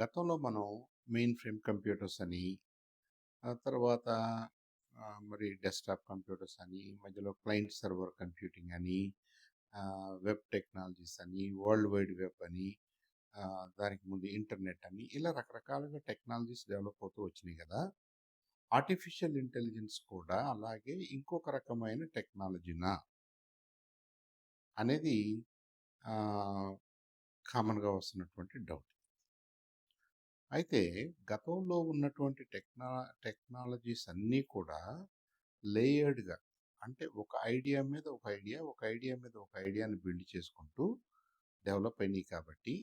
గతంలో మనం main frame computers అని, ఆ తర్వాత మరి డెస్క్టాప్ కంప్యూటర్స్ అని, మధ్యలో క్లయింట్ సర్వర్ కంప్యూటింగ్ అని, వెబ్ టెక్నాలజీస్ అని, వరల్డ్ వైడ్ వెబ్ అని, దానికి ముందు ఇంటర్నెట్ అని, ఇలా రకరకాలుగా టెక్నాలజీస్ డెవలప్ అవుతూ వచ్చినాయి కదా. ఆర్టిఫిషియల్ ఇంటెలిజెన్స్ కూడా అలాగే ఇంకొక రకమైన టెక్నాలజీనా అనేది కామన్గా వస్తున్నటువంటి డౌట్. అయితే గతంలో ఉన్నటువంటి టెక్నాలజీస్ అన్నీ కూడా లేయర్డ్గా, అంటే ఒక ఐడియా మీద ఒక ఐడియా, ఒక ఐడియా మీద ఒక ఐడియాని బిల్డ్ చేసుకుంటూ డెవలప్ అయినాయి కాబట్టి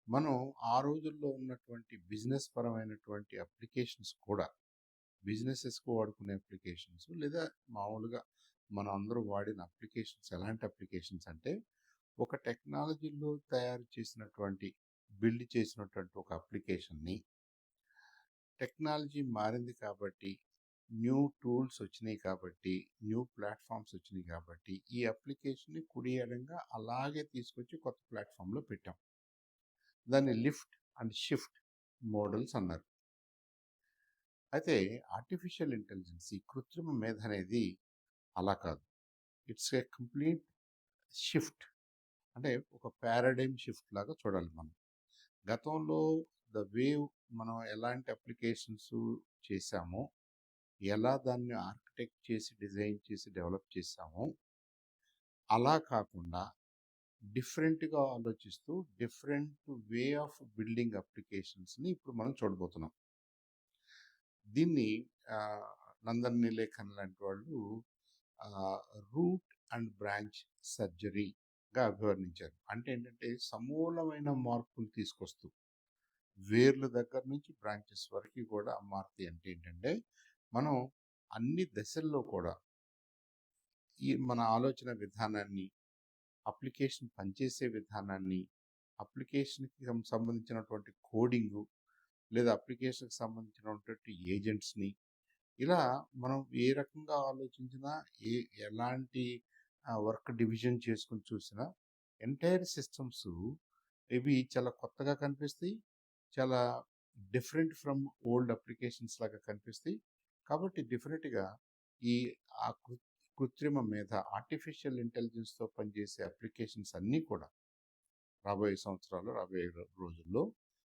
మనం ఆ రోజుల్లో ఉన్నటువంటి బిజినెస్ పరమైనటువంటి అప్లికేషన్స్ కూడా, బిజినెసెస్కు వాడుకునే అప్లికేషన్స్ లేదా మామూలుగా మనం అందరూ వాడిన అప్లికేషన్స్ ఎలాంటి అప్లికేషన్స్ అంటే, ఒక టెక్నాలజీలో తయారు చేసినటువంటి బిల్డ్ చేసినటువంటి ఒక అప్లికేషన్ని టెక్నాలజీ మారింది కాబట్టి, న్యూ టూల్స్ వచ్చినాయి కాబట్టి, న్యూ ప్లాట్ఫామ్స్ వచ్చినాయి కాబట్టి ఈ అప్లికేషన్ని కుడి ఎడంగా అలాగే తీసుకొచ్చి కొత్త ప్లాట్ఫామ్లో పెట్టాం. దాన్ని లిఫ్ట్ అండ్ షిఫ్ట్ మోడల్స్ అన్నారు. అయితే ఆర్టిఫిషియల్ ఇంటెలిజెన్స్, ఈ కృత్రిమ మేధ అనేది అలా కాదు. ఇట్స్ ఏ కంప్లీట్ షిఫ్ట్, అంటే ఒక పారాడైమ్ షిఫ్ట్ లాగా చూడాలి మనం. గతంలో ద వే మనం ఎలాంటి అప్లికేషన్స్ చేశామో, ఎలా దాన్ని ఆర్కిటెక్ట్ చేసి డిజైన్ చేసి డెవలప్ చేశామో, అలా కాకుండా డిఫరెంట్గా ఆలోచిస్తూ డిఫరెంట్ వే ఆఫ్ బిల్డింగ్ అప్లికేషన్స్ని ఇప్పుడు మనం చూడబోతున్నాం. దీన్ని నందన్ నీలేఖన్ లాంటి వాళ్ళు రూట్ అండ్ బ్రాంచ్ సర్జరీగా అభివర్ణించారు. అంటే ఏంటంటే సమూలమైన మార్పులు తీసుకొస్తూ వేర్ల దగ్గర నుంచి బ్రాంచెస్ వరకు కూడా మారుతాయి. అంటే ఏంటంటే మనం అన్ని దశల్లో కూడా ఈ మన ఆలోచన విధానాన్ని, అప్లికేషన్ పనిచేసే విధానాన్ని, అప్లికేషన్కి సంబంధించినటువంటి కోడింగు లేదా అప్లికేషన్కి సంబంధించినటువంటి ఏజెంట్స్ని, ఇలా మనం ఏ రకంగా ఆలోచించినా, ఎలాంటి వర్క్ డివిజన్ చేసుకుని చూసినా ఎంటైర్ సిస్టమ్స్ ఇవి చాలా కొత్తగా కనిపిస్తాయి, చాలా డిఫరెంట్ ఫ్రమ్ ఓల్డ్ అప్లికేషన్స్ లాగా కనిపిస్తాయి. కాబట్టి డెఫినెట్గా ఈ ఆ కృత్రిమ మేధ, ఆర్టిఫిషియల్ ఇంటెలిజెన్స్తో పనిచేసే అప్లికేషన్స్ అన్నీ కూడా రాబోయే సంవత్సరాలు, రాబోయే రోజుల్లో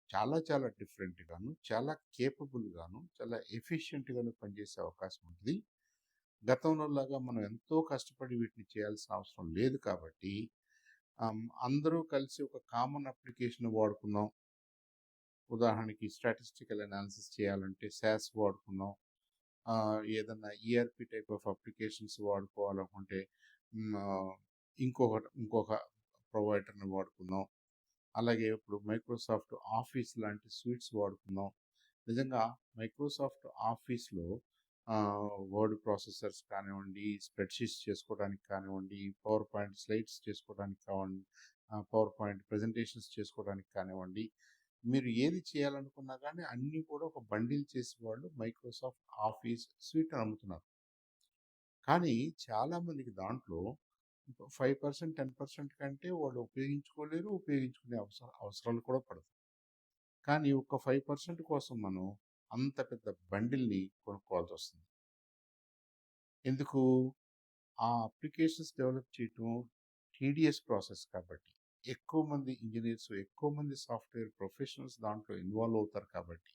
చాలా చాలా డిఫరెంట్గాను, చాలా కేపబుల్గాను, చాలా ఎఫిషియెంట్గాను పనిచేసే అవకాశం ఉంటుంది. గతంలో లాగా మనం ఎంతో కష్టపడి వీటిని చేయాల్సిన అవసరం లేదు కాబట్టి అందరూ కలిసి ఒక కామన్ అప్లికేషన్ వాడుకున్నాం. ఉదాహరణకి స్టాటిస్టికల్ అనాలిసిస్ చేయాలంటే SAS వాడుకున్నాం. ఏదన్నా ఈఆర్పి టైప్ ఆఫ్ అప్లికేషన్స్ వాడుకోవాలనుకుంటే ఇంకొక ప్రొవైడర్ని వాడుకున్నాం. అలాగే ఇప్పుడు మైక్రోసాఫ్ట్ ఆఫీస్ లాంటి స్వీట్స్ వాడుకున్నాం. నిజంగా మైక్రోసాఫ్ట్ ఆఫీస్లో వర్డ్ ప్రాసెసర్స్ కానివ్వండి, స్ప్రెడ్షీట్స్ చేసుకోవడానికి కానివ్వండి, పవర్ పాయింట్ స్లైడ్స్ చేసుకోవడానికి కానివ్వండి, పవర్ పాయింట్ ప్రజెంటేషన్స్ చేసుకోవడానికి కానివ్వండి, మీరు ఏది చేయాలనుకున్నా కానీ అన్నీ కూడా ఒక బండిల్ చేసి వాళ్ళు మైక్రోసాఫ్ట్ ఆఫీస్ స్వీట్ అమ్ముతున్నారు. కానీ చాలామందికి దాంట్లో 5%, 10% కంటే వాళ్ళు ఉపయోగించుకోలేరు, ఉపయోగించుకునే అవసరాలు కూడా పడతాయి. కానీ ఒక 5% కోసం మనం అంత పెద్ద బండిల్ని కొనుక్కోవాల్సి వస్తుంది. ఎందుకు? ఆ అప్లికేషన్స్ డెవలప్ చేయటం టీడీఎస్ ప్రాసెస్ కాబట్టి, ఎక్కువ మంది ఇంజనీర్స్, ఎక్కువ మంది సాఫ్ట్వేర్ ప్రొఫెషనల్స్ దాంట్లో ఇన్వాల్వ్ అవుతారు కాబట్టి,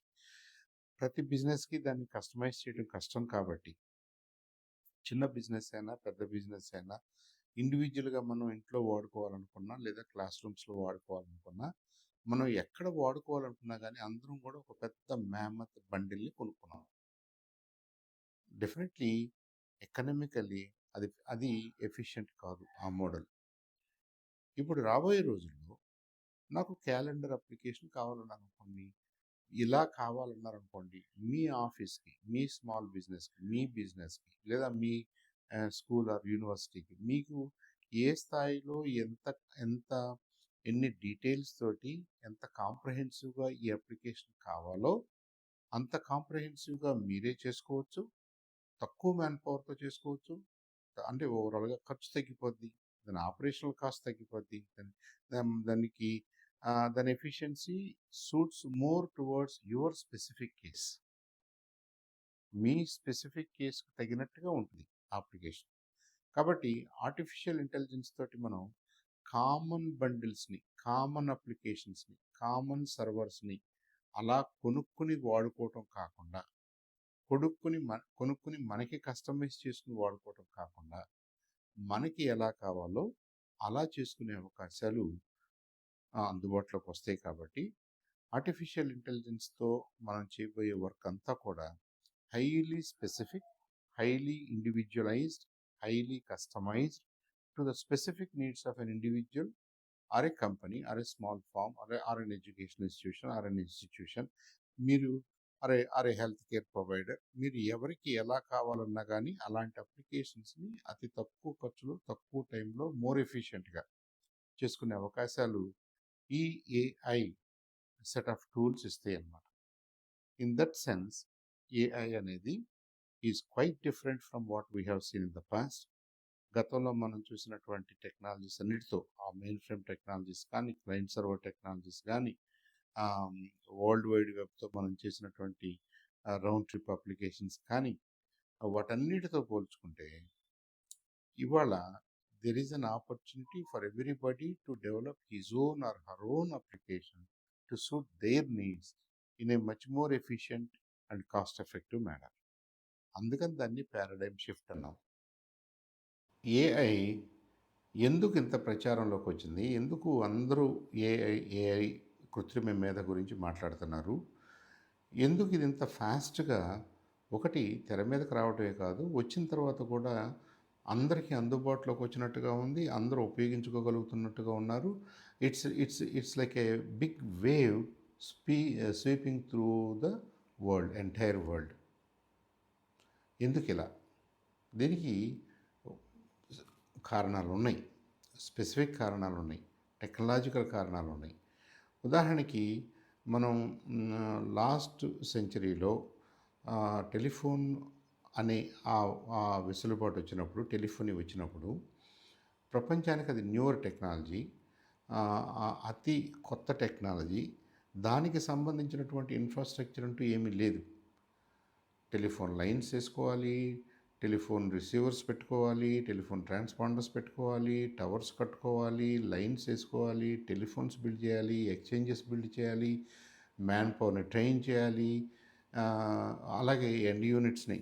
ప్రతి బిజినెస్కి దాన్ని కస్టమైజ్ చేయడం కష్టం కాబట్టి, చిన్న బిజినెస్ అయినా పెద్ద బిజినెస్ అయినా ఇండివిజువల్గా మనం ఇంట్లో వాడుకోవాలనుకున్నా లేదా క్లాస్ రూమ్స్లో వాడుకోవాలనుకున్నా, మనం ఎక్కడ వాడుకోవాలనుకున్నా కానీ అందరం కూడా ఒక పెద్ద మ్యామత్ బండిల్ని కొనుక్కున్నాం. డెఫినెట్లీ ఎకనామికల్లీ అది ఎఫిషియెంట్ కాదు ఆ మోడల్. ఇప్పుడు రాబోయే రోజుల్లో నాకు క్యాలెండర్ అప్లికేషన్ కావాలన్నారనుకోండి, ఇలా కావాలన్నారనుకోండి, మీ ఆఫీస్కి, మీ స్మాల్ బిజినెస్కి, మీ బిజినెస్కి లేదా మీ స్కూల్ ఆర్ యూనివర్సిటీకి మీకు ఏ స్థాయిలో ఎంత ఎంత ఎన్ని డీటెయిల్స్ తోటి ఎంత కాంప్రహెన్సివ్గా ఈ అప్లికేషన్ కావాలో అంత కాంప్రహెన్సివ్గా మీరే చేసుకోవచ్చు. తక్కువ మ్యాన్ పవర్తో చేసుకోవచ్చు. అంటే ఓవరాల్గా ఖర్చు తగ్గిపోద్ది, దాని ఆపరేషనల్ కాస్ట్ తగ్గిపోద్ది, దానికి దాని efficiency suits more towards your specific case. మీ స్పెసిఫిక్ కేస్‌కి తగినట్టుగా ఉంటుంది అప్లికేషన్. కాబట్టి ఆర్టిఫిషియల్ ఇంటెలిజెన్స్ తోటి మనం కామన్ బండిల్స్‌ని, కామన్ అప్లికేషన్స్‌ని, కామన్ సర్వర్స్‌ని అలా కొనుక్కొని వాడుకోవటం కాకుండా, కొనుక్కొని మనకి కస్టమైజ్ చేసుకొని వాడుకోవటం కాకుండా, మనకి ఎలా కావాలో అలా చేసుకునే అవకాశాలు అందుబాటులోకి వస్తాయి. కాబట్టి ఆర్టిఫిషియల్ ఇంటెలిజెన్స్‌తో మనం చేయబోయే వర్క్ అంతా కూడా highly specific, highly individualised, highly customized to the specific needs of an individual or a company or a small firm or an educational institution or an institution. మీరు అరే హెల్త్ కేర్ ప్రొవైడర్, మీరు ఎవరికి ఎలా కావాలన్నా కానీ అలాంటి అప్లికేషన్స్ని అతి తక్కువ ఖర్చులో, తక్కువ టైంలో, మోర్ ఎఫిషియెంట్గా చేసుకునే అవకాశాలు ఈ ఏఐ సెట్ ఆఫ్ టూల్స్ ఇస్తాయి అన్నమాట. ఇన్ దట్ సెన్స్ ఏఐ అనేది is quite different from what we have seen in the past. గతంలో మనం చూసినటువంటి టెక్నాలజీస్ అన్నిటితో, ఆ మెయిన్ ఫ్రేమ్ టెక్నాలజీస్ కానీ, క్లయింట్ సర్వర్ టెక్నాలజీస్ కానీ, వరల్డ్ వైడ్ వెబ్తో మనం చేసినటువంటి రౌండ్ ట్రిప్ అప్లికేషన్స్ కానీ, వాటన్నిటితో పోల్చుకుంటే ఇవాళ there is an opportunity for everybody to develop his own or her own application to suit their needs in a much more efficient and cost effective manner. అందుకని దాన్ని paradigm shift అన్నాం. AI ఎందుకు ఇంత ప్రచారంలోకి వచ్చింది? ఎందుకు అందరూ ఏఐ కృత్రిమ మేధ గురించి మాట్లాడుతున్నారు? ఎందుకు ఇది ఇంత ఫాస్ట్గా ఒకటి తెర మీదకి రావటమే కాదు, వచ్చిన తర్వాత కూడా అందరికీ అందుబాటులోకి వచ్చినట్టుగా ఉంది, అందరూ ఉపయోగించుకోగలుగుతున్నట్టుగా ఉన్నారు. It's like a big wave sweeping through the world, entire world. ఎందుకు ఇలా? దీనికి కారణాలు ఉన్నాయి, స్పెసిఫిక్ కారణాలు ఉన్నాయి, టెక్నాలజికల్ కారణాలు ఉన్నాయి. ఉదాహరణకి మనం లాస్ట్ సెంచరీలో టెలిఫోన్ అనే ఆ వెసులుబాటు వచ్చినప్పుడు, టెలిఫోనీ వచ్చినప్పుడు ప్రపంచానికి అది న్యూవర్ టెక్నాలజీ, అతి కొత్త టెక్నాలజీ. దానికి సంబంధించినటువంటి ఇన్ఫ్రాస్ట్రక్చర్ అంటూ ఏమీ లేదు. టెలిఫోన్ లైన్స్ వేసుకోవాలి, టెలిఫోన్ రిసీవర్స్ పెట్టుకోవాలి, టెలిఫోన్ ట్రాన్స్పాండర్స్ పెట్టుకోవాలి, టవర్స్ కట్టుకోవాలి, లైన్స్ వేసుకోవాలి, టెలిఫోన్స్ బిల్డ్ చేయాలి, ఎక్స్చేంజెస్ బిల్డ్ చేయాలి, మ్యాన్ పవర్ని ట్రైన్ చేయాలి, అలాగే ఎండ్ యూనిట్స్ని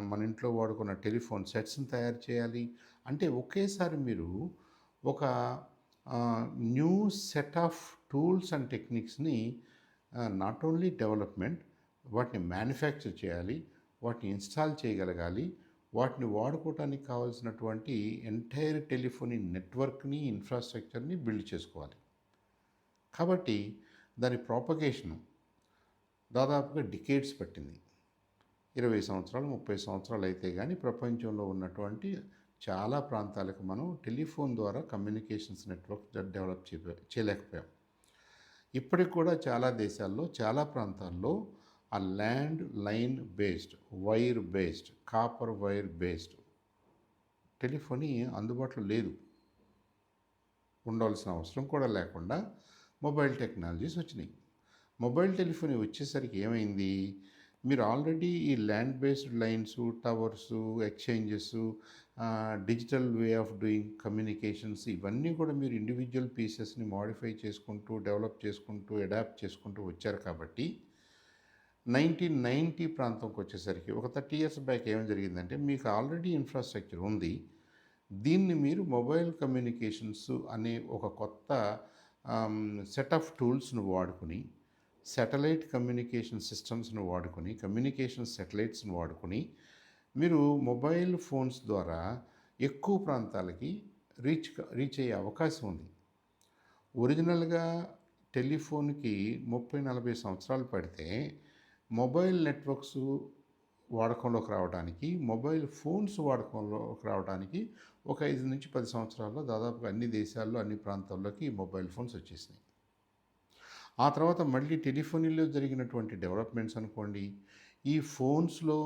మన ఇంట్లో వాడుకున్న టెలిఫోన్ సెట్స్ని తయారు చేయాలి. అంటే ఒకేసారి మీరు ఒక new set of tools and టెక్నిక్స్ని నాట్ ఓన్లీ డెవలప్మెంట్, వాటిని మ్యానుఫ్యాక్చర్ చేయాలి, వాటిని ఇన్స్టాల్ చేయగలగాలి, వాటిని వాడుకోవటానికి కావాల్సినటువంటి ఎంటైర్ టెలిఫోనీ నెట్వర్క్ని, ఇన్ఫ్రాస్ట్రక్చర్ని బిల్డ్ చేసుకోవాలి. కాబట్టి దాని ప్రాపగేషను దాదాపుగా డికేడ్స్ పట్టింది. 20 సంవత్సరాలు, 30 సంవత్సరాలు అయితే కానీ ప్రపంచంలో ఉన్నటువంటి చాలా ప్రాంతాలకు మనం టెలిఫోన్ ద్వారా కమ్యూనికేషన్స్ నెట్వర్క్ డెవలప్ చేయలేకపోయాం. ఇప్పటికి కూడా చాలా దేశాల్లో, చాలా ప్రాంతాల్లో ఆ land line based, wire based, copper wire based telephony అందుబాటులో లేదు. ఉండవలసిన అవసరం కూడా లేకుండా మొబైల్ టెక్నాలజీస్ వచ్చినాయి. మొబైల్ టెలిఫోనీ వచ్చేసరికి ఏమైంది? మీరు ఆల్రెడీ ఈ land based lines, towers, exchanges, digital way of doing communications, ఇవన్నీ కూడా మీరు ఇండివిజువల్ పీసెస్ని మాడిఫై చేసుకుంటూ, డెవలప్ చేసుకుంటూ, అడాప్ట్ చేసుకుంటూ వచ్చారు. కాబట్టి 1990 ప్రాంతంకి వచ్చేసరికి, ఒక 30 years బ్యాక్ ఏం జరిగిందంటే, మీకు ఆల్రెడీ ఇన్ఫ్రాస్ట్రక్చర్ ఉంది, దీన్ని మీరు మొబైల్ కమ్యూనికేషన్స్ అనే ఒక కొత్త సెట్ ఆఫ్ టూల్స్ను వాడుకుని, శాటిలైట్ కమ్యూనికేషన్ సిస్టమ్స్ను వాడుకొని, కమ్యూనికేషన్ శాటిలైట్స్ను వాడుకొని, మీరు మొబైల్ ఫోన్స్ ద్వారా ఎక్కువ ప్రాంతాలకి రీచ్ అయ్యే అవకాశం ఉంది. ఒరిజినల్గా టెలిఫోన్కి 30-40 సంవత్సరాలు పడితే మొబైల్ నెట్వర్క్స్ వాడకంలోకి రావడానికి, మొబైల్ ఫోన్స్ వాడకంలోకి రావడానికి ఒక 5-10 సంవత్సరాల్లో దాదాపుగా అన్ని దేశాల్లో, అన్ని ప్రాంతాల్లోకి మొబైల్ ఫోన్స్ వచ్చేసినాయి. ఆ తర్వాత మళ్ళీ టెలిఫోనీలో జరిగినటువంటి డెవలప్మెంట్స్ అనుకోండి, ఈ ఫోన్స్లో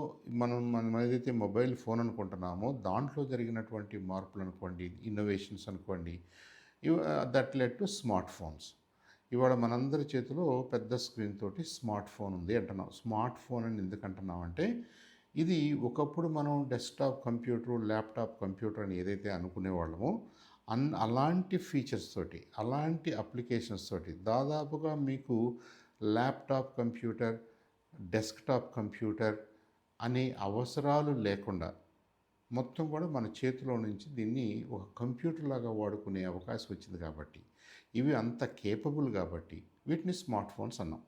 మనం ఏదైతే మొబైల్ ఫోన్ అనుకుంటున్నామో దాంట్లో జరిగినటువంటి మార్పులు అనుకోండి, ఇన్నోవేషన్స్ అనుకోండి, that led to smart phones. ఇవాళ మనందరి చేతిలో పెద్ద స్క్రీన్ తోటి స్మార్ట్ ఫోన్ ఉంది అంటున్నాం. స్మార్ట్ ఫోన్ అని ఎందుకు అంటున్నాం అంటే, ఇది ఒకప్పుడు మనం డెస్క్‌టాప్ కంప్యూటర్, ల్యాప్‌టాప్ కంప్యూటర్ అని ఏదైతే అనుకునేవాళ్ళమో, అలాంటి ఫీచర్స్ తోటి, అలాంటి అప్లికేషన్స్ తోటి దాదాపుగా మీకు ల్యాప్‌టాప్ కంప్యూటర్, డెస్క్‌టాప్ కంప్యూటర్ అనే అవసరాలు లేకుండా మొత్తం కూడా మన చేతిలో నుంచి దీన్ని ఒక కంప్యూటర్ లాగా వాడుకునే అవకాశం వచ్చింది కాబట్టి, ఇవి అంత కేపబుల్ కాబట్టి వీటిని స్మార్ట్ ఫోన్స్ అన్నాం.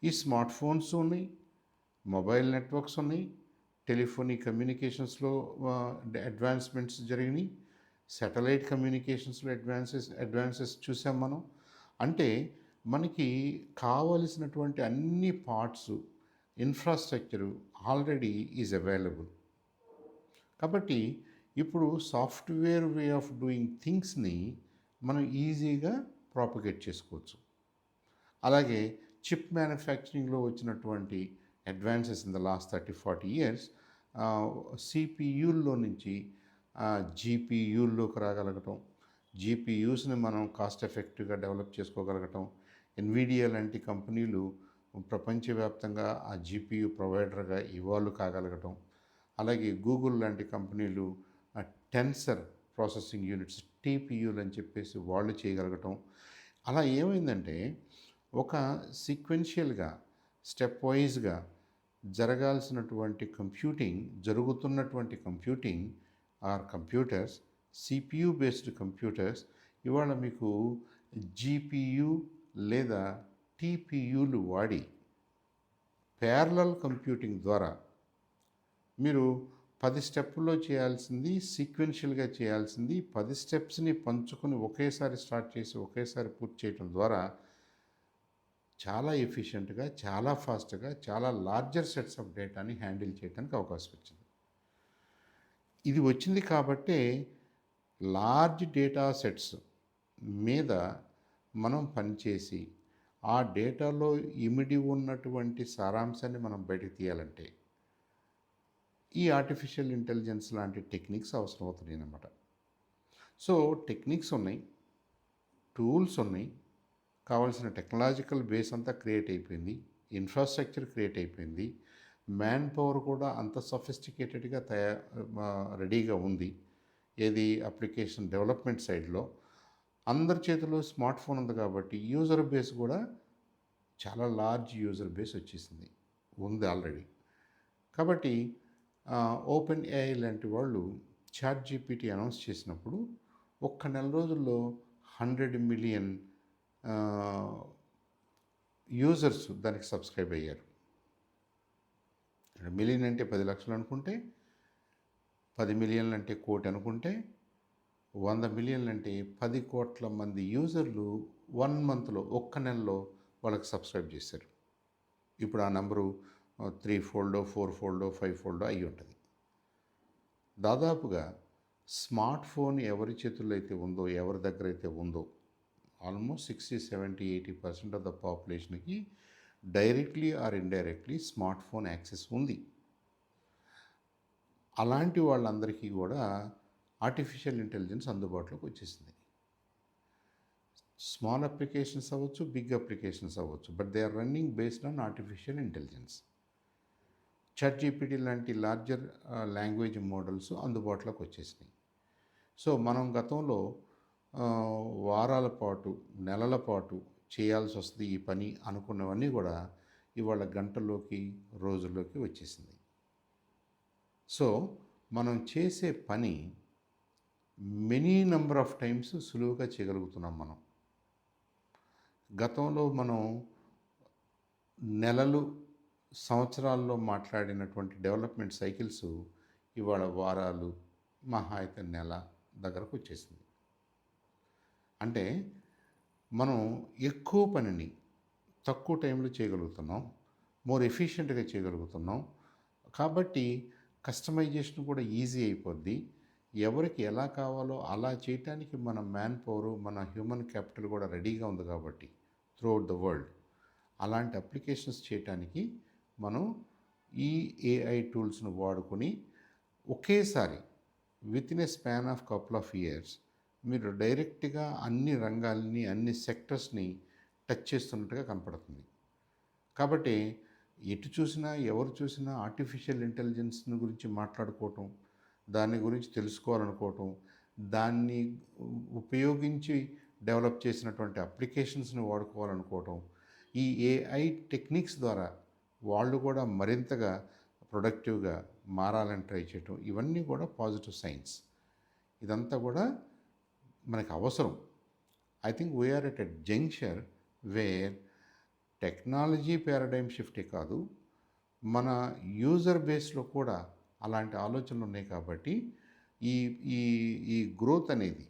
ఈ స్మార్ట్ ఫోన్స్ ఉన్నాయి, మొబైల్ నెట్వర్క్స్ ఉన్నాయి, టెలిఫోనీ కమ్యూనికేషన్స్లో అడ్వాన్స్మెంట్స్ జరిగినాయి, శాటిలైట్ కమ్యూనికేషన్స్లో అడ్వాన్సెస్ చూసాం మనం. అంటే మనకి కావలసినటువంటి అన్ని parts, infrastructure already is available. కాబట్టి ఇప్పుడు సాఫ్ట్వేర్ వే ఆఫ్ డూయింగ్ థింగ్స్ని మనం ఈజీగా ప్రాపగేట్ చేసుకోవచ్చు. అలాగే చిప్ మ్యానుఫ్యాక్చరింగ్లో వచ్చినటువంటి advances in the last 30-40 years సిపియుల్లో నుంచి జీపీయూల్లోకి రాగలగటం, జీపీయూస్ని మనం కాస్ట్ ఎఫెక్టివ్గా డెవలప్ చేసుకోగలగటం, ఎన్విడియా లాంటి కంపెనీలు ప్రపంచవ్యాప్తంగా ఆ జీపీయూ ప్రొవైడర్గా ఇవాల్వ్ కాగలగటం, అలాగే గూగుల్ లాంటి కంపెనీలు టెన్సర్ ప్రాసెసింగ్ యూనిట్స్ టీపీయూలు అని చెప్పేసి వాళ్ళు చేయగలగటం. అలా ఏమైందంటే ఒక సీక్వెన్షియల్గా స్టెప్ వైజ్గా జరగాల్సినటువంటి జరుగుతున్నటువంటి computing or computers, CPU based computers ఇవాళ మీకు జీపీయు లేదా టీపీయూలు వాడి ప్యారలల్ కంప్యూటింగ్ ద్వారా మీరు 10 స్టెప్పుల్లో చేయాల్సింది సీక్వెన్షియల్గా చేయాల్సింది 10 స్టెప్స్ని పంచుకొని ఒకేసారి స్టార్ట్ చేసి ఒకేసారి పూర్తి చేయడం ద్వారా చాలా ఎఫిషియెంట్గా, చాలా ఫాస్ట్గా, చాలా లార్జర్ సెట్స్ ఆఫ్ డేటాని హ్యాండిల్ చేయడానికి అవకాశం వచ్చింది. ఇది వచ్చింది కాబట్టే లార్జ్ డేటా సెట్స్ మీద మనం పనిచేసి ఆ డేటాలో ఇమిడి ఉన్నటువంటి సారాంశాన్ని మనం బయటకు తీయాలంటే ఈ ఆర్టిఫిషియల్ ఇంటెలిజెన్స్ లాంటి టెక్నిక్స్ అవసరం అవుతున్నాయి అన్నమాట. సో టెక్నిక్స్ ఉన్నాయి, టూల్స్ ఉన్నాయి, కావాల్సిన టెక్నాలజికల్ బేస్ అంతా క్రియేట్ అయిపోయింది, ఇన్ఫ్రాస్ట్రక్చర్ క్రియేట్ అయిపోయింది, మ్యాన్ పవర్ కూడా అంత సఫిస్టికేటెడ్గా రెడీగా ఉంది. ఏది అప్లికేషన్ డెవలప్మెంట్ సైడ్లో అందరి చేతిలో స్మార్ట్ ఫోన్ ఉంది కాబట్టి యూజర్ బేస్ కూడా చాలా లార్జ్ యూజర్ బేస్ వచ్చేసింది, ఉంది ఆల్రెడీ. కాబట్టి ఓపెన్ ఏఐ లాంటి వాళ్ళు చాట్ జీపీటీ అనౌన్స్ చేసినప్పుడు ఒక్క నెల రోజుల్లో 100 మిలియన్ యూజర్స్ దానికి సబ్స్క్రైబ్ అయ్యారు. మిలియన్ అంటే 10 లక్షలు అనుకుంటే, 10 మిలియన్లు అంటే 1 కోటి అనుకుంటే, 100 మిలియన్లు అంటే 10 కోట్ల మంది యూజర్లు 1 మంత్లో, ఒక్క నెలలో వాళ్ళకి సబ్స్క్రైబ్ చేశారు. ఇప్పుడు ఆ నెంబరు 3 ఫోల్డో 4 ఫోల్డో 5 ఫోల్డో అయ్యి ఉంటుంది. దాదాపుగా స్మార్ట్ ఫోన్ ఎవరి చేతుల్లో అయితే ఉందో, ఎవరి దగ్గర అయితే ఉందో, ఆల్మోస్ట్ 60, 70, 80% ఆఫ్ ద పాపులేషన్కి directly or indirectly smart phone access ఉంది. అలాంటి వాళ్ళందరికీ కూడా ఆర్టిఫిషియల్ ఇంటెలిజెన్స్ అందుబాటులోకి వచ్చేసింది. స్మాల్ అప్లికేషన్స్ అవ్వచ్చు, బిగ్ అప్లికేషన్స్ అవ్వచ్చు, but they are running based on artificial intelligence. ChatGPT లాంటి లార్జర్ లాంగ్వేజ్ మోడల్స్ అందుబాటులోకి వచ్చేసినాయి. సో మనం గతంలో వారాల పాటు, నెలల పాటు చేయాల్సి వస్తుంది ఈ పని అనుకున్నవన్నీ కూడా ఇవాళ గంటల్లోకి, రోజుల్లోకి వచ్చేసింది. సో మనం చేసే పని మెనీ నెంబర్ ఆఫ్ టైమ్స్ సులువుగా చేయగలుగుతున్నాం మనం. గతంలో మనం నెలలు, సంవత్సరాల్లో మాట్లాడినటువంటి డెవలప్మెంట్ సైకిల్స్ ఇవాళ వారాలు, మహా అయితే నెల దగ్గరకు వచ్చేసింది. అంటే మనం ఎక్కువ పనిని తక్కువ టైంలో చేయగలుగుతున్నాం, మోర్ ఎఫిషియెంట్గా చేయగలుగుతున్నాం. కాబట్టి కస్టమైజేషన్ కూడా ఈజీ అయిపోద్ది. ఎవరికి ఎలా కావాలో అలా చేయటానికి మన మ్యాన్ పవర్, మన హ్యూమన్ క్యాపిటల్ కూడా రెడీగా ఉంది కాబట్టి త్రూఅవుట్ ద వరల్డ్ అలాంటి అప్లికేషన్స్ చేయటానికి మనం ఈ ఏఐ టూల్స్ను వాడుకొని ఒకేసారి with in a span of couple of years మీరు డైరెక్ట్‌గా అన్ని రంగాల్ని, అన్ని సెక్టర్స్‌ని టచ్ చేస్తున్నట్టుగా కనపడుతుంది. కాబట్టి ఎటు చూసినా, ఎవరు చూసినా ఆర్టిఫిషియల్ ఇంటెలిజెన్స్‌ని గురించి మాట్లాడుకోవటం, దాని గురించి తెలుసుకోవాలనుకోవటం, దాన్ని ఉపయోగించి డెవలప్ చేసినటువంటి అప్లికేషన్స్‌ని వాడుకోవాలనుకోవటం, ఈ ఏఐ టెక్నిక్స్ ద్వారా వాళ్ళు కూడా మరింతగా ప్రొడక్టివ్‌గా మారాలని ట్రై చేయటం, ఇవన్నీ కూడా పాజిటివ్ సైన్స్. ఇదంతా కూడా మనకు అవసరం. I think we're at a junction where technology paradigm షిఫ్టే కాదు, మన యూజర్ బేస్లో కూడా అలాంటి ఆలోచనలు ఉన్నాయి. కాబట్టి ఈ ఈ ఈ గ్రోత్ అనేది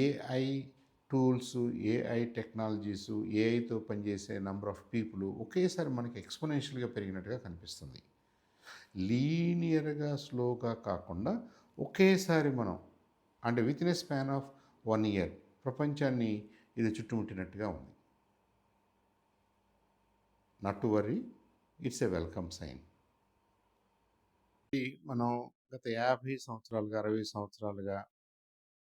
ఏఐ టూల్స్, ఏఐ టెక్నాలజీసు, ఏఐతో పనిచేసే నంబర్ ఆఫ్ పీపుల్ ఒకేసారి మనకి ఎక్స్పోనెన్షియల్గా పెరిగినట్టుగా కనిపిస్తుంది. లీనియర్గా స్లోగా కాకుండా ఒకేసారి మనం అంటే with in a span of 1 year ప్రపంచాన్ని ఇది చుట్టుముట్టినట్టుగా ఉంది. Not to worry, it's a welcome sign. మనం గత 50 సంవత్సరాలుగా 60 సంవత్సరాలుగా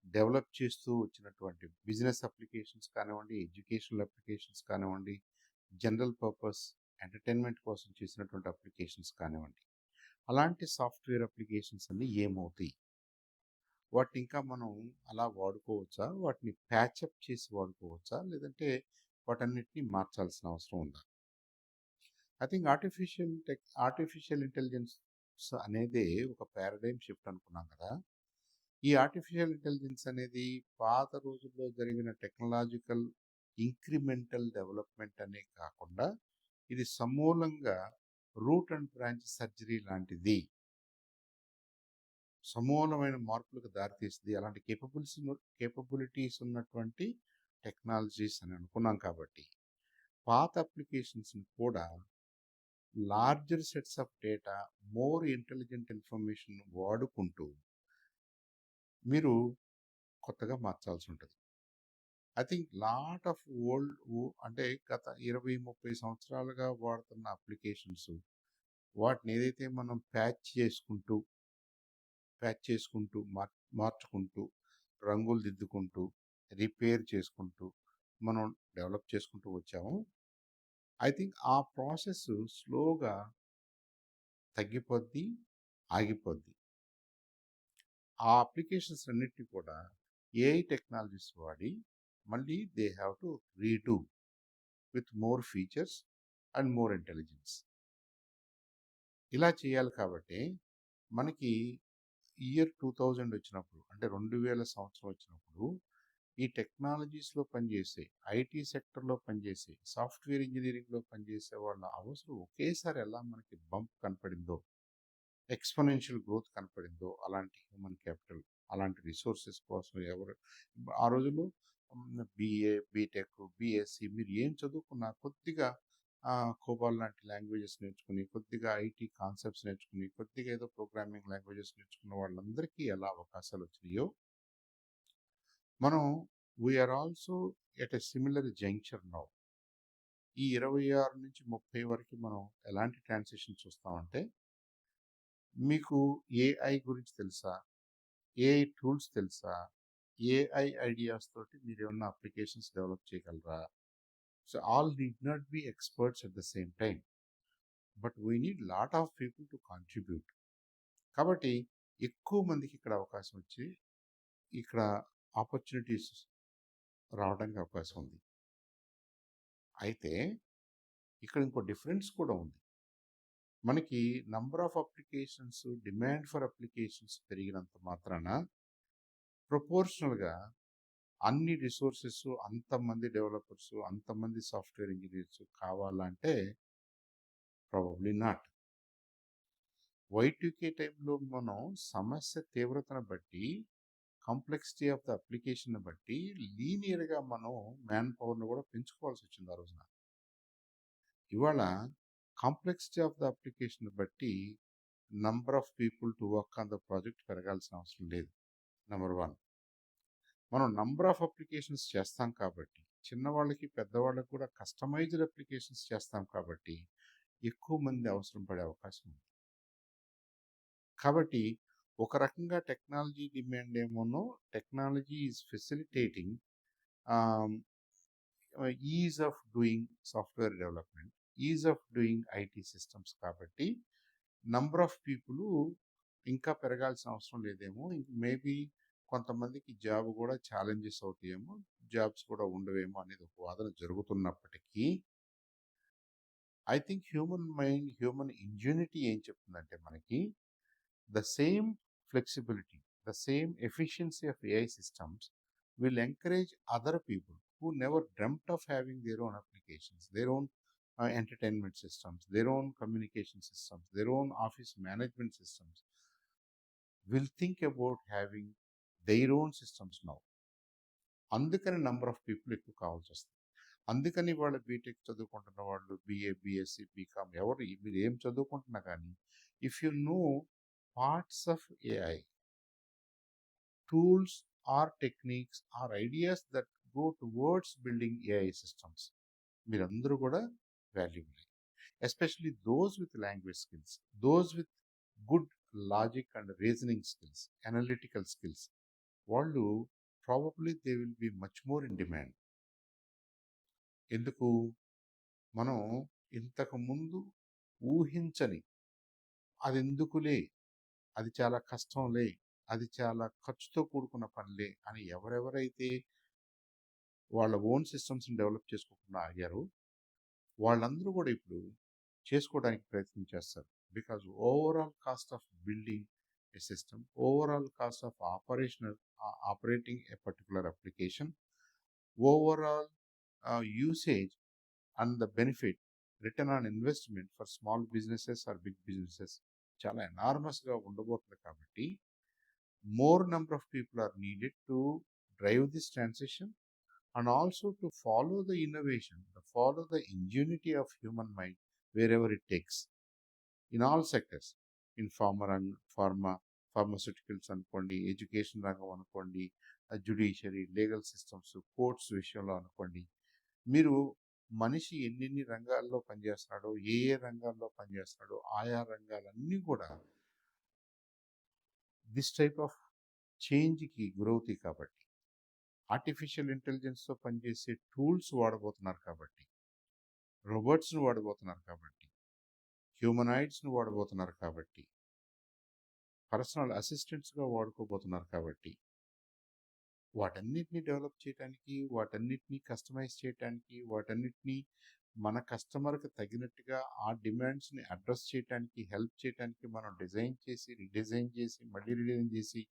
డెవలప్ చేస్తూ వచ్చినటువంటి బిజినెస్ అప్లికేషన్స్ కానివ్వండి, ఎడ్యుకేషనల్ అప్లికేషన్స్ కానివ్వండి, జనరల్ పర్పస్ ఎంటర్టైన్మెంట్ కోసం చేసినటువంటి అప్లికేషన్స్ కానివ్వండి, అలాంటి సాఫ్ట్వేర్ అప్లికేషన్స్ అన్నీ ఏమవుతాయి? వాటిని ఇంకా మనం అలా వాడుకోవచ్చా? వాటిని ప్యాచప్ చేసి వాడుకోవచ్చా? లేదంటే వాటన్నిటిని మార్చాల్సిన అవసరం ఉందా? ఐ థింక్ ఆర్టిఫిషియల్ ఇంటెలిజెన్స్ అనేదే ఒక పారాడైమ్ షిఫ్ట్ అనుకున్నాం కదా! ఈ ఆర్టిఫిషియల్ ఇంటెలిజెన్స్ అనేది పాత రోజుల్లో జరిగిన టెక్నాలజికల్ ఇంక్రిమెంటల్ డెవలప్మెంట్ అనే కాకుండా ఇది సమూలంగా రూట్ అండ్ బ్రాంచ్ సర్జరీ లాంటిది. సమూలమైన మార్పులకు దారితీస్తుంది. అలాంటి కేపబిలిటీస్ ఉన్నటువంటి టెక్నాలజీస్ అని అనుకున్నాం. కాబట్టి పాత అప్లికేషన్స్ని కూడా larger sets of data, more intelligent information వాడుకుంటూ మీరు కొత్తగా మార్చాల్సి ఉంటుంది. ఐ థింక్ లాట్ ఆఫ్ అంటే గత 20-30 సంవత్సరాలుగా వాడుతున్న అప్లికేషన్స్ వాటిని ఏదైతే మనం ప్యాచ్ చేసుకుంటూ మార్చుకుంటూ, రంగులు దిద్దుకుంటూ, రిపేర్ చేసుకుంటూ మనం డెవలప్ చేసుకుంటూ వచ్చాము. ఐ థింక్ ఆ ప్రాసెస్ స్లోగా తగ్గిపోద్ది, ఆగిపోద్ది. ఆ అప్లికేషన్స్ అన్నిటిని కూడా ఏఐ టెక్నాలజీస్ వాడి మళ్ళీ they have to redo with more features and more intelligence. ఇలా చేయాలి. కాబట్టి మనకి ఇయర్ 2000 వచ్చినప్పుడు, అంటే 2000 సంవత్సరం వచ్చినప్పుడు, ఈ టెక్నాలజీస్లో పనిచేసే, ఐటీ సెక్టర్లో పనిచేసే, సాఫ్ట్వేర్ ఇంజనీరింగ్లో పనిచేసే వాళ్ళ అవసరం ఒకేసారి ఎలా మనకి బంప్ కనపడిందో, ఎక్స్పోనెన్షియల్ గ్రోత్ కనపడిందో, అలాంటి హ్యూమన్ క్యాపిటల్, అలాంటి రిసోర్సెస్ కోసం ఎవరు ఆ రోజుల్లో బీఏ, బీటెక్, బీఎస్సీ మీరు ఏం చదువుకున్నా కొద్దిగా కోబాల్ లాంటి లాంగ్వేజెస్ నేర్చుకుని, కొద్దిగా ఐటీ కాన్సెప్ట్స్ నేర్చుకుని, కొద్దిగా ఏదో ప్రోగ్రామింగ్ లాంగ్వేజెస్ నేర్చుకున్న వాళ్ళందరికీ ఎలా అవకాశాలు వచ్చినాయో, మనం we're also at a similar juncture now. ఈ 26 నుంచి 30 వరకు మనం ఎలాంటి ట్రాన్సిషన్ చూస్తామంటే, మీకు ఏఐ గురించి తెలుసా? ఏఐ టూల్స్ తెలుసా? ఏఐ ఐడియాస్ తోటి మీరు ఏమన్నా అప్లికేషన్స్ డెవలప్ చేయగలరా? So all need not be experts at the same time, but we need lot of people to contribute. కాబట్టి ఎక్కువ మందికి ఇక్కడ అవకాశం వచ్చి ఇక్కడ ఆపర్చునిటీస్ రావడానికి అవకాశం ఉంది. అయితే ఇక్కడ ఇంకో డిఫరెన్స్ కూడా ఉంది. మనకి number of applications, demand for applications పెరిగినంత మాత్రాన ప్రపోర్షనల్గా అన్ని రిసోర్సెస్, అంతమంది డెవలపర్స్, అంతమంది సాఫ్ట్వేర్ ఇంజనీర్స్ కావాలంటే ప్రాబబ్లీ నాట్. Y2K టైంలో మనం సమస్య తీవ్రతను బట్టి, కాంప్లెక్సిటీ ఆఫ్ ద అప్లికేషన్ బట్టి లీనియర్గా మనం మ్యాన్ పవర్ను కూడా పెంచుకోవాల్సి వచ్చింది ఆ రోజున. ఇవాళ కాంప్లెక్సిటీ ఆఫ్ ద అప్లికేషన్ బట్టి number of people to work on the project పెరగాల్సిన అవసరం లేదు. నెంబర్ 1, మనం నంబర్ ఆఫ్ అప్లికేషన్స్ చేస్తాం కాబట్టి, చిన్నవాళ్ళకి పెద్దవాళ్ళకి కూడా కస్టమైజ్డ్ అప్లికేషన్స్ చేస్తాం కాబట్టి ఎక్కువ మంది అవసరం పడే అవకాశం ఉంది. కాబట్టి ఒక రకంగా టెక్నాలజీ డిమాండ్ ఏమోనో technology is facilitating ease of doing software development, ease of doing IT systems. కాబట్టి నంబర్ ఆఫ్ పీపుల్ ఇంకా పెరగాల్సిన అవసరం లేదేమో. మేబీ కొంతమందికి జాబ్ కూడా ఛాలెంజెస్ అవుతాయేమో, జాబ్స్ కూడా ఉండవేమో అనేది ఒక వాదన జరుగుతున్నప్పటికీ I think human mind, human ingenuity ఏం చెప్తుందంటే మనకి the same flexibility, the same efficiency of AI systems will encourage other people who never dreamt of having their own applications, their own entertainment systems, their own communication systems, their own office management systems, will think about having their own systems now. అందుకని number of people ఎక్కువ కావాల్సి వస్తుంది. అందుకని వాళ్ళు BTech చదువుకుంటున్న వాళ్ళు, BA, BSc, BCom, ఎవరు మీరు ఏం చదువుకుంటున్నా కానీ if you know parts of AI, tools or techniques or ideas that go towards building AI systems, మీరందరూ కూడా valuable. Especially those with language skills, those with good logic and reasoning skills, analytical skills, వాళ్ళు probably they will be much more in demand. ఎందుకు? మనం ఇంతకు ముందు ఊహించని, అది ఎందుకులే, అది చాలా కష్టంలే, అది చాలా ఖర్చుతో కూడుకున్న పనిలే అని ఎవరెవరైతే వాళ్ళ ఓన్ సిస్టమ్స్ని డెవలప్ చేసుకోకుండా ఆగారో వాళ్ళందరూ కూడా ఇప్పుడు చేసుకోవడానికి ప్రయత్నం చేస్తారు. Because overall cost of building a system, overall cost of operating a particular application, overall usage and the benefit, return on investment for small businesses or big businesses చాలా ఎనార్మస్గా ఉండబోతుంది. కాబట్టి more number of people are needed to drive this transition and also to follow the innovation, to follow the ingenuity of human mind wherever it takes, in all sectors, in pharmaceuticals అనుకోండి, education రంగం అనుకోండి, judiciary, legal systems, courts విషయంలో అనుకోండి. మీరు మనిషి ఎన్నెన్ని రంగాల్లో పనిచేస్తున్నాడో, ఏ ఏ రంగాల్లో పనిచేస్తున్నాడో ఆయా రంగాలన్నీ కూడా దిస్ టైప్ ఆఫ్ చేంజ్కి గురవుతాయి. కాబట్టి ఆర్టిఫిషియల్ ఇంటెలిజెన్స్తో పనిచేసే టూల్స్ వాడబోతున్నారు, కాబట్టి రోబోట్స్ను వాడబోతున్నారు, కాబట్టి హ్యూమనాయిడ్స్ను వాడబోతున్నారు, కాబట్టి పర్సనల్ అసిస్టెంట్స్గా వాడుకోబోతున్నారు. కాబట్టి వాటన్నిటిని డెవలప్ చేయడానికి, వాటన్నిటిని కస్టమైజ్ చేయడానికి, వాటన్నిటిని మన కస్టమర్కి తగినట్టుగా ఆ డిమాండ్స్ని అడ్రస్ చేయడానికి, హెల్ప్ చేయడానికి మనం డిజైన్ చేసి, రీడిజైన్ చేసి, మళ్ళీ రీడిజైన్ చేసి,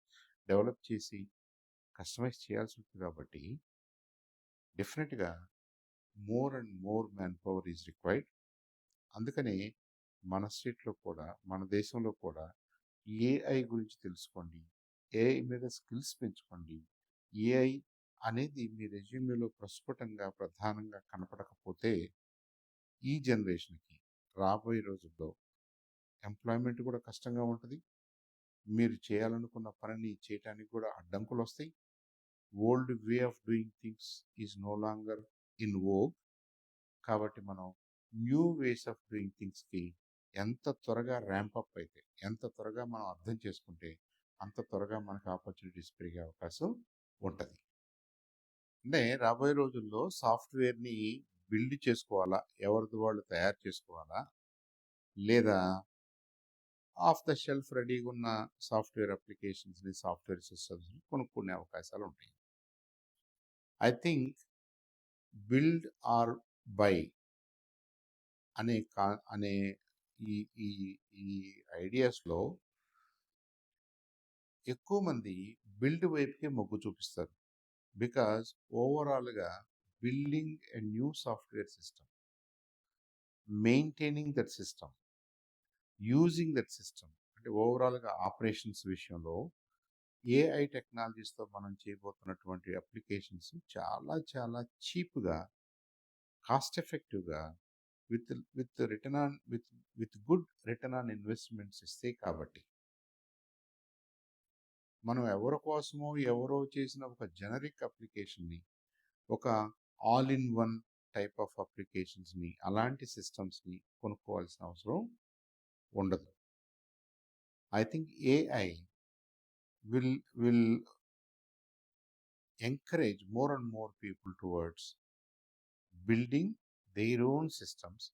డెవలప్ చేసి కస్టమైజ్ చేయాల్సి ఉంటుంది. కాబట్టి డెఫినెట్గా more and more man power is required. అందుకనే మన స్టేట్లో కూడా, మన దేశంలో కూడా ఏఐ గురించి తెలుసుకోండి, ఏఐ మీద స్కిల్స్ పెంచుకోండి. ఏఐ అనేది మీ రెజ్యూమేలో ప్రస్ఫుటంగా ప్రధానంగా కనపడకపోతే ఈ జనరేషన్కి రాబోయే రోజుల్లో ఎంప్లాయ్మెంట్ కూడా కష్టంగా ఉంటుంది. మీరు చేయాలనుకున్న పనిని చేయటానికి కూడా అడ్డంకులు వస్తాయి. Old way of doing things is no longer in vogue. కాబట్టి మనం న్యూ వేస్ ఆఫ్ డూయింగ్ థింగ్స్కి ఎంత త్వరగా ర్యాంపప్ అయితే, ఎంత త్వరగా మనం అర్థం చేసుకుంటే అంత త్వరగా మనకు ఆపర్చునిటీస్ పెరిగే అవకాశం ఉంటుంది. అంటే రాబోయే రోజుల్లో సాఫ్ట్వేర్ని బిల్డ్ చేసుకోవాలా, ఎవరిది వాళ్ళు తయారు చేసుకోవాలా, లేదా ఆఫ్ ద షెల్ఫ్ రెడీగా ఉన్న సాఫ్ట్వేర్ అప్లికేషన్స్ని, సాఫ్ట్వేర్ సిస్టమ్స్ని కొనుక్కునే అవకాశాలు ఉంటాయి. I think build or buy అనే ఈ ఈ ఈ ఐడియాస్లో ఎక్కువ మంది బిల్డ్ వైపుకే మొగ్గు చూపిస్తారు. బికాజ్ ఓవరాల్గా building a new software system, maintaining that system, using that system, అంటే ఓవరాల్గా ఆపరేషన్స్ విషయంలో ఏఐ టెక్నాలజీస్తో మనం చేయబోతున్నటువంటి అప్లికేషన్స్ చాలా చాలా చీప్గా, కాస్ట్ ఎఫెక్టివ్గా, with good return on investments ఇస్తాయి. కాబట్టి మనం ఎవరి కోసమో ఎవరో చేసిన ఒక జనరిక్ అప్లికేషన్ని, ఒక all in one type of అప్లికేషన్స్ని, అలాంటి సిస్టమ్స్ని కొనుక్కోవాల్సిన అవసరం ఉండదు. I think AI will encourage more and more people towards building their own systems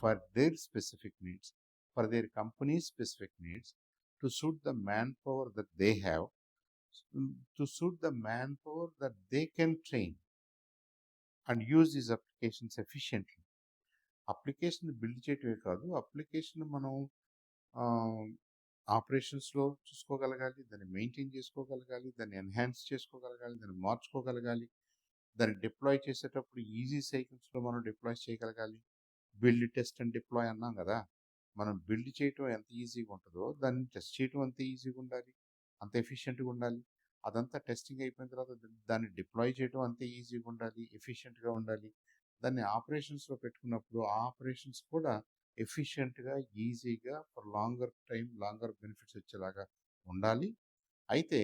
for their specific needs, for their company's specific needs, to suit the manpower that they have, to suit the manpower that they can train and use these applications efficiently. Application build చేయటమే కాదు, application మనం ఆపరేషన్స్లో చూసుకోగలగాలి, దాన్ని maintain చేసుకోగలగాలి, దాన్ని enhance చేసుకోగలగాలి, దాన్ని మార్చుకోగలగాలి, దాన్ని deploy చేసేటప్పుడు easy సైకిల్స్లో మనం deploy చేయగలగాలి. బిల్డ్ టెస్ట్ అండ్ డిప్లాయ్ అన్నాం కదా, మనం బిల్డ్ చేయటం ఎంత ఈజీగా ఉంటుందో దాన్ని టెస్ట్ చేయటం అంత ఈజీగా ఉండాలి, అంత ఎఫిషియెంట్గా ఉండాలి. అదంతా టెస్టింగ్ అయిపోయిన తర్వాత దాన్ని డిప్లాయ్ చేయటం అంతే ఈజీగా ఉండాలి, ఎఫిషియెంట్గా ఉండాలి. దాన్ని ఆపరేషన్స్లో పెట్టుకున్నప్పుడు ఆ ఆపరేషన్స్ కూడా ఎఫిషియెంట్గా, ఈజీగా, for longer time, longer benefits వచ్చేలాగా ఉండాలి. అయితే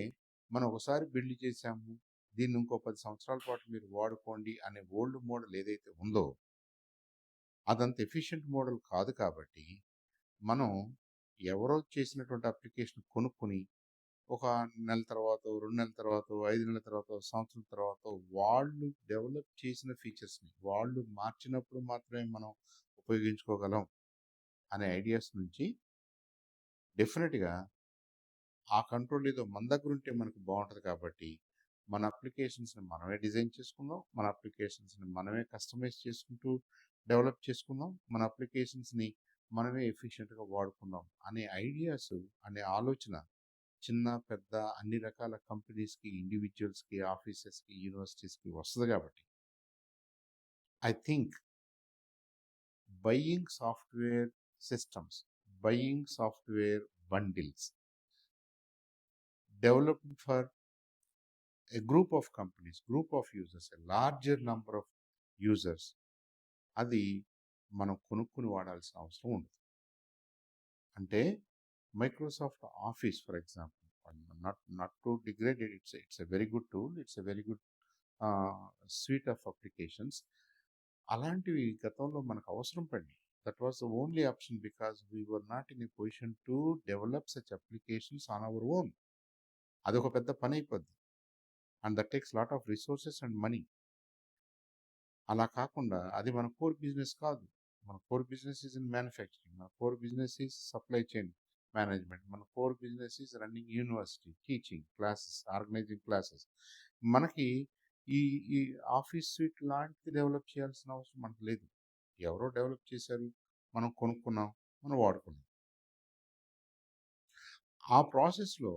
మనం ఒకసారి బిల్డ్ చేసాము, దీన్ని ఇంకో 10 సంవత్సరాల పాటు మీరు వాడుకోండి అనే ఓల్డ్ మోడల్ ఏదైతే ఉందో అదంత ఎఫిషియెంట్ మోడల్ కాదు. కాబట్టి మనం ఎవరో చేసినటువంటి అప్లికేషన్ కొనుక్కొని ఒక నెల తర్వాత, 2 నెలల తర్వాత, 5 నెలల తర్వాత, సంవత్సరం తర్వాత వాళ్ళు డెవలప్ చేసిన ఫీచర్స్ని వాళ్ళు మార్చినప్పుడు మాత్రమే మనం ఉపయోగించుకోగలం అనే ఐడియాస్ నుంచి డెఫినెట్గా ఆ కంట్రోల్ ఏదో మన దగ్గర ఉంటే మనకు బాగుంటుంది. కాబట్టి మన అప్లికేషన్స్ని మనమే డిజైన్ చేసుకుందాం, మన అప్లికేషన్స్ని మనమే కస్టమైజ్ చేసుకుంటూ డెవలప్ చేసుకుందాం, మన అప్లికేషన్స్ని మనమే ఎఫిషియెంట్గా వాడుకుందాం అనే ఐడియాస్, అనే ఆలోచన చిన్న పెద్ద అన్ని రకాల కంపెనీస్కి, ఇండివిజువల్స్కి, ఆఫీసెస్కి, యూనివర్సిటీస్కి వస్తుంది. కాబట్టి I think buying software systems, buying software bundles developed for a group of companies, group of users, a larger number of users, అది మనం కొనుక్కుని వాడాల్సిన అవసరం ఉంది. అంటే Microsoft office for example, not to degrade it, it's a very good tool, it's a very good suite of applications. అలాంటివి గతంలో మనకు అవసరం పడింది. That was the only option because we were not in a position to develop such applications on our own. అదొక పెద్ద పని అయిపోద్ది, and that takes lot of resources and money. అలా కాకుండా అది మన కోర్ బిజినెస్ కాదు. మన core business is in manufacturing, మన core business is supply chain management, మన core business is running university, teaching classes, organising classes. మనకి ఈ ఈ ఆఫీస్ స్యూట్ లాంటిది డెవలప్ చేయాల్సిన అవసరం మనకు లేదు. ఎవరో డెవలప్ చేశారు, మనం కొనుక్కున్నాం, మనం వాడుకున్నాం. ఆ ప్రాసెస్లో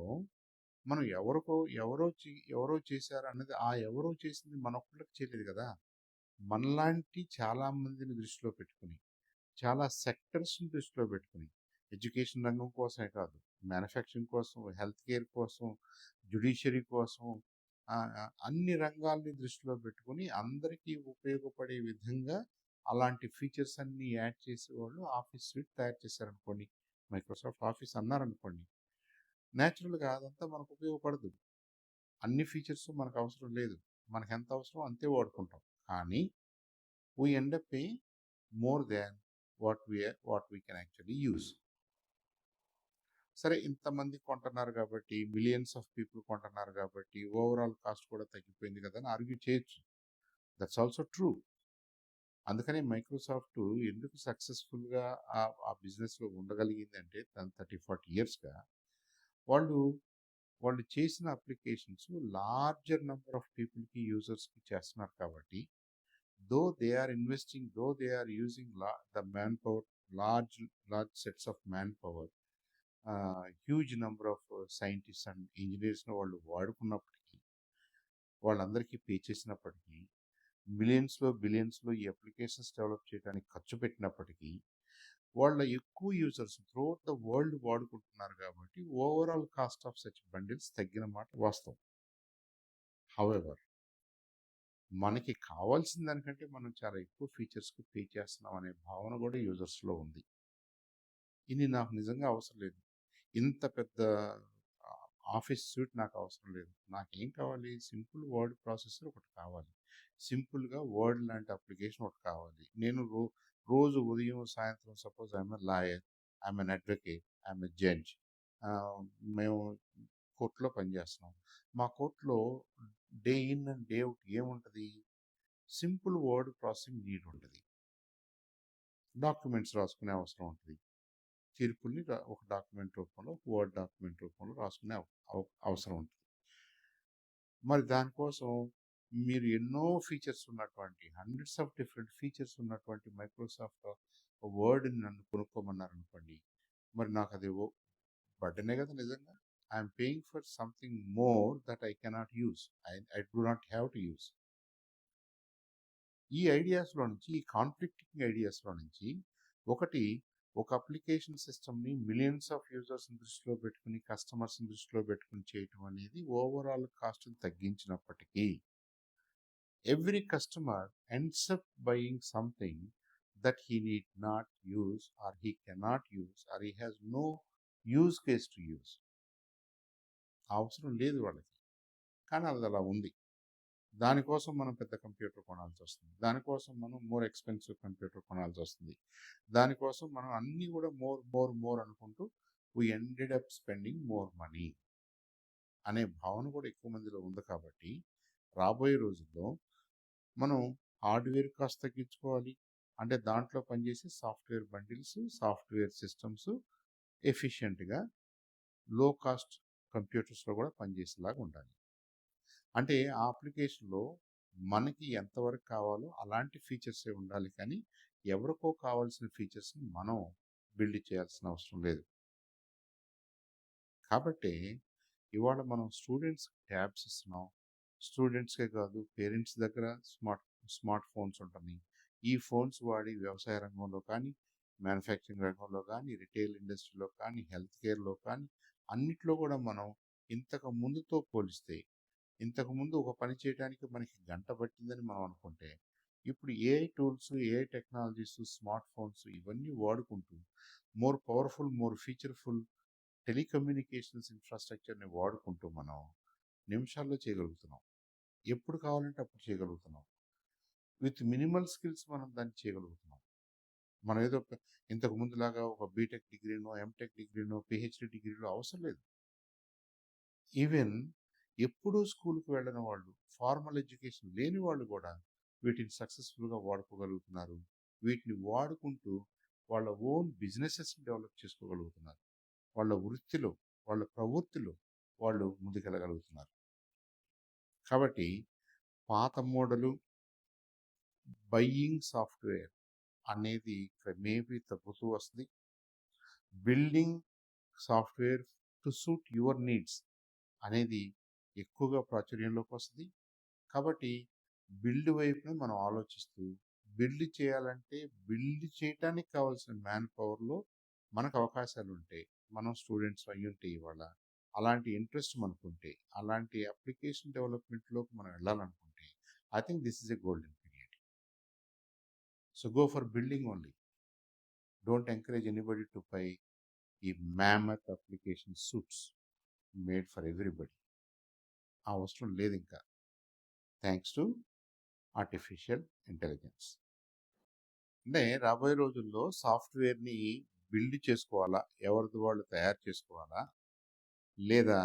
మనం ఎవరో చేశారు అన్నది, ఆ ఎవరో చేసింది మన ఒక్కళ్ళకి చేయలేదు కదా, మనలాంటి చాలామందిని దృష్టిలో పెట్టుకుని, చాలా సెక్టర్స్ని దృష్టిలో పెట్టుకుని, ఎడ్యుకేషన్ రంగం కోసమే కాదు, మ్యానుఫ్యాక్చరింగ్ కోసం, హెల్త్ కేర్ కోసం, జ్యుడిషియరీ కోసం, అన్ని రంగాల్ని దృష్టిలో పెట్టుకుని అందరికీ ఉపయోగపడే విధంగా అలాంటి ఫీచర్స్ అన్నీ యాడ్ చేసేవాళ్ళు ఆఫీస్ స్యూట్ తయారు చేశారనుకోండి, మైక్రోసాఫ్ట్ ఆఫీస్ అన్నారనుకోండి, న్యాచురల్గా అదంతా మనకు ఉపయోగపడదు. అన్ని ఫీచర్స్ మనకు అవసరం లేదు, మనకు ఎంత అవసరం అంతే వాడుకుంటాం. కానీ we end up paying more than what we can actually use. సరే, ఇంతమంది కొంటున్నారు కాబట్టి, మిలియన్స్ ఆఫ్ పీపుల్ కొంటున్నారు కాబట్టి ఓవరాల్ కాస్ట్ కూడా తగ్గిపోయింది కదా అని ఆర్గ్యూ చేయొచ్చు. That's also true. అందుకని మైక్రోసాఫ్ట్ ఎందుకు సక్సెస్ఫుల్గా ఆ బిజినెస్లో ఉండగలిగింది అంటే, 30-40 ఇయర్స్గా వాళ్ళు చేసిన అప్లికేషన్స్ లార్జర్ నెంబర్ ఆఫ్ పీపుల్కి, యూజర్స్కి చేస్తున్నారు. కాబట్టి though they are investing, though they are using the manpower, large sets of manpower, huge number of scientist and ఇంజనీర్స్ని వాళ్ళు వాడుకున్నప్పటికీ, వాళ్ళందరికీ పే చేసినప్పటికీ, బిలియన్స్లో ఈ అప్లికేషన్స్ డెవలప్ చేయడానికి ఖర్చు పెట్టినప్పటికీ, వాళ్ళ ఎక్కువ యూజర్స్ త్రూఅవుట్ ద వరల్డ్ వాడుకుంటున్నారు. కాబట్టి overall cost of such bundles తగ్గిన మాట వాస్తవం. హౌఎవర్, మనకి కావాల్సిన దానికంటే మనం చాలా ఎక్కువ ఫీచర్స్కి పే చేస్తున్నాం అనే భావన కూడా యూజర్స్లో ఉంది. ఇది నాకు నిజంగా అవసరం లేదు, ఇంత పెద్ద ఆఫీస్ సూట్ నాకు అవసరం లేదు, నాకేం కావాలి, సింపుల్ వర్డ్ ప్రాసెసర్ ఒకటి కావాలి, సింపుల్గా వర్డ్ లాంటి అప్లికేషన్ ఒకటి కావాలి. నేను రోజు ఉదయం సాయంత్రం, suppose I'm a lawyer, I'm N advocate, I'm a judge, మేము కోర్టులో పనిచేస్తున్నాం. మా కోర్టులో day in and day out ఏముంటుంది? సింపుల్ వర్డ్ ప్రాసెసింగ్ నీడ్ ఉంటుంది. డాక్యుమెంట్స్ రాసుకునే అవసరం ఉంటుంది. తీర్పుల్ని ఒక డాక్యుమెంట్ రూపంలో, వర్డ్ డాక్యుమెంట్ రూపంలో రాసుకునే అవసరం ఉంటుంది. మరి దానికోసం మీరు ఎన్నో ఫీచర్స్ ఉన్నటువంటి హండ్రెడ్స్ ఆఫ్ డిఫరెంట్ ఫీచర్స్ ఉన్నటువంటి మైక్రోసాఫ్ట్ వర్డ్ని నన్ను కొనుక్కోమన్నారనుకోండి, మరి నాకు అది బర్డెనే కదా నిజంగా. I'm paying for something more that I cannot use, I do not have to use. ఈ ఐడియాస్లో నుంచి, ఈ కాన్ఫ్లిక్టింగ్ ఐడియాస్లో నుంచి ఒకటి, ఒక అప్లికేషన్ సిస్టమ్ని మిలియన్స్ ఆఫ్ యూజర్స్ని దృష్టిలో పెట్టుకుని, కస్టమర్స్ని దృష్టిలో పెట్టుకుని చేయటం అనేది overall కాస్ట్ని తగ్గించినప్పటికీ every customer ends up buying something that he need not use or he cannot use or he has no use case to use. అవసరం లేదు వాళ్ళకి, కానీ అది అలా ఉంది. దానికోసం మనం పెద్ద కంప్యూటర్ కొనాల్సి వస్తుంది, దానికోసం మనం మోర్ ఎక్స్పెన్సివ్ కంప్యూటర్ కొనాల్సి వస్తుంది, దానికోసం మనం అన్నీ కూడా మోర్ మోర్ మోర్ అనుకుంటూ we ended up spending more money అనే భావన కూడా ఎక్కువ మందిలో ఉంది. కాబట్టి రాబోయే రోజుల్లో మనం హార్డ్వేర్ కాస్ట్ తగ్గించుకోవాలి. అంటే దాంట్లో పనిచేసే సాఫ్ట్వేర్ బండిల్స్, సాఫ్ట్వేర్ సిస్టమ్స్ ఎఫిషియెంట్గా లో కాస్ట్ కంప్యూటర్స్లో కూడా పనిచేసేలాగా ఉండాలి. అంటే ఆ అప్లికేషన్లో మనకి ఎంతవరకు కావాలో అలాంటి ఫీచర్సే ఉండాలి, కానీ ఎవరికో కావాల్సిన ఫీచర్స్ని మనం బిల్డ్ చేయాల్సిన అవసరం లేదు. కాబట్టి ఇవాళ మనం స్టూడెంట్స్ ట్యాబ్స్ ఇస్తున్నాం. స్టూడెంట్స్కే కాదు, పేరెంట్స్ దగ్గర స్మార్ట్ ఫోన్స్ ఉంటుంది. ఈ ఫోన్స్ వాడి వ్యవసాయ రంగంలో కానీ, మ్యానుఫ్యాక్చరింగ్ రంగంలో కానీ, రిటైల్ ఇండస్ట్రీలో కానీ, హెల్త్ కేర్లో కానీ, అన్నిట్లో కూడా మనం ఇంతకు ముందుతో పోలిస్తే, ఇంతకుముందు ఒక పని చేయడానికి మనకి గంట పట్టిందని మనం అనుకుంటే, ఇప్పుడు AI tools, AI technologies, smart phones ఇవన్నీ వాడుకుంటూ మోర్ పవర్ఫుల్, మోర్ ఫీచర్ఫుల్ టెలికమ్యూనికేషన్స్ ఇన్ఫ్రాస్ట్రక్చర్ని వాడుకుంటూ మనం నిమిషాల్లో చేయగలుగుతున్నాం. ఎప్పుడు కావాలంటే అప్పుడు చేయగలుగుతున్నాం. విత్ మినిమల్ స్కిల్స్ మనం దాన్ని చేయగలుగుతున్నాం. మనం ఏదో ఇంతకు ముందులాగా ఒక బీటెక్ డిగ్రీనో, ఎంటెక్ డిగ్రీనో, పిహెచ్డి డిగ్రీలో అవసరం లేదు. ఈవెన్ ఎప్పుడూ స్కూల్కి వెళ్ళిన వాళ్ళు, ఫార్మల్ ఎడ్యుకేషన్ లేని వాళ్ళు కూడా వీటిని సక్సెస్ఫుల్గా వాడుకోగలుగుతున్నారు. వీటిని వాడుకుంటూ వాళ్ళ ఓన్ బిజినెసెస్ని డెవలప్ చేసుకోగలుగుతున్నారు. వాళ్ళ వృత్తిలో, వాళ్ళ ప్రవృత్తిలో వాళ్ళు ముందుకెళ్ళగలుగుతున్నారు. కాబట్టి పాత మోడలు బయ్యింగ్ సాఫ్ట్వేర్ అనేది క్రమేపీ తగ్గుతూ వస్తుంది. Building software to suit your needs అనేది ఎక్కువగా ప్రాచుర్యంలోకి వస్తుంది. కాబట్టి బిల్డ్ వైపునే మనం ఆలోచిస్తూ, బిల్డ్ చేయాలంటే బిల్డ్ చేయడానికి కావాల్సిన మ్యాన్ పవర్లో మనకు అవకాశాలు ఉంటాయి. మనం స్టూడెంట్స్ అయ్యుంటే ఇవాళ అలాంటి ఇంట్రెస్ట్ మనకుంటే, అలాంటి అప్లికేషన్ డెవలప్మెంట్లోకి మనం వెళ్ళాలనుకుంటే, I think this is a golden period. So go for building only. Don't encourage anybody to buy ఈ mammoth application suites made for everybody. ఆ అవసరం లేదు ఇంకా, థ్యాంక్స్ టు ఆర్టిఫిషియల్ ఇంటెలిజెన్స్. అంటే రాబోయే రోజుల్లో సాఫ్ట్వేర్ని బిల్డ్ చేసుకోవాలా, ఎవరిది వాళ్ళు తయారు చేసుకోవాలా, లేదా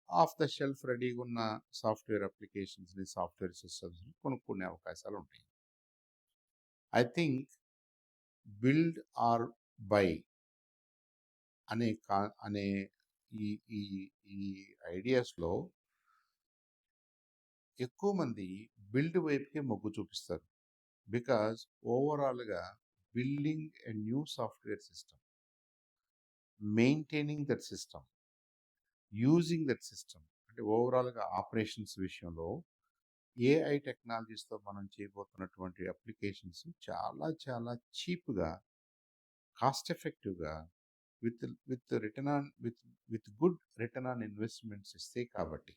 ఆఫ్ ద షెల్ఫ్ రెడీగా ఉన్న సాఫ్ట్వేర్ అప్లికేషన్స్ని, సాఫ్ట్వేర్ సిస్టమ్స్ని కొనుక్కునే అవకాశాలు ఉంటాయి. I think build or buy అనే ఈ ఈ ఈ ఐడియాస్లో ఎక్కువ మంది బిల్డ్ వైపుకే మొగ్గు చూపిస్తారు. బికాజ్ ఓవరాల్గా building a new software system, maintaining that system, using that system, అంటే ఓవరాల్గా ఆపరేషన్స్ విషయంలో ఏఐ టెక్నాలజీస్తో మనం చేయబోతున్నటువంటి అప్లికేషన్స్ చాలా చాలా చీప్గా, కాస్ట్ ఎఫెక్టివ్గా, with return on with good return on investments ఇస్తాయి. కాబట్టి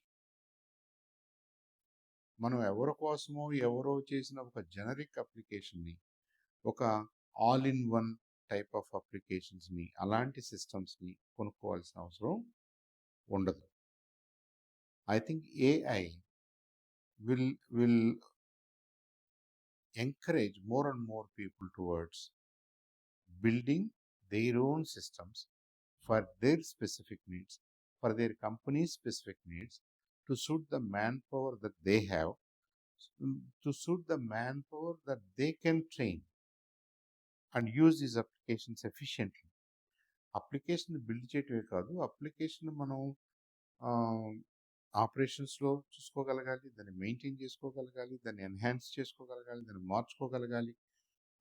మనం ఎవరి కోసమో ఎవరో చేసిన ఒక జనరిక్ అప్లికేషన్ని, ఒక all in one type of అప్లికేషన్స్ని, అలాంటి సిస్టమ్స్ని కొనుక్కోవాల్సిన అవసరం ఉండదు. I think AI will encourage more and more people towards building their own systems for their specific needs, for their company's specific needs, to suit the manpower that they have, to suit the manpower that they can train and use these applications efficiently. Application build చేయటమే కాదు, application మనం ఆపరేషన్స్లో చూసుకోగలగాలి, దాన్ని maintain చేసుకోగలగాలి, దాన్ని enhance చేసుకోగలగాలి, దాన్ని మార్చుకోగలగాలి,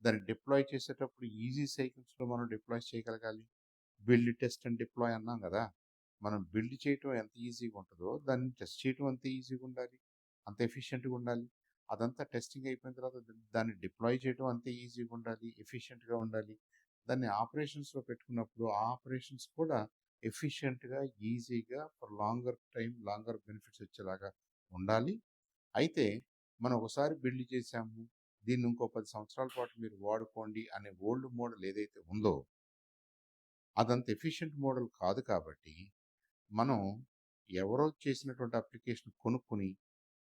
దాన్ని deploy చేసేటప్పుడు easy సైకిల్స్లో మనం deploy చేయగలగాలి. బిల్డ్, టెస్ట్ అండ్ డిప్లాయ్ అన్నాం కదా, మనం బిల్డ్ చేయటం ఎంత ఈజీగా ఉంటుందో దాన్ని టెస్ట్ చేయటం అంత ఈజీగా ఉండాలి, అంత ఎఫిషియెంట్గా ఉండాలి. అదంతా టెస్టింగ్ అయిపోయిన తర్వాత దాన్ని డిప్లాయ్ చేయటం అంతే ఈజీగా ఉండాలి, ఎఫిషియెంట్గా ఉండాలి. దాన్ని ఆపరేషన్స్లో పెట్టుకున్నప్పుడు ఆ ఆపరేషన్స్ కూడా ఎఫిషియెంట్గా, ఈజీగా, for longer time, longer benefits వచ్చేలాగా ఉండాలి. అయితే మనం ఒకసారి బిల్డ్ చేసాము, దీన్ని ఇంకో 10 సంవత్సరాల పాటు మీరు వాడుకోండి అనే ఓల్డ్ మోడల్ ఏదైతే ఉందో అదంత ఎఫిషియెంట్ మోడల్ కాదు. కాబట్టి మనం ఎవరో చేసినటువంటి అప్లికేషన్ కొనుక్కుని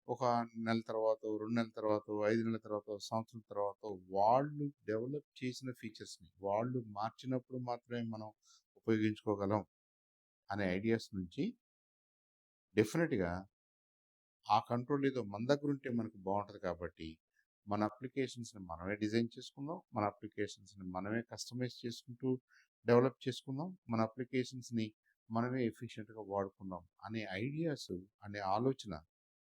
ఒక నెల తర్వాత, 2 నెలల తర్వాత, 5 నెలల తర్వాత, సంవత్సరం తర్వాత వాళ్ళు డెవలప్ చేసిన ఫీచర్స్ని వాళ్ళు మార్చినప్పుడు మాత్రమే మనం ఉపయోగించుకోగలం అనే ఐడియాస్ నుంచి డెఫినెట్గా ఆ కంట్రోల్ ఏదో మన దగ్గర ఉంటే మనకు బాగుంటుంది. కాబట్టి మన అప్లికేషన్స్ని మనమే డిజైన్ చేసుకుందాం, మన అప్లికేషన్స్ని మనమే కస్టమైజ్ చేసుకుంటూ డెవలప్ చేసుకుందాం, మన అప్లికేషన్స్ని మనమే ఎఫిషియెంట్గా వాడుకుందాం అనే ఐడియాస్, అనే ఆలోచన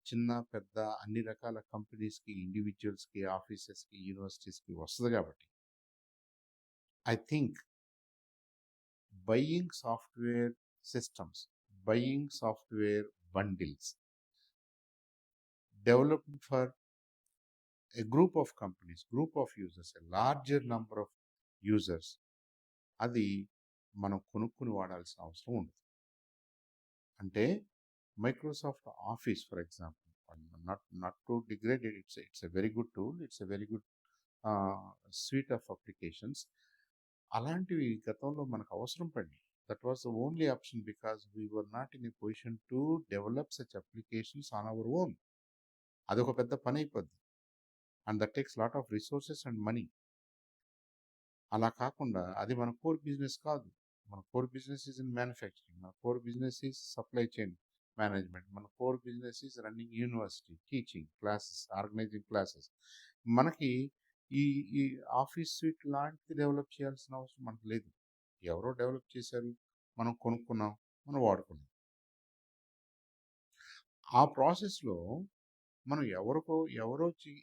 చిన్న పెద్ద అన్ని రకాల కంపెనీస్కి, ఇండివిజువల్స్కి, ఆఫీసెస్కి, యూనివర్సిటీస్కి వస్తుంది. కాబట్టి I think buying software systems, buying software bundles developed for a group of companies, group of users, a larger number of users, అది మనం కొనుక్కుని వాడాల్సిన అవసరం ఉండదు. అంటే Microsoft office for example, not to degrade it, it's a very good tool, it's a very good sweet of applications. అలాంటివి గతంలో మనకు అవసరం పడింది. That was the only option because we were not in a position to develop such applications on our own. అదొక పెద్ద పని అయిపోద్ది, and that takes lot of resources and money. అలా కాకుండా అది మన కోర్ బిజినెస్ కాదు. మన core business is in manufacturing, మన core business is supply chain management, మన core business is running university, teaching classes, organising classes. మనకి ఈ ఈ ఆఫీస్ స్యూట్ లాంటిది డెవలప్ చేయాల్సిన అవసరం మనకు లేదు. ఎవరో డెవలప్ చేశారు, మనం కొనుక్కున్నాం, మనం వాడుకున్నాం. ఆ ప్రాసెస్లో మనం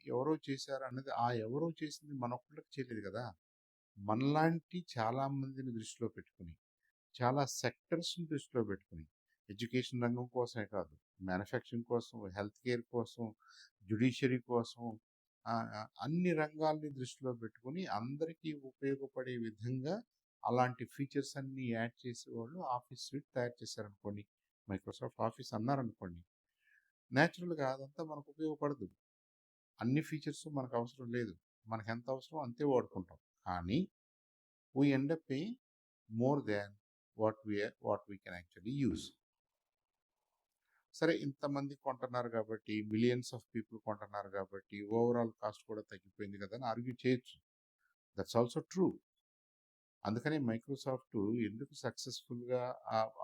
ఎవరో చేశారు అన్నది, ఆ ఎవరో చేసింది మనొక్కళ్ళకి చేయలేదు కదా, మనలాంటి చాలామందిని దృష్టిలో పెట్టుకుని, చాలా సెక్టర్స్ని దృష్టిలో పెట్టుకుని, ఎడ్యుకేషన్ రంగం కోసమే కాదు, మ్యానుఫ్యాక్చరింగ్ కోసం, హెల్త్ కేర్ కోసం, జ్యుడిషియరీ కోసం, అన్ని రంగాల్ని దృష్టిలో పెట్టుకుని అందరికీ ఉపయోగపడే విధంగా అలాంటి ఫీచర్స్ అన్నీ యాడ్ చేసేవాళ్ళు ఆఫీస్ స్యూట్ తయారు చేశారనుకోండి, మైక్రోసాఫ్ట్ ఆఫీస్ అన్నారనుకోండి, న్యాచురల్గా అదంతా మనకు ఉపయోగపడదు. అన్ని ఫీచర్స్ మనకు అవసరం లేదు, మనకు ఎంత అవసరం అంతే వాడుకుంటాం. కానీ we end up paying more than what we can actually use. సరే, ఇంతమంది కొంటున్నారు కాబట్టి, మిలియన్స్ ఆఫ్ పీపుల్ కొంటున్నారు కాబట్టి ఓవరాల్ కాస్ట్ కూడా తగ్గిపోయింది కదా అని ఆర్గ్యూ చేయొచ్చు. That's also true. అందుకని మైక్రోసాఫ్ట్ ఎందుకు సక్సెస్ఫుల్గా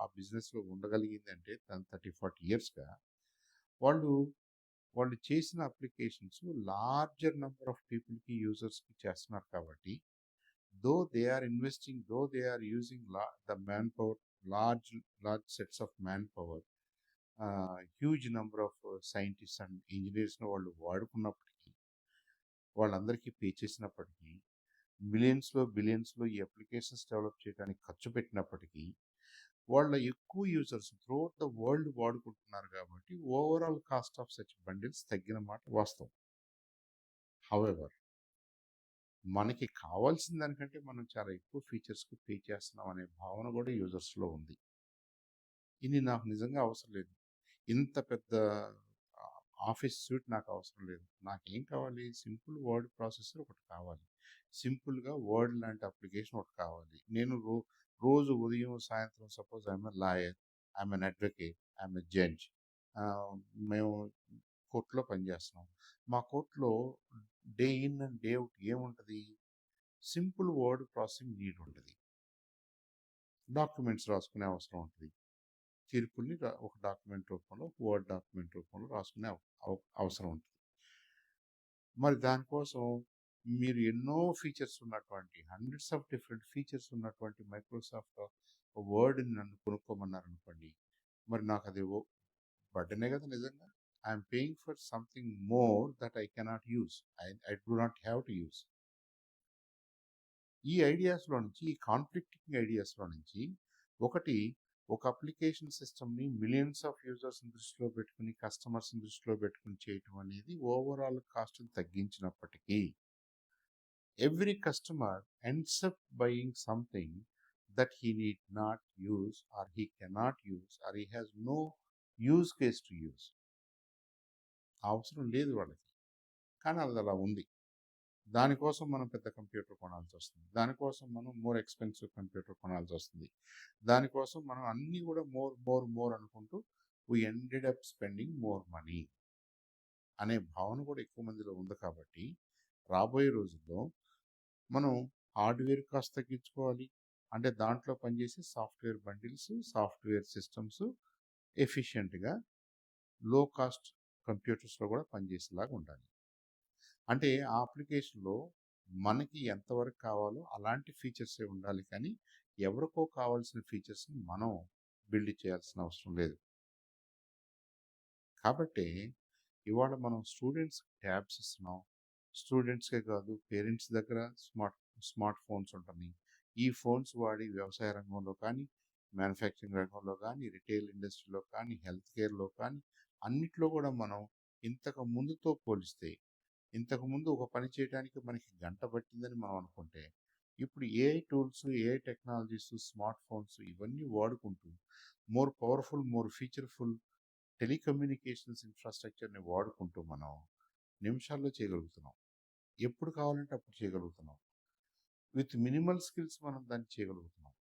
ఆ బిజినెస్లో ఉండగలిగింది అంటే, 30-40 ఇయర్స్గా వాళ్ళు చేసిన అప్లికేషన్స్ లార్జర్ నెంబర్ ఆఫ్ పీపుల్కి, యూజర్స్కి చేస్తున్నారు. కాబట్టి though they are investing, though they are using the manpower, large sets of manpower, huge number of scientist and ఇంజనీర్స్ని వాళ్ళు వాడుకున్నప్పటికీ, వాళ్ళందరికీ పే చేసినప్పటికీ, మిలియన్స్లో బిలియన్స్లో ఈ అప్లికేషన్స్ డెవలప్ చేయడానికి ఖర్చు పెట్టినప్పటికీ, వాళ్ళ ఎక్కువ యూజర్స్ త్రూఅవుట్ ద వరల్డ్ వాడుకుంటున్నారు. కాబట్టి overall cost of such bundles తగ్గిన మాట వాస్తవం. హౌఎవర్, మనకి కావాల్సిన దానికంటే మనం చాలా ఎక్కువ ఫీచర్స్కి పే చేస్తున్నాం అనే భావన కూడా యూజర్స్లో ఉంది. ఇది నాకు నిజంగా అవసరం లేదు, ఇంత పెద్ద ఆఫీస్ సూట్ నాకు అవసరం లేదు, నాకేం కావాలి, సింపుల్ వర్డ్ ప్రాసెసర్ ఒకటి కావాలి, సింపుల్గా వర్డ్ లాంటి అప్లికేషన్ ఒకటి కావాలి. నేను రోజు ఉదయం సాయంత్రం, suppose I'm a lawyer, I'm N advocate, I'm a judge, మేము కోర్టులో పనిచేస్తున్నాం. మా కోర్టులో day in and day out ఏముంటుంది, సింపుల్ వర్డ్ ప్రాసెసింగ్ నీడ్ ఉంటుంది, డాక్యుమెంట్స్ రాసుకునే అవసరం ఉంటుంది, తీర్పుల్ని ఒక డాక్యుమెంట్ రూపంలో, వర్డ్ డాక్యుమెంట్ రూపంలో రాసుకునే అవసరం ఉంటుంది. మరి దానికోసం మీరు ఎన్నో ఫీచర్స్ ఉన్నటువంటి హండ్రెడ్స్ ఆఫ్ డిఫరెంట్ ఫీచర్స్ ఉన్నటువంటి మైక్రోసాఫ్ట్ వర్డ్ని నన్ను కొనుక్కోమన్నారనుకోండి, మరి నాకు అది బర్డెనే కదా నిజంగా. I'm paying for something more that I cannot use, I do not have to use. ఈ ఐడియాస్లో నుంచి, ఈ కాన్ఫ్లిక్టింగ్ ఐడియాస్లో నుంచి ఒకటి, ఒక అప్లికేషన్ సిస్టమ్ని మిలియన్స్ ఆఫ్ యూజర్స్ని దృష్టిలో పెట్టుకుని, కస్టమర్స్ని దృష్టిలో పెట్టుకుని చేయటం అనేది overall కాస్ట్ని తగ్గించినప్పటికీ every customer ends up buying something that he need not use, or he cannot use, or he has no use case to use. అవసరం లేదు వాళ్ళకి, కానీ అది అలా ఉంది. దానికోసం మనం పెద్ద కంప్యూటర్ కొనాల్సి వస్తుంది, దానికోసం మనం మోర్ ఎక్స్పెన్సివ్ కంప్యూటర్ కొనాల్సి వస్తుంది, దానికోసం మనం అన్నీ కూడా మోర్ మోర్ మోర్ అనుకుంటూ we ended up spending more money అనే భావన కూడా ఎక్కువ మందిలో ఉంది. కాబట్టి రాబోయే రోజుల్లో మనం హార్డ్వేర్ కాస్ట్ తగ్గించుకోవాలి. అంటే దాంట్లో పనిచేసే సాఫ్ట్వేర్ బండిల్స్, సాఫ్ట్వేర్ సిస్టమ్స్ ఎఫిషియెంట్గా లో కాస్ట్ కంప్యూటర్స్లో కూడా పనిచేసేలాగా ఉండాలి. అంటే ఆ అప్లికేషన్లో మనకి ఎంతవరకు కావాలో అలాంటి ఫీచర్సే ఉండాలి, కానీ ఎవరికో కావాల్సిన ఫీచర్స్ని మనం బిల్డ్ చేయాల్సిన అవసరం లేదు. కాబట్టి ఇవాళ మనం స్టూడెంట్స్ ట్యాబ్స్ ఇస్తున్నాం. స్టూడెంట్స్కే కాదు, పేరెంట్స్ దగ్గర స్మార్ట్ ఫోన్స్ ఉంటున్నాయి. ఈ ఫోన్స్ వాడి వ్యవసాయ రంగంలో కానీ, మ్యానుఫ్యాక్చరింగ్ రంగంలో కానీ, రిటైల్ ఇండస్ట్రీలో కానీ, హెల్త్ కేర్లో కానీ అన్నిట్లో కూడా మనం ఇంతకు ముందుతో పోలిస్తే, ఇంతకుముందు ఒక పని చేయడానికి మనకి గంట పట్టిందని మనం అనుకుంటే, ఇప్పుడు AI tools, AI technologies, smart phones ఇవన్నీ వాడుకుంటూ మోర్ పవర్ఫుల్, మోర్ ఫీచర్ఫుల్ టెలికమ్యూనికేషన్స్ ఇన్ఫ్రాస్ట్రక్చర్ని వాడుకుంటూ మనం నిమిషాల్లో చేయగలుగుతున్నాం. ఎప్పుడు కావాలంటే అప్పుడు చేయగలుగుతున్నాం. విత్ మినిమల్ స్కిల్స్ మనం దాన్ని చేయగలుగుతున్నాం.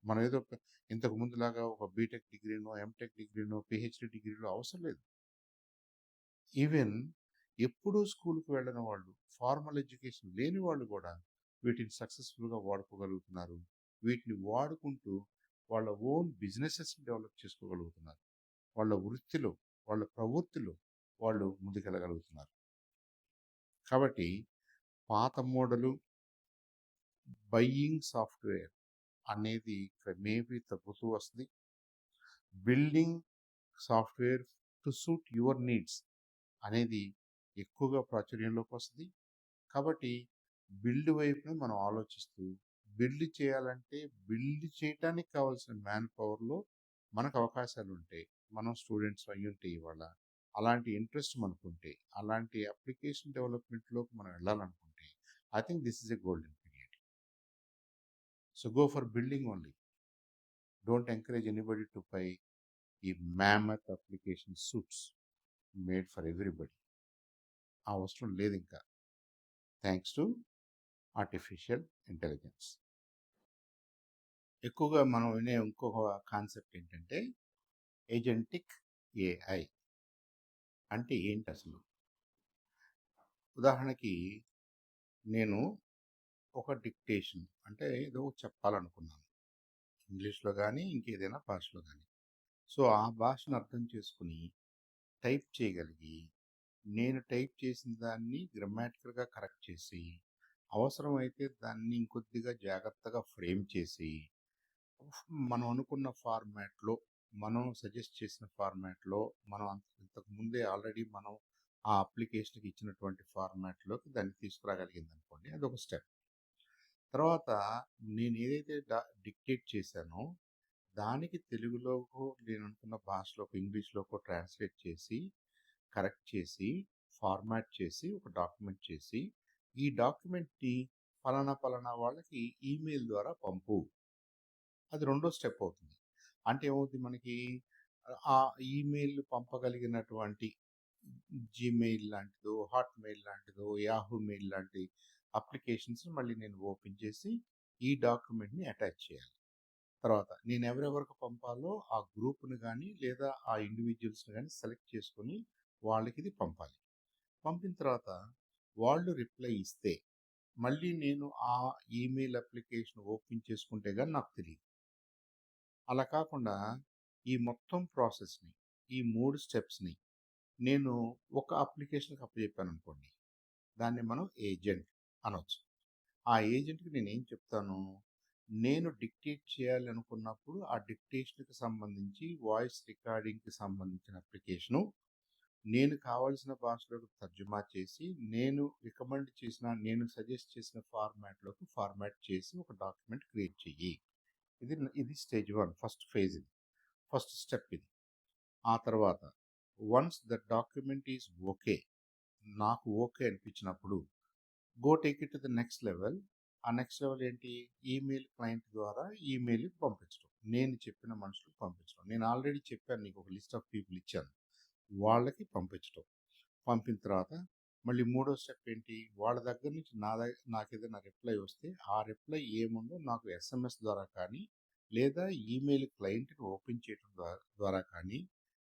మనం ఏదో ఇంతకు ముందులాగా ఒక బీటెక్ డిగ్రీనో, ఎంటెక్ డిగ్రీనో, పిహెచ్డి డిగ్రీనో అవసరం లేదు. ఈవెన్ ఎప్పుడూ స్కూల్కి వెళ్ళిన వాళ్ళు, ఫార్మల్ ఎడ్యుకేషన్ లేని వాళ్ళు కూడా వీటిని సక్సెస్ఫుల్గా వాడుకోగలుగుతున్నారు. వీటిని వాడుకుంటూ వాళ్ళ ఓన్ బిజినెసెస్ని డెవలప్ చేసుకోగలుగుతున్నారు. వాళ్ళ వృత్తిలో, వాళ్ళ ప్రవృత్తిలో వాళ్ళు ముందుకెళ్ళగలుగుతున్నారు. కాబట్టి పాత మోడలు బయ్యింగ్ సాఫ్ట్వేర్ అనేది క్రమేపీ తగ్గుతూ వస్తుంది. Building software to suit your needs అనేది ఎక్కువగా ప్రాచుర్యంలోకి వస్తుంది. కాబట్టి బిల్డ్ వైపునే మనం ఆలోచిస్తూ, బిల్డ్ చేయాలంటే బిల్డ్ చేయటానికి కావాల్సిన మ్యాన్ పవర్లో మనకు అవకాశాలు ఉంటాయి. మనం స్టూడెంట్స్ అయ్యి ఉంటే ఇవాళ అలాంటి ఇంట్రెస్ట్ మనకుంటే, అలాంటి అప్లికేషన్ డెవలప్మెంట్లోకి మనం వెళ్ళాలనుకుంటే, I think this is a golden period. So go for building only. Don't encourage anybody to buy ఈ mammoth application suites made for everybody. ఆ అవసరం లేదు ఇంకా, థ్యాంక్స్ టు ఆర్టిఫిషియల్ ఇంటెలిజెన్స్. ఎక్కువగా మనం వినే ఇంకొక కాన్సెప్ట్ ఏంటంటే ఏజెంటిక్ ఏఐ అంటే ఏంటి అసలు? ఉదాహరణకి నేను ఒక డిక్టేషన్ అంటే ఏదో చెప్పాలనుకున్నాను, ఇంగ్లీష్లో కానీ ఇంకేదైనా భాషలో కానీ. సో ఆ భాషను అర్థం చేసుకుని టైప్ చేయగలిగి, నేను టైప్ చేసిన దాన్ని గ్రామాటికల్గా కరెక్ట్ చేసి, అవసరమైతే దాన్ని ఇంకొద్దిగా జాగ్రత్తగా ఫ్రేమ్ చేసి, మనం అనుకున్న ఫార్మాట్లో, మనం సజెస్ట్ చేసిన ఫార్మాట్లో, మనం ఇంతకు ముందే ఆల్రెడీ మనం ఆ అప్లికేషన్కి ఇచ్చినటువంటి ఫార్మాట్లోకి దాన్ని తీసుకురాగలిగింది అనుకోండి, అదొక స్టెప్. తర్వాత నేను ఏదైతే డిక్టేట్ చేశానో దానికి తెలుగులోకి నేను అనుకున్న భాషలోకి, ఇంగ్లీష్లోకి ట్రాన్స్లేట్ చేసి, కరెక్ట్ చేసి, ఫార్మాట్ చేసి, ఒక డాక్యుమెంట్ చేసి, ఈ డాక్యుమెంట్ని ఫలానా ఫలానా వాళ్ళకి ఈమెయిల్ ద్వారా పంపు, అది రెండో స్టెప్ అవుతుంది. అంటే ఏమవుతుంది, మనకి ఆ ఈమెయిల్ పంపగలిగినటువంటి జీమెయిల్ లాంటిదో, హాట్మెయిల్ లాంటిదో, యాహూ మెయిల్ లాంటి అప్లికేషన్స్ మళ్ళీ నేను ఓపెన్ చేసి ఈ డాక్యుమెంట్ని అటాచ్ చేయాలి. తర్వాత నేను ఎవరెవరికి పంపాలో ఆ గ్రూప్ని కానీ లేదా ఆ ఇండివిజువల్స్ని కానీ సెలెక్ట్ చేసుకొని వాళ్ళకి ఇది పంపాలి. పంపిన తర్వాత వాళ్ళు రిప్లై ఇస్తే మళ్ళీ నేను ఆ ఈమెయిల్ అప్లికేషన్ ఓపెన్ చేసుకుంటే కానీ నాకు తెలియదు. అలా కాకుండా ఈ మొత్తం ప్రాసెస్ని, ఈ 3 స్టెప్స్ని నేను ఒక అప్లికేషన్కి అప్పచెప్పాను అనుకోండి, దాన్ని మనం ఏజెంట్ అనొచ్చు. ఆ ఏజెంట్కి నేను ఏం చెప్తాను, నేను డిక్టేట్ చేయాలి అనుకున్నప్పుడు ఆ డిక్టేషన్కి సంబంధించి వాయిస్ రికార్డింగ్కి సంబంధించిన అప్లికేషను నేను కావాల్సిన భాషలోకి తర్జుమా చేసి, నేను రికమెండ్ చేసిన, నేను సజెస్ట్ చేసిన ఫార్మాట్లోకి ఫార్మాట్ చేసి ఒక డాక్యుమెంట్ క్రియేట్ చెయ్యి. ఇది స్టేజ్ 1, ఫస్ట్ ఫేజ్, ఇది ఫస్ట్ స్టెప్. ఇది ఆ తర్వాత once the document is okay, నాకు ఓకే అనిపించినప్పుడు go take it to the next level. ఆ నెక్స్ట్ లెవెల్ ఏంటి, ఈమెయిల్ క్లయింట్ ద్వారా ఈమెయిల్కి పంపించడం, నేను చెప్పిన మనుషులకు పంపించడం. నేను ఆల్రెడీ చెప్పాను, నీకు ఒక లిస్ట్ ఆఫ్ పీపుల్ ఇచ్చాను, వాళ్ళకి పంపించడం. పంపిన తర్వాత మళ్ళీ మూడో స్టెప్ ఏంటి, వాళ్ళ దగ్గర నుంచి నాకు ఏదైనా రిప్లై వస్తే ఆ రిప్లై ఏముందో నాకు ఎస్ఎంఎస్ ద్వారా కానీ, లేదా ఈమెయిల్ క్లయింట్ని ఓపెన్ చేయడం ద్వారా కానీ,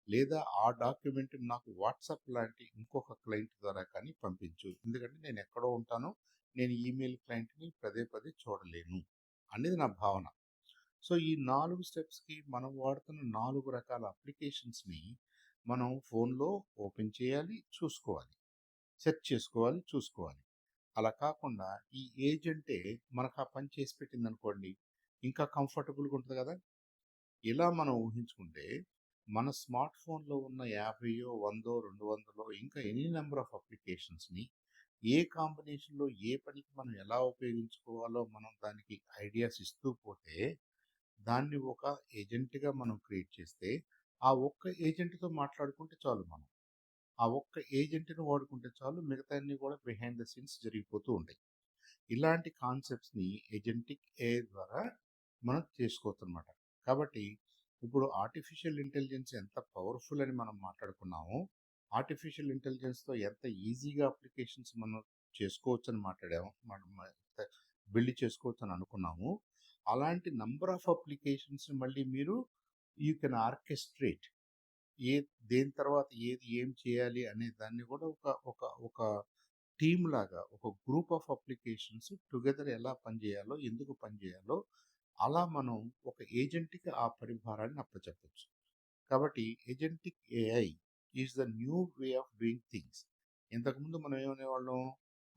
లేదా ఆ డాక్యుమెంట్ నాకు వాట్సాప్ లాంటి ఇంకొక క్లయింట్ ద్వారా కానీ పంపించు. ఎందుకంటే నేను ఎక్కడో ఉంటానో, నేను ఈమెయిల్ క్లయింట్ని పదే పదే చూడలేను అనేది నా భావన. సో ఈ 4 స్టెప్స్కి మనం వాడుతున్న 4 రకాల అప్లికేషన్స్ని మనం ఫోన్లో ఓపెన్ చేయాలి, చూసుకోవాలి, సెర్చ్ చేసుకోవాలి, చూసుకోవాలి. అలా కాకుండా ఈ ఏజెంటే మనకు ఆ పని చేసి పెట్టింది అనుకోండి, ఇంకా కంఫర్టబుల్గా ఉంటుంది కదా. ఇలా మనం ఊహించుకుంటే మన స్మార్ట్ ఫోన్లో ఉన్న 50, 100, 200 ఇంకా ఎనీ నెంబర్ ఆఫ్ అప్లికేషన్స్ని ఏ కాంబినేషన్లో ఏ పనికి మనం ఎలా ఉపయోగించుకోవాలో మనం దానికి ఐడియాస్ ఇస్తూ పోతే, దాన్ని ఒక ఏజెంట్గా మనం క్రియేట్ చేస్తే, ఆ ఒక్క ఏజెంట్తో మాట్లాడుకుంటే చాలు. మనం ఆ ఒక్క ఏజెంట్ని వాడుకుంటే చాలు, మిగతా అన్ని కూడా బిహైండ్ ద సీన్స్ జరిగిపోతూ ఉంటాయి. ఇలాంటి కాన్సెప్ట్స్ని ఏజెంటిక్ ఏఐ ద్వారా మనం చేసుకోవచ్చు అనమాట. కాబట్టి ఇప్పుడు ఆర్టిఫిషియల్ ఇంటెలిజెన్స్ ఎంత పవర్ఫుల్ అని మనం మాట్లాడుకున్నామో, ఆర్టిఫిషియల్ ఇంటెలిజెన్స్తో ఎంత ఈజీగా అప్లికేషన్స్ మనం చేసుకోవచ్చు అని మాట్లాడాము, బిల్డ్ చేసుకోవచ్చు అని అనుకున్నాము. అలాంటి నంబర్ ఆఫ్ అప్లికేషన్స్ మళ్ళీ మీరు యూ కెన్ ఆర్కెస్ట్రేట్, దేని తర్వాత ఏది ఏం చేయాలి అనే దాన్ని కూడా ఒక ఒక ఒక టీమ్ లాగా, ఒక గ్రూప్ ఆఫ్ అప్లికేషన్స్ టుగెదర్ ఎలా పనిచేయాలో, ఎందుకు పనిచేయాలో అలా మనం ఒక ఏజెంట్కి ఆ పరిభారాన్ని అప్పచెప్పచ్చు. కాబట్టి agentic AI is the new way of doing things. ఇంతకుముందు మనం ఏమనేవాళ్ళం,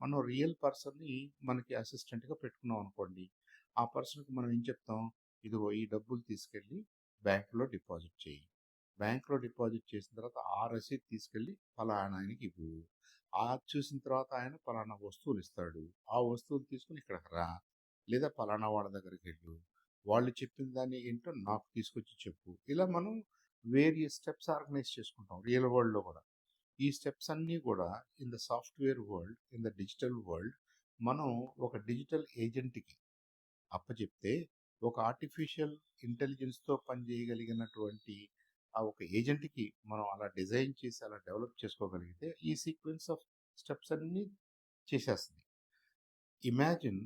మనం రియల్ పర్సన్ని మనకి అసిస్టెంట్గా పెట్టుకున్నాం అనుకోండి, ఆ పర్సన్కి మనం ఏం చెప్తాం, ఇదిగో ఈ డబ్బులు తీసుకెళ్ళి బ్యాంకులో డిపాజిట్ చేయి, బ్యాంకులో డిపాజిట్ చేసిన తర్వాత ఆ రసీదు తీసుకెళ్ళి ఫలానా ఆయనకి ఇవ్వు, ఆ చూసిన తర్వాత ఆయన ఫలానా వస్తువులు ఇస్తాడు, ఆ వస్తువులు తీసుకుని ఇక్కడికి రా, లేదా ఫలానా వాళ్ళ దగ్గరికి వెళ్ళు, వాళ్ళు చెప్పిన దాన్ని ఏంటో నాకు తీసుకొచ్చి చెప్పు. ఇలా మనం వేరియస్ స్టెప్స్ ఆర్గనైజ్ చేసుకుంటాం రియల్ వరల్డ్లో కూడా. ఈ స్టెప్స్ అన్నీ కూడా in the software world, in the digital world మనం ఒక డిజిటల్ ఏజెంట్కి అప్పచెప్తే, ఒక ఆర్టిఫిషియల్ ఇంటెలిజెన్స్తో పనిచేయగలిగినటువంటి ఆ ఒక ఏజెంట్కి మనం అలా డిజైన్ చేసి అలా డెవలప్ చేసుకోగలిగితే ఈ సీక్వెన్స్ ఆఫ్ స్టెప్స్ అన్నీ చేసేస్తుంది. Imagine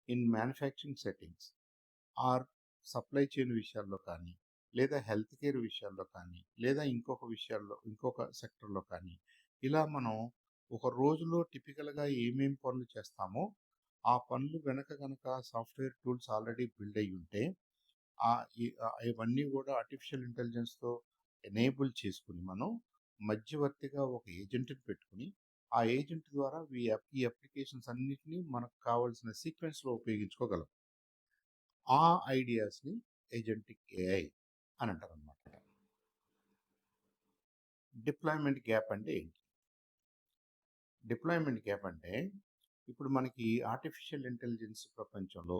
in manufacturing settings or supply chain విషయాల్లో కానీ, లేదా హెల్త్ కేర్ విషయాల్లో కానీ, లేదా ఇంకొక సెక్టర్లో కానీ, ఇలా మనం ఒక రోజులో టిపికల్గా ఏమేం పనులు చేస్తామో ఆ పనులు వెనక కనుక సాఫ్ట్వేర్ టూల్స్ ఆల్రెడీ బిల్డ్ అయ్యి ఉంటే, ఇవన్నీ కూడా ఆర్టిఫిషియల్ ఇంటెలిజెన్స్తో ఎనేబుల్ చేసుకుని మనం మధ్యవర్తిగా ఒక ఏజెంట్ని పెట్టుకుని, ఆ ఏజెంట్ ద్వారా ఈ అప్లికేషన్స్ అన్నిటినీ మనకు కావాల్సిన సీక్వెన్స్లో ఉపయోగించుకోగలం. ఆ ఐడియాస్ని ఏజెంటిక్ ఏఐ అని అంటారు అనమాట. డిప్లాయ్మెంట్ గ్యాప్ అంటే ఏంటి? డిప్లాయ్మెంట్ గ్యాప్ అంటే, ఇప్పుడు మనకి ఆర్టిఫిషియల్ ఇంటెలిజెన్స్ ప్రపంచంలో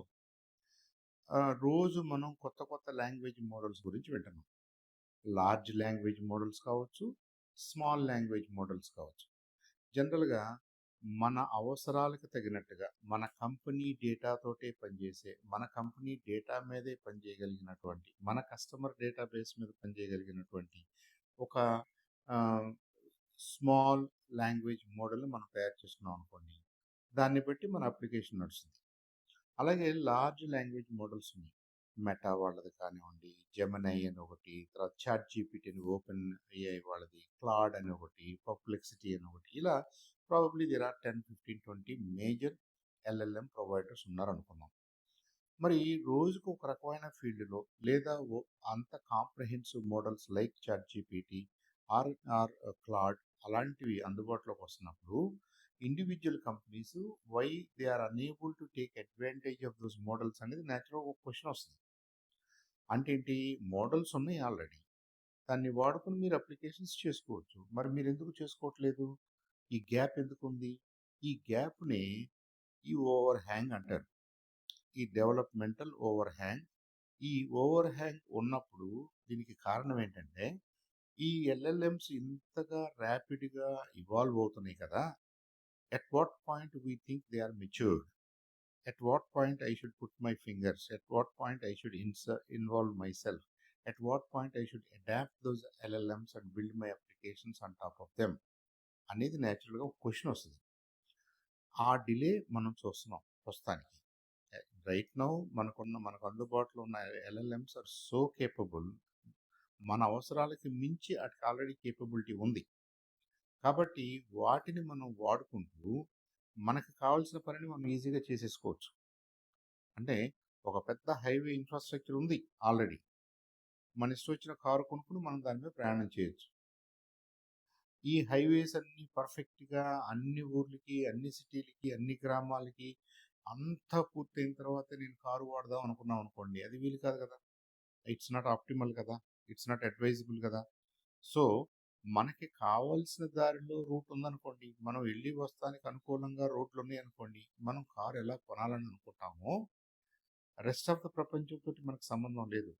రోజు మనం కొత్త కొత్త లాంగ్వేజ్ మోడల్స్ గురించి వింటున్నాం. లార్జ్ లాంగ్వేజ్ మోడల్స్ కావచ్చు, స్మాల్ లాంగ్వేజ్ మోడల్స్ కావచ్చు. జనరల్గా మన అవసరాలకు తగినట్టుగా మన కంపెనీ డేటాతోటే పనిచేసే, మన కంపెనీ డేటా మీదే పనిచేయగలిగినటువంటి, మన కస్టమర్ డేటాబేస్ మీద పనిచేయగలిగినటువంటి ఒక స్మాల్ లాంగ్వేజ్ మోడల్ని మనం తయారు చేసుకున్నాం అనుకోండి, దాన్ని బట్టి మన అప్లికేషన్ నడుస్తుంది. అలాగే లార్జ్ లాంగ్వేజ్ మోడల్స్ ఉన్నాయి, మెటా వాళ్ళది కానివ్వండి, జెమినై అని ఒకటి, తర్వాత చాట్ జీపీటీ అని ఓపెన్ ఏఐ వాళ్ళది, క్లాడ్ అని ఒకటి, పర్ప్లెక్సిటీ అని ఒకటి, ఇలా probably there are 10, 15, 20 major LLM providers ఉన్నారనుకున్నాం. మరి రోజుకు ఒక రకమైన ఫీల్డ్‌లో లేదా అంత comprehensive models like ChatGPT or or Claude అలాంటివి అందుబాటులోకి వస్తున్నప్పుడు individual companies why they are unable to take advantage of those models అనేది నేచురల్‌గా ఒక క్వెషన్ వస్తుంది. అంటే ఏంటి? మోడల్స్ ఉన్నాయి ఆల్రెడీ. దాన్ని వాడుకొని మీరు అప్లికేషన్స్ చేసుకోవచ్చు. మరి మీరెందుకు చేసుకోవట్లేదు? ఈ గ్యాప్ ఎందుకుంది? ఈ గ్యాప్‌ని ఈ ఓవర్ హ్యాంగ్ అంటారు. ఈ డెవలప్‌మెంటల్ ఓవర్ హ్యాంగ్. ఈ ఓవర్ హ్యాంగ్ ఉన్నప్పుడు దీనికి కారణం ఏంటంటే, ఈ ఎల్ఎల్ఎమ్స్ ఇంతగా ర్యాపిడ్‌గా ఇవాల్వ్ అవుతున్నాయి కదా! At what point we think they are matured? At what point I should put my fingers? At what point I should involve myself? At what point I should adapt those LLMs and build my applications on top of them? అనేది నేచురల్‌గా ఒక question వస్తది. ఆ delay మనం చూస్తున్నాం ప్రస్తుతానికి. Right now మనకు అందుబాటులో ఉన్న ఎల్ఎల్ఎమ్స్ ఆర్ సో కేపబుల్. మన అవసరాలకి మించి వాటికి ఆల్రెడీ కేపబిలిటీ ఉంది. కాబట్టి వాటిని మనం వాడుకుంటూ మనకు కావాల్సిన పనిని మనం ఈజీగా చేసేసుకోవచ్చు. అంటే ఒక పెద్ద హైవే ఇన్ఫ్రాస్ట్రక్చర్ ఉంది ఆల్రెడీ. మన ఇష్టం వచ్చిన కారు కొనుక్కొని మనం దాని మీద ప్రయాణం చేయొచ్చు. ఈ హైవేస్ అన్నీ పర్ఫెక్ట్‌గా అన్ని ఊర్లకి, అన్ని సిటీలకి, అన్ని గ్రామాలకి అంతా పూర్తయిన తర్వాత నేను కారు వాడదాం అనుకున్నాం అనుకోండి. అది వీలు కాదు కదా! ఇట్స్ నాట్ ఆప్టిమల్ కదా! ఇట్స్ నాట్ అడ్వైజబుల్ కదా! సో, మనకి కావాల్సిన దారిలో రూట్ ఉందనుకోండి. మనం వెళ్ళి వస్తానికి అనుకూలంగా రోడ్లున్నాయనుకోండి. మనం కారు ఎలా కొనాలని అనుకుంటామో, రెస్ట్ ఆఫ్ ద ప్రపంచంతోటి మనకు సంబంధం లేదు.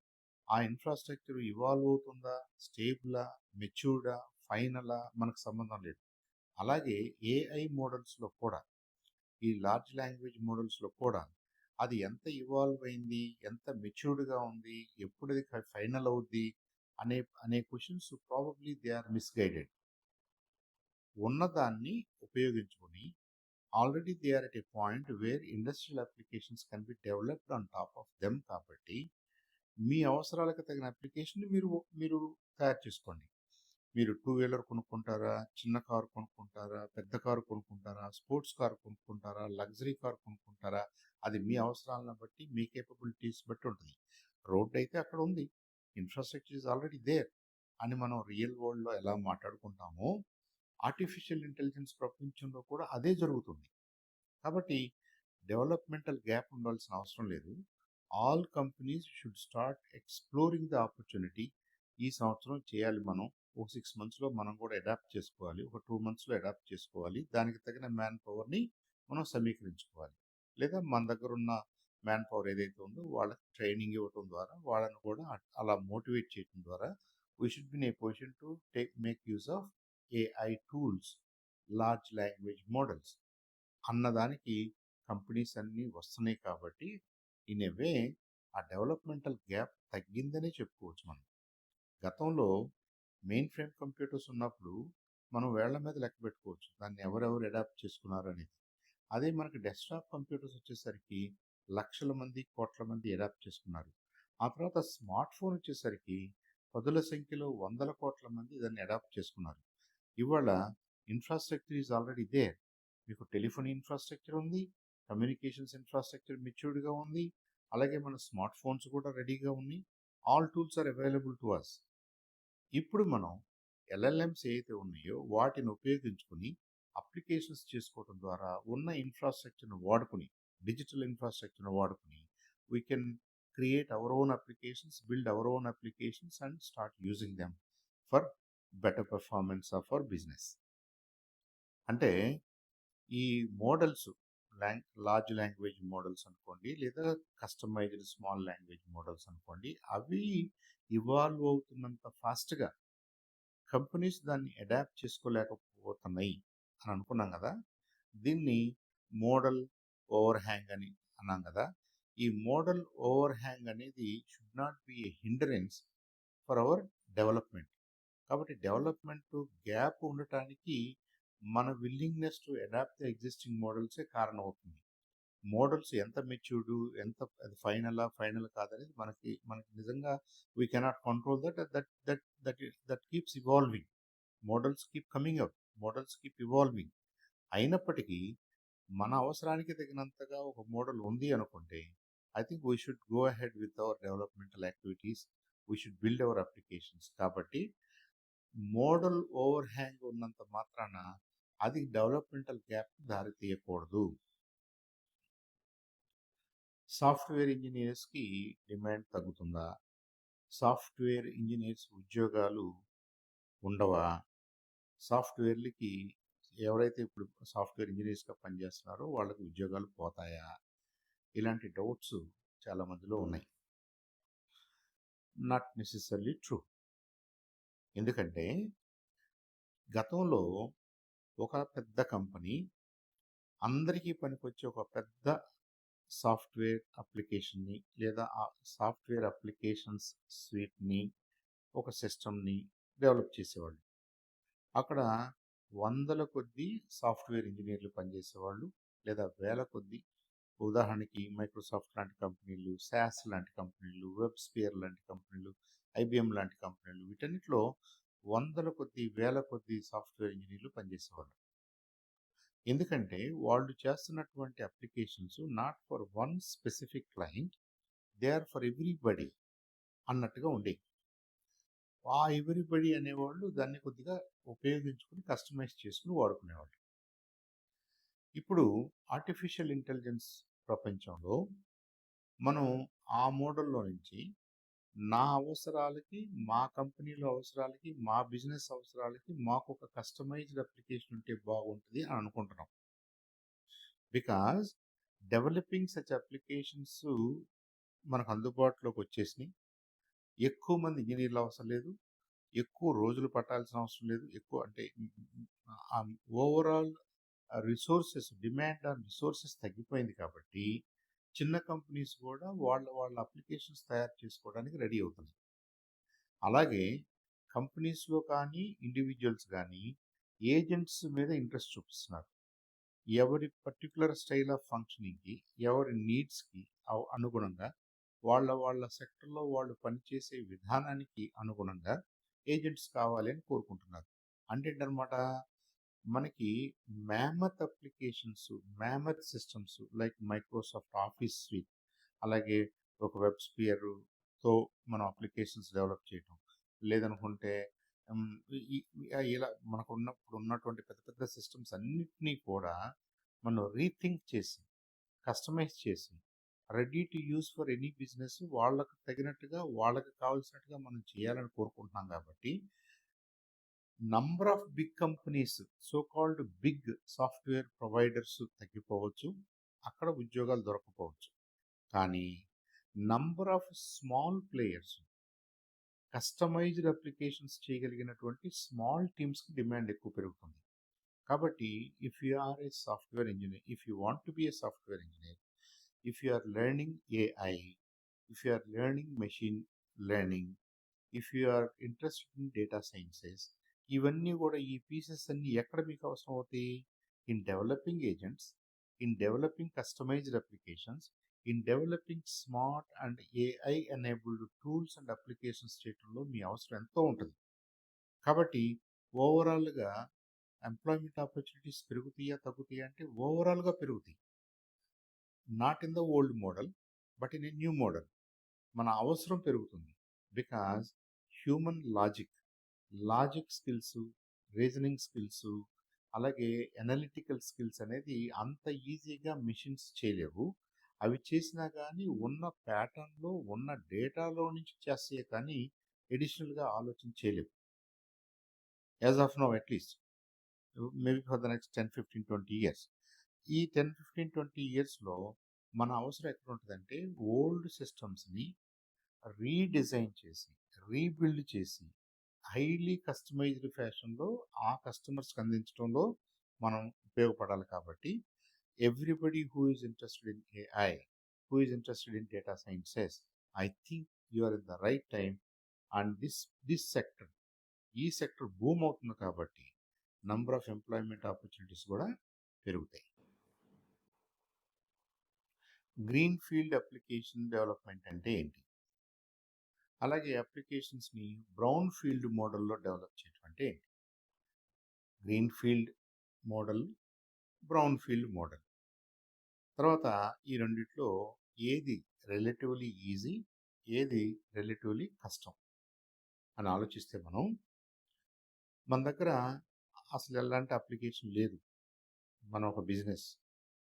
ఆ ఇన్ఫ్రాస్ట్రక్చర్ ఇవాల్వ్ అవుతుందా? స్టేబులా? మెచ్యూర్డా? ఫైనలా? మనకు సంబంధం లేదు. అలాగే ఏఐ మోడల్స్‌లో కూడా ఈ లార్జ్ లాంగ్వేజ్ మోడల్స్‌లో కూడా అది ఎంత ఇవాల్వ్ అయింది? ఎంత మెచ్యూర్డ్‌గా ఉంది? ఎప్పుడు అది ఫైనల్ అవుద్ది? అనే అనే questions probably they are misguided. ఉన్నదాన్ని ఉపయోగించుకొని already they are at a point where industrial applications can be developed on top of them కాబట్టి మీ అవసరాలకు తగిన అప్లికేషన్‌ని మీరు తయారు చేసుకోండి. మీరు టూ వీలర్ కొనుక్కుంటారా? చిన్న కారు కొనుక్కుంటారా? పెద్ద కారు కొనుక్కుంటారా? స్పోర్ట్స్ కార్ కొనుక్కుంటారా? లగ్జరీ కార్ కొనుక్కుంటారా? అది మీ అవసరాలను బట్టి, మీ కేపబిలిటీస్ బట్టి ఉంటుంది. రోడ్ అయితే అక్కడ ఉంది. ఇన్ఫ్రాస్ట్రక్చర్ ఈజ్ ఆల్రెడీ దేర్ అని మనం రియల్ వరల్డ్‌లో ఎలా మాట్లాడుకుంటామో, ఆర్టిఫిషియల్ ఇంటెలిజెన్స్ ప్రపంచంలో కూడా అదే జరుగుతుంది. కాబట్టి డెవలప్‌మెంటల్ గ్యాప్ ఉండాల్సిన అవసరం లేదు. All companies should start exploring the opportunity. ఈ సంవత్సరం చేయాలి మనం. ఒక 6 మంత్స్‌లో మనం కూడా అడాప్ట్ చేసుకోవాలి. ఒక 2 మంత్స్‌లో అడాప్ట్ చేసుకోవాలి. దానికి తగిన మ్యాన్ పవర్‌ని మనం సమీకరించుకోవాలి. లేదా మన దగ్గరున్న మ్యాన్ పవర్ ఏదైతే ఉందో వాళ్ళకి ట్రైనింగ్ ఇవ్వటం ద్వారా, వాళ్ళని కూడా అలా మోటివేట్ చేయడం ద్వారా we should be in a position to make use of AI tools, large language models అన్నదానికి కంపెనీస్ అన్నీ వస్తున్నాయి కాబట్టి ఇన్ ఎ వే ఆ డెవలప్మెంటల్ గ్యాప్ తగ్గిందనే చెప్పుకోవచ్చు మనం. గతంలో మెయిన్ ఫ్రేమ్ కంప్యూటర్స్ ఉన్నప్పుడు మనం వేళ్ల మీద లెక్క పెట్టుకోవచ్చు దాన్ని ఎవరెవరు అడాప్ట్ చేసుకున్నారు అనేది. అదే మనకి డెస్క్టాప్ కంప్యూటర్స్ వచ్చేసరికి లక్షల మంది, కోట్ల మంది అడాప్ట్ చేసుకున్నారు. ఆ తర్వాత స్మార్ట్ ఫోన్ వచ్చేసరికి పదుల సంఖ్యలో, వందల కోట్ల మంది దాన్ని అడాప్ట్ చేసుకున్నారు. ఇవాళ ఇన్ఫ్రాస్ట్రక్చర్ ఈజ్ ఆల్రెడీ దేర్. మీకు టెలిఫోన్ ఇన్ఫ్రాస్ట్రక్చర్ ఉంది, కమ్యూనికేషన్స్ ఇన్ఫ్రాస్ట్రక్చర్ మెచ్యూర్డ్‌గా ఉంది. అలాగే మన స్మార్ట్ ఫోన్స్ కూడా రెడీగా ఉన్నాయి. All tools are available to us. ఇప్పుడు మనం ఎల్ఎల్ఎమ్స్ ఏవైతే ఉన్నాయో వాటిని ఉపయోగించుకొని అప్లికేషన్స్ చేసుకోవడం ద్వారా ఉన్న ఇన్ఫ్రాస్ట్రక్చర్‌ను వాడుకొని, డిజిటల్ ఇన్ఫ్రాస్ట్రక్చర్‌ను వాడుకొని we can create our own applications, build our own applications and start using them for better performance of our business. అంటే ఈ మోడల్స్ లార్జ్ లాంగ్వేజ్ మోడల్స్ అనుకోండి, లేదా కస్టమైజ్డ్ స్మాల్ లాంగ్వేజ్ మోడల్స్ అనుకోండి, అవి ఇవాల్వ్ అవుతున్నంత ఫాస్ట్‌గా కంపెనీస్ దాన్ని adapt చేసుకోలేకపోతున్నాయి అని అనుకున్నాం కదా! దీన్ని మోడల్ ఓవర్ హ్యాంగ్ అని అన్నాం కదా! ఈ మోడల్ ఓవర్ హ్యాంగ్ అనేది should not be a hindrance for our development. కాబట్టి డెవలప్‌మెంట్ గ్యాప్ ఉండటానికి మన willingness to adapt the existing మోడల్సే కారణమవుతుంది. మోడల్స్ ఎంత మెచ్యూర్డ్, ఎంత అది ఫైనల్ కాదనేది మనకి నిజంగా we cannot control that keeps evolving. Models keep coming up. Models keep evolving. అయినప్పటికీ మన అవసరానికి తగినంతగా ఒక మోడల్ ఉంది అనుకుంటే I think we should go ahead with our developmental activities. We should build our applications. కాబట్టి మోడల్ ఓవర్ హ్యాంగ్ ఉన్నంత మాత్రాన అది డెవలప్మెంటల్ గ్యాప్ దారి తీయకూడదు. సాఫ్ట్వేర్ ఇంజనీర్స్కి డిమాండ్ తగ్గుతుందా? సాఫ్ట్వేర్ ఇంజనీర్స్ ఉద్యోగాలు ఉండవా? సాఫ్ట్వేర్లకి ఎవరైతే ఇప్పుడు సాఫ్ట్వేర్ ఇంజనీర్స్గా పనిచేస్తున్నారో వాళ్ళకి ఉద్యోగాలు పోతాయా? ఇలాంటి డౌట్స్ చాలా మందిలో ఉన్నాయి. Not necessarily true. ఎందుకంటే గతంలో ఒక పెద్ద కంపెనీ అందరికీ పనికొచ్చే ఒక పెద్ద సాఫ్ట్వేర్ అప్లికేషన్ని లేదా ఆ సాఫ్ట్వేర్ అప్లికేషన్స్ స్వీట్ని, ఒక సిస్టమ్ని డెవలప్ చేసేవాళ్ళు. అక్కడ వందల కొద్దీ సాఫ్ట్వేర్ ఇంజనీర్లు పనిచేసేవాళ్ళు, లేదా వేల కొద్దీ. ఉదాహరణకి మైక్రోసాఫ్ట్ లాంటి కంపెనీలు, శాస్ లాంటి కంపెనీలు, వెబ్స్పియర్ లాంటి కంపెనీలు, ఐబిఎం లాంటి కంపెనీలు, వీటన్నిటిలో వందల కొద్దీ వేల కొద్దీ సాఫ్ట్వేర్ ఇంజనీర్లు పనిచేసేవాళ్ళు. ఎందుకంటే వాళ్ళు చేస్తున్నటువంటి applications not for one specific client, they are for everybody అన్నట్టుగా ఉండేవి. ఆ ఎవ్రీబడి అనేవాళ్ళు దాన్ని కొద్దిగా ఉపయోగించుకుని కస్టమైజ్ చేసుకుని వాడుకునేవాళ్ళు. ఇప్పుడు ఆర్టిఫిషియల్ ఇంటెలిజెన్స్ ప్రపంచంలో మనం ఆ మోడల్లో నుంచి నా అవసరాలకి, మా కంపెనీలో అవసరాలకి, మా బిజినెస్ అవసరాలకి మాకు ఒక కస్టమైజ్డ్ అప్లికేషన్ ఉంటే బాగుంటుంది అని అనుకుంటున్నాం. బికాజ్ డెవలపింగ్ సచ్ అప్లికేషన్స్ మనకు అందుబాటులోకి వచ్చేసినాయి. ఎక్కువ మంది ఇంజనీర్లు అవసరం లేదు, ఎక్కువ రోజులు పట్టాల్సిన అవసరం లేదు. ఎక్కువ అంటే overall resources, demand on resources తగ్గిపోయింది. కాబట్టి చిన్న కంపెనీస్ కూడా వాళ్ళ అప్లికేషన్స్ తయారు చేసుకోవడానికి రెడీ అవుతున్నాయి. అలాగే కంపెనీస్లో కానీ ఇండివిజువల్స్ కానీ ఏజెంట్స్ మీద ఇంట్రెస్ట్ చూపిస్తున్నారు. ఎవరి పర్టికులర్ స్టైల్ ఆఫ్ ఫంక్షనింగ్కి, ఎవరి నీడ్స్కి అనుగుణంగా, వాళ్ళ సెక్టర్లో వాళ్ళు పనిచేసే విధానానికి అనుగుణంగా ఏజెంట్స్ కావాలి అని కోరుకుంటున్నారు. అంటే అనమాట, మనకి mammoth applications, mammoth systems like Microsoft office suite, అలాగే ఒక వెబ్స్పియర్తో మనం అప్లికేషన్స్ డెవలప్ చేయటం, లేదనుకుంటే ఇలా మనకు ఉన్నటువంటి పెద్ద పెద్ద సిస్టమ్స్ అన్నిటినీ కూడా మనం రీథింక్ చేసి, కస్టమైజ్ చేసి, ready to use for any business వాళ్ళకు తగినట్టుగా, వాళ్ళకి కావాల్సినట్టుగా మనం చేయాలని కోరుకుంటున్నాం. కాబట్టి number of big companies, so called big software providers తగ్గిపోవచ్చు, అక్కడ ఉద్యోగాలు దొరకపోవచ్చు. కానీ number of small players, customised applications చేయగలిగినటువంటి స్మాల్ టీమ్స్కి డిమాండ్ ఎక్కువ పెరుగుతుంది. కాబట్టి if you are a software engineer, if you want to be a software engineer, if you are learning AI, if you are learning machine learning, if you are interested in data sciences, ఇవన్నీ కూడా, ఈ pieces అన్నీ ఎక్కడ మీకు అవసరం అవుతాయి? In developing agents, in developing customised applications, in developing smart and AI enabled tools and applications చేయడంలో మీ అవసరం ఎంతో ఉంటుంది. కాబట్టి ఓవరాల్గా ఎంప్లాయ్మెంట్ ఆపర్చునిటీస్ పెరుగుతాయా తగ్గుతాయా అంటే ఓవరాల్గా పెరుగుతాయి. Not in the old model, but in a new model మన అవసరం పెరుగుతుంది. Because human logic skills, reasoning skills, అలాగే అనలిటికల్ స్కిల్స్ అనేది అంత ఈజీగా మిషన్స్ చేయలేవు. అవి చేసినా కానీ ఉన్న ప్యాటర్న్లో, ఉన్న డేటాలో నుంచి చేస్తే కానీ ఎడిషనల్గా ఆలోచన చేయలేవు. As of now at least, maybe for the next 10, 15, 20 years. ఈ 10, 15, 20 yearsలో మన అవసరం ఎక్కడ ఉంటుందంటే ఓల్డ్ సిస్టమ్స్ని రీడిజైన్ చేసి, రీబిల్డ్ చేసి, హైలీ కస్టమైజ్డ్ ఫ్యాషన్లో ఆ కస్టమర్స్కి అందించడంలో మనం ఉపయోగపడాలి. కాబట్టి everybody who is interested in AI, who is interested in data sciences, I think you are in the right time. And this sector, ఈ సెక్టర్ బూమ్ అవుతుంది కాబట్టి నంబర్ ఆఫ్ ఎంప్లాయ్మెంట్ ఆపర్చునిటీస్ కూడా పెరుగుతాయి. గ్రీన్ ఫీల్డ్ అప్లికేషన్ డెవలప్మెంట్ అంటే ఏంటి? అలాగే అప్లికేషన్స్ని brown field మోడల్లో develop చేయడం అంటే ఏంటి? Green field model, brown field model. తర్వాత ఈ రెండిట్లో ఏది రిలేటివ్లీ ఈజీ, ఏది రిలేటివ్లీ కష్టం అని ఆలోచిస్తే మన దగ్గర అసలు ఎలాంటి అప్లికేషన్ లేదు. మనం ఒక బిజినెస్,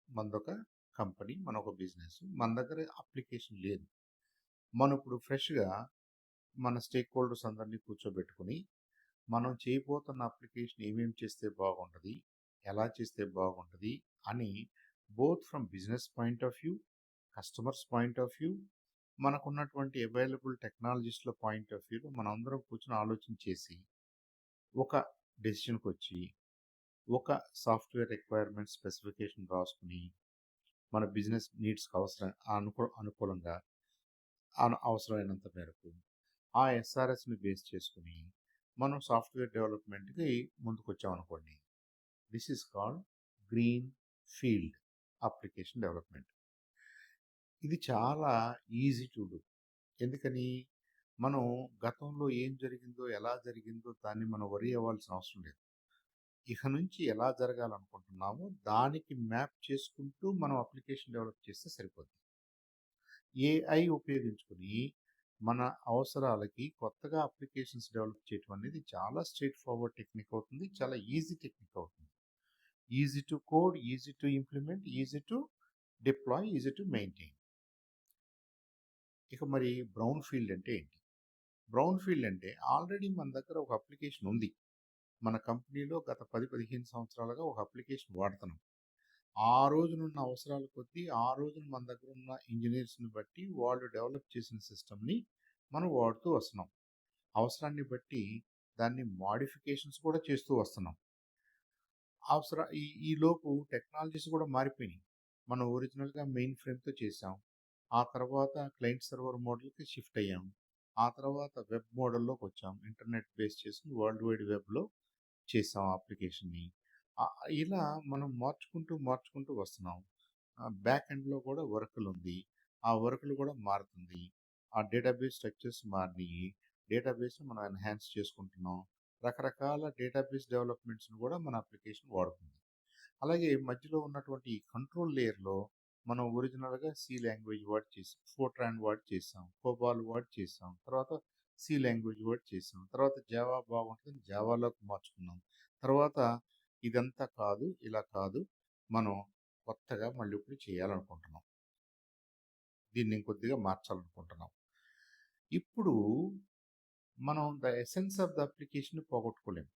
మనదొక కంపెనీ, మన ఒక బిజినెస్, మన దగ్గర అప్లికేషన్ లేదు. మనం ఇప్పుడు ఫ్రెష్గా మన స్టేక్ హోల్డర్స్ అందరినీ కూర్చోబెట్టుకుని మనం చేయబోతున్న అప్లికేషన్ ఏమేమి చేస్తే బాగుంటుంది, ఎలా చేస్తే బాగుంటుంది అని both from business point of view, customers point of view, మనకున్నటువంటి అవైలబుల్ టెక్నాలజీస్లో పాయింట్ ఆఫ్ వ్యూలో మనం అందరం కూర్చొని ఆలోచన చేసి ఒక డెసిషన్కి వచ్చి ఒక సాఫ్ట్వేర్ రిక్వైర్మెంట్ స్పెసిఫికేషన్ రాసుకుని మన బిజినెస్ నీడ్స్కి అనుకూలంగా అవసరమైనంత మేరకు ఆ ఎస్ఆర్ఎస్ని బేస్ చేసుకుని మనం సాఫ్ట్వేర్ డెవలప్మెంట్కి ముందుకు వచ్చామనుకోండి. This is called greenfield application development. ఇది చాలా ఈజీ టు డూ. ఎందుకని మనం గతంలో ఏం జరిగిందో, ఎలా జరిగిందో దాన్ని మనం వరి అవ్వాల్సిన అవసరం లేదు. ఇక నుంచి ఎలా జరగాలనుకుంటున్నామో దానికి మ్యాప్ చేసుకుంటూ మనం అప్లికేషన్ డెవలప్ చేస్తే సరిపోద్ది. ఏఐ ఉపయోగించుకుని మన అవసరాలకి కొత్తగా అప్లికేషన్స్ డెవలప్ చేయటం అనేది చాలా స్ట్రైట్ ఫార్వర్డ్ టెక్నిక్ అవుతుంది, చాలా ఈజీ టెక్నిక్ అవుతుంది. Easy to code, easy to implement, easy to deploy, easy to maintain. ఇక మరి బ్రౌన్ ఫీల్డ్ అంటే ఏంటి? బ్రౌన్ ఫీల్డ్ అంటే ఆల్రెడీ మన దగ్గర ఒక అప్లికేషన్ ఉంది. మన కంపెనీలో గత 10-15 సంవత్సరాలుగా ఒక అప్లికేషన్ వాడుతున్నాం. ఆ రోజునున్న అవసరాల కొద్దీ ఆ రోజున మన దగ్గర ఉన్న ఇంజనీర్స్ని బట్టి వాళ్ళు డెవలప్ చేసిన సిస్టమ్ని మనం వాడుతూ వస్తున్నాం. అవసరాన్ని బట్టి దాన్ని మాడిఫికేషన్స్ కూడా చేస్తూ వస్తున్నాం. ఈలోపు టెక్నాలజీస్ కూడా మారిపోయినాయి. మనం ఒరిజినల్గా మెయిన్ ఫ్రేమ్తో చేసాం, ఆ తర్వాత క్లయింట్ సర్వర్ మోడల్కి షిఫ్ట్ అయ్యాం, ఆ తర్వాత వెబ్ మోడల్లోకి వచ్చాం, ఇంటర్నెట్ బేస్ చేసుకుని వరల్డ్ వైడ్ వెబ్లో చేసాం అప్లికేషన్ని. ఇలా మనం మార్చుకుంటూ వస్తున్నాం. బ్యాక్ ఎండ్లో కూడా వర్కులు ఉంది, ఆ వర్కులు కూడా మారుతుంది. ఆ డేటాబేస్ స్ట్రక్చర్స్ మారినాయి, డేటాబేస్ని మనం ఎన్హాన్స్ చేసుకుంటున్నాం. రకరకాల డేటాబేస్ డెవలప్మెంట్స్ని కూడా మన అప్లికేషన్ వాడుతుంది. అలాగే మధ్యలో ఉన్నటువంటి ఈ కంట్రోల్ లేయర్లో మనం ఒరిజినల్గా సి లాంగ్వేజ్ వాడి చేసాం, ఫోర్ట్రాన్ వాడి చేసాం, కోబాల్ వాడి చేసాం, తర్వాత సి లాంగ్వేజ్ వాడి చేసాం, తర్వాత జావా బాగుంటుంది జావాలోకి మార్చుకున్నాం. తర్వాత ఇదంతా కాదు, ఇలా కాదు, మనం కొత్తగా మళ్ళీ ఇప్పుడు చేయాలనుకుంటున్నాం, దీన్ని ఇంకొద్దిగా మార్చాలనుకుంటున్నాం. ఇప్పుడు మనం the essence of the application పోగొట్టుకోలేము.